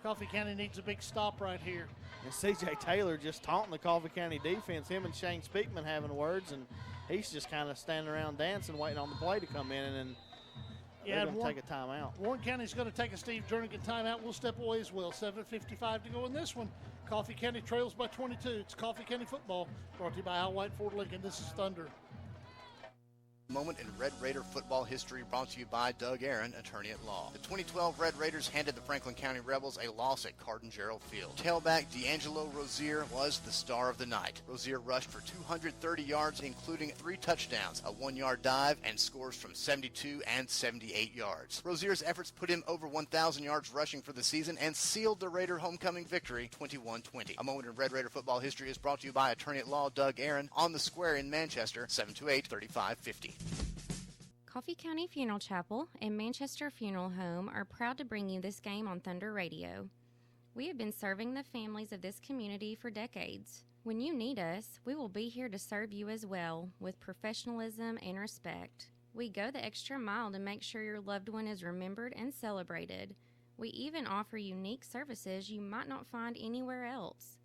Coffee County needs a big stop right here. And C.J. Taylor just taunting the Coffee County defense. Him and Shane Speakman having words, and he's just kind of standing around dancing, waiting on the play to come in, and they're going to take a timeout. Warren County's going to take a Steve Jernigan timeout. We'll step away as well. 7:55 to go in this one. Coffee County trails by 22. It's Coffee County football, brought to you by Al White Ford Lincoln. This is Thunder. Moment in Red Raider football history brought to you by Doug Aaron, attorney at law. The 2012 Red Raiders handed the Franklin County Rebels a loss at Cardin Gerald Field. Tailback D'Angelo Rozier was the star of the night. Rozier rushed for 230 yards, including 3 touchdowns, a 1-yard dive, and scores from 72 and 78 yards. Rozier's efforts put him over 1,000 yards rushing for the season and sealed the Raider homecoming victory 21-20. A moment in Red Raider football history is brought to you by attorney at law Doug Aaron on the Square in Manchester, 728-3550. Coffee County Funeral Chapel and Manchester Funeral Home are proud to bring you this game on Thunder Radio. We have been serving the families of this community for decades. When you need us, we will be here to serve you as well, with professionalism and respect. We go the extra mile to make sure your loved one is remembered and celebrated. We even offer unique services you might not find anywhere else.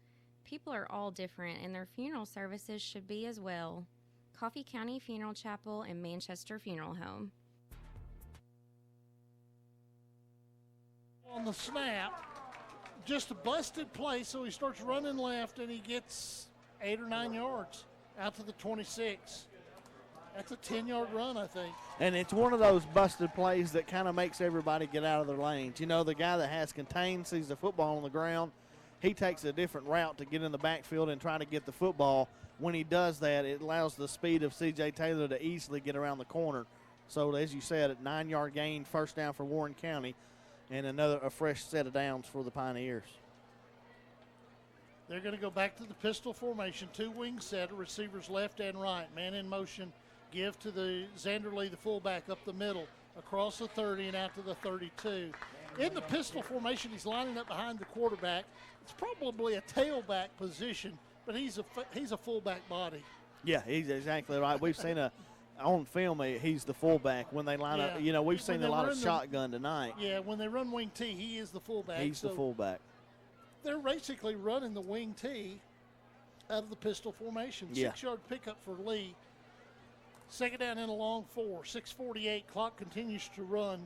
People are all different, and their funeral services should be as well. Coffee County Funeral Chapel and Manchester Funeral Home. On the snap, just a busted play, so he starts running left and he gets 8 or 9 yards out to the 26. That's a 10-yard run, I think. And it's one of those busted plays that kind of makes everybody get out of their lanes. You know, the guy that has contained sees the football on the ground. He takes a different route to get in the backfield and try to get the football. When he does that, it allows the speed of C.J. Taylor to easily get around the corner. So, as you said, a 9-yard gain, first down for Warren County, and a fresh set of downs for the Pioneers. They're going to go back to the pistol formation, 2-wing set, receivers left and right. Man in motion, give to the Xander Lee, the fullback, up the middle, across the 30 and out to the 32. In the pistol formation, he's lining up behind the quarterback. It's probably a tailback position, but he's a fullback body. Yeah, he's exactly right. We've seen on film, he's the fullback when they line up. You know, we've seen a lot of shotgun tonight. Yeah, when they run wing T, he is the fullback. He's the fullback. they're basically running the wing T out of the pistol formation. Yeah. 6-yard pickup for Lee. Second down and a long 4. 6:48. Clock continues to run.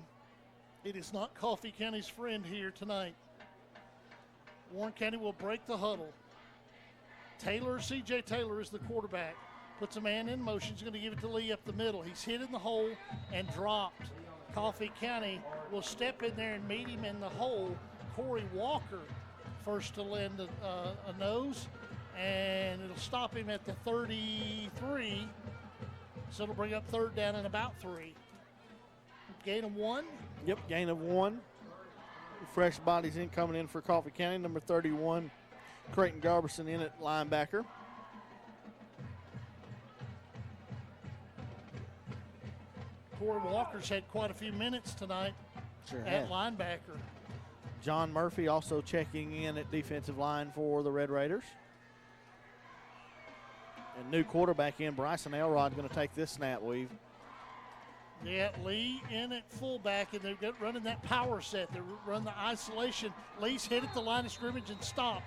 It is not Coffee County's friend here tonight. Warren County will break the huddle. C.J. Taylor is the quarterback. Puts a man in motion. He's going to give it to Lee up the middle. He's hit in the hole and dropped. Coffee County will step in there and meet him in the hole. Corey Walker first to lend a nose, and it'll stop him at the 33. So it'll bring up third down and about 3. Gain of 1. Yep, gain of 1. Fresh bodies coming in for Coffee County. Number 31, Creighton Garberson in at linebacker. Corey Walker's had quite a few minutes tonight at linebacker. John Murphy also checking in at defensive line for the Red Raiders. And new quarterback in, Bryson Elrod, going to take this snap, Weave. Yeah, Lee in at fullback, and they're running that power set. They run the isolation. Lee's hit at the line of scrimmage and stopped.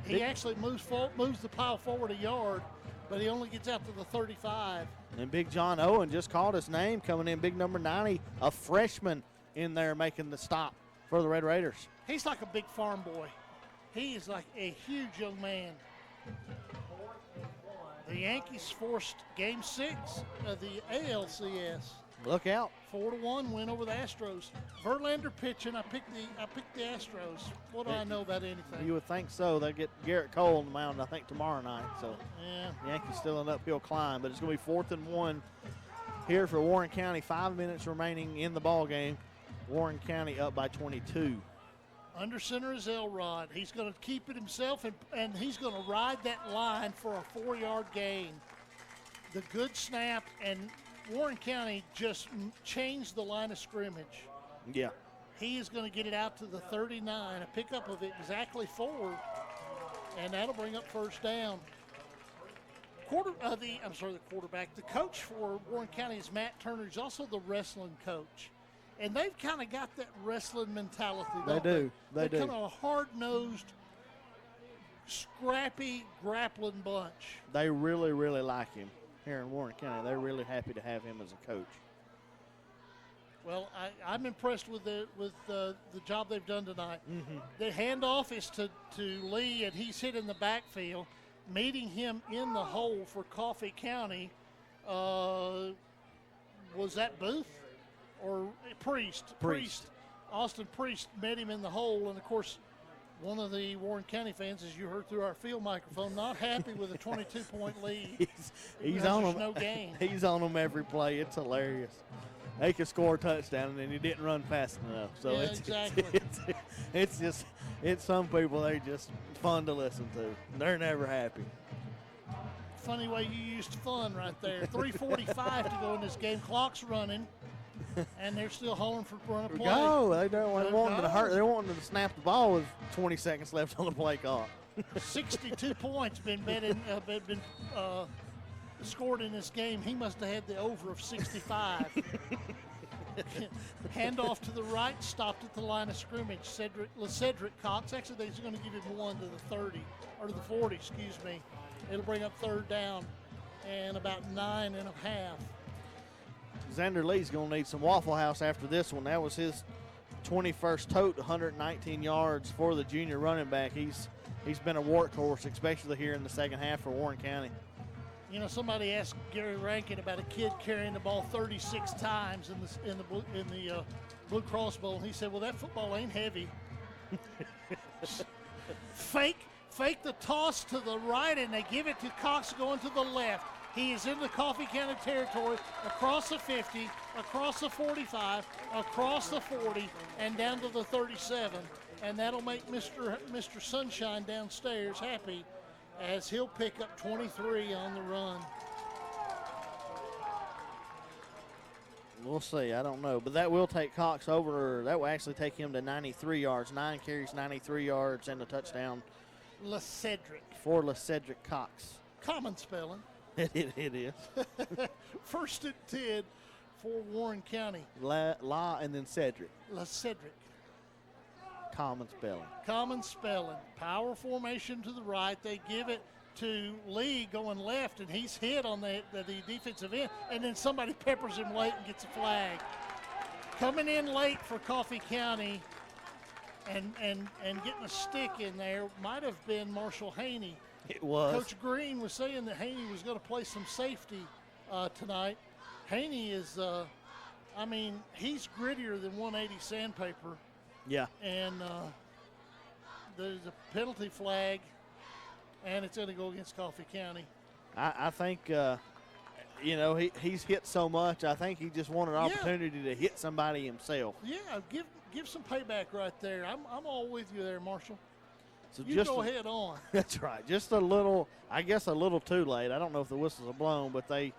He actually moves the pile forward a yard, but he only gets out to the 35. And Big John Owen just called his name, coming in, big number 90, a freshman in there making the stop for the Red Raiders. He's like a big farm boy. He is like a huge young man. The Yankees forced Game 6 of the ALCS. Look out. 4-1 win over the Astros. Verlander pitching. I picked the Astros. What do I know about anything? You would think so. They get Garrett Cole on the mound, I think, tomorrow night. So yeah, the Yankees still an uphill climb, but it's going to be 4th and 1 here for Warren County. 5 minutes remaining in the ball game. Warren County up by 22. Under center is Elrod. He's going to keep it himself, and he's going to ride that line for a 4-yard gain. The good snap, and Warren County just changed the line of scrimmage. Yeah. He is going to get it out to the 39, a pickup of exactly 4, and that'll bring up first down. The quarterback. The coach for Warren County is Matt Turner. He's also the wrestling coach. And they've kind of got that wrestling mentality. They do. They're kind of a hard-nosed, scrappy, grappling bunch. They really, really like him here in Warren County. They're really happy to have him as a coach. Well, I'm impressed with the job they've done tonight. Mm-hmm. The handoff is to Lee, and he's hit in the backfield. Meeting him in the hole for Coffee County, was that Booth? Or Priest. Austin Priest met him in the hole, and of course, one of the Warren County fans, as you heard through our field microphone, not happy with a 22-point lead. He's on them. No gain. He's on them every play. It's hilarious. They could score a touchdown, and then he didn't run fast enough. So yeah, exactly. It's some people, they're just fun to listen to. They're never happy. Funny way you used fun right there. 3:45 to go in this game. Clock's running. And they're still holding for run a play. Go! They don't want to hurt. They're wanting to snap the ball with 20 seconds left on the play clock. 62 points been scored in this game. He must have had the over of 65. Handoff to the right, stopped at the line of scrimmage. Cedric Cox. Actually, they're going to give him 1 to the 30 or to the 40. Excuse me. It'll bring up third down and about 9.5. Xander Lee's going to need some Waffle House after this one. That was his 21st tote, 119 yards for the junior running back. He's been a workhorse, especially here in the second half for Warren County. You know, somebody asked Gary Rankin about a kid carrying the ball 36 times in the Blue Cross Bowl, and he said, "Well, that football ain't heavy." Fake the toss to the right, and they give it to Cox going to the left. He is in the Coffee County territory, across the 50, across the 45, across the 40, and down to the 37. And that'll make Mr. Sunshine downstairs happy, as he'll pick up 23 on the run. We'll see. I don't know. But that will take Cox over. That will actually take him to 93 yards. 9 carries, 93 yards, and a touchdown. LeCedric. For LeCedric Cox. Common spelling. It is. First and 10 for Warren County. La and then Cedric. LeCedric. common spelling. Common spelling. Power formation to the right. They give it to Lee going left, and he's hit on the defensive end, and then somebody peppers him late and gets a flag. Coming in late for Coffee County and getting a stick in there might have been Marshall Haney. It was. Coach Green was saying that Haney was going to play some safety tonight. Haney is, he's grittier than 180 sandpaper. Yeah. And there's a penalty flag, and it's going to go against Coffee County. I think, he's hit so much. I think he just wanted an opportunity to hit somebody himself. Yeah, give some payback right there. I'm all with you there, Marshall. So you just go ahead on. That's right. Just a little too late. I don't know if the whistles are blown, but they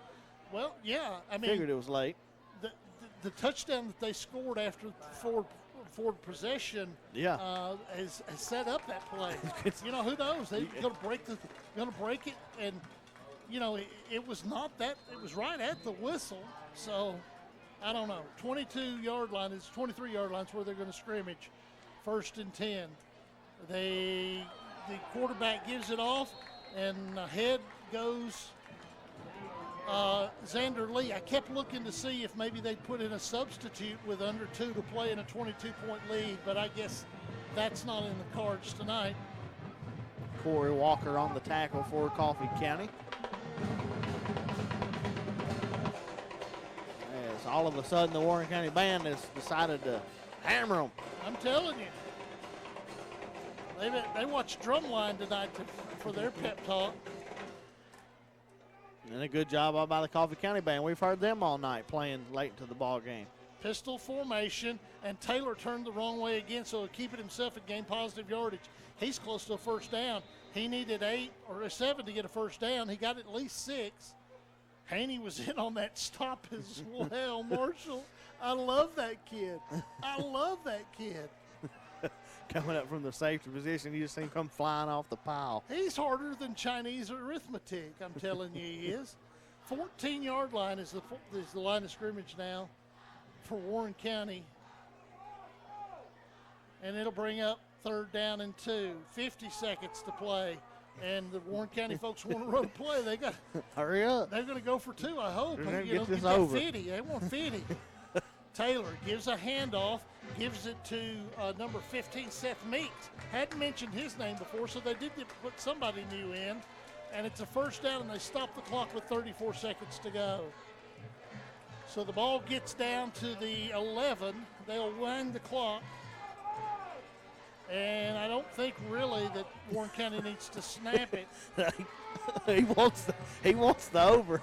figured it was late. The touchdown that they scored after forward possession has set up that play. Who knows? They're going to break it, and it was not that. It was right at the whistle. So I don't know. 22-yard line is 23-yard line is where they're going to scrimmage. 1st and 10. The quarterback gives it off, and ahead goes Xander Lee. I kept looking to see if maybe they'd put in a substitute with under 2 to play in a 22-point lead, but I guess that's not in the cards tonight. Corey Walker on the tackle for Coffee County. As all of a sudden the Warren County band has decided to hammer them. I'm telling you. They watched Drumline tonight for their pep talk. And a good job by the Coffee County band. We've heard them all night playing late into the ball game. Pistol formation, and Taylor turned the wrong way again, so he'll keep it himself and gain positive yardage. He's close to a first down. He needed 8 or 7 to get a first down. He got at least 6. Haney was in on that stop as well, Marshall. I love that kid. Coming up from the safety position, you just see him come flying off the pile. He's harder than Chinese arithmetic, I'm telling you he is. 14-yard line is the line of scrimmage now for Warren County. And it'll bring up 3rd down and 2. 50 seconds to play. And the Warren County folks want to run a play. They got hurry up. They're going to go for 2, I hope. Get this that over. 50. They want 50. Taylor gives a handoff, gives it to number 15, Seth Meeks. Hadn't mentioned his name before, so they did put somebody new in. And it's a first down, and they stop the clock with 34 seconds to go. So the ball gets down to the 11. They'll wind the clock. And I don't think really that Warren County needs to snap it. He wants the over.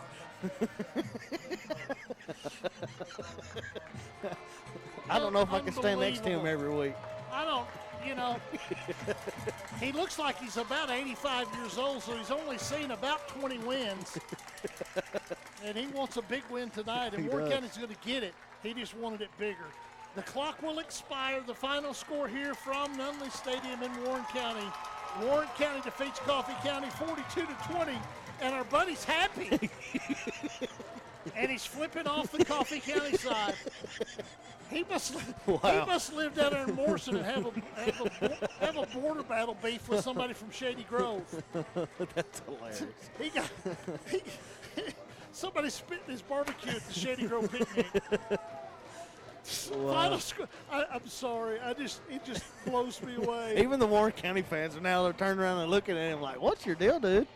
I don't know if I can stand next to him every week. I don't, he looks like he's about 85 years old, so he's only seen about 20 wins. And he wants a big win tonight, and Warren County's going to get it. He just wanted it bigger. The clock will expire. The final score here from Nunley Stadium in Warren County. Warren County defeats Coffee County 42-20, and our buddy's happy. And he's flipping off the Coffee County side. He must live down there in Morrison and have a border battle beef with somebody from Shady Grove. That's hilarious. Somebody spit in his barbecue at the Shady Grove picnic. Wow. Final score. I'm sorry. It just blows me away. Even the Warren County fans are now turning around and looking at him like, "What's your deal, dude?"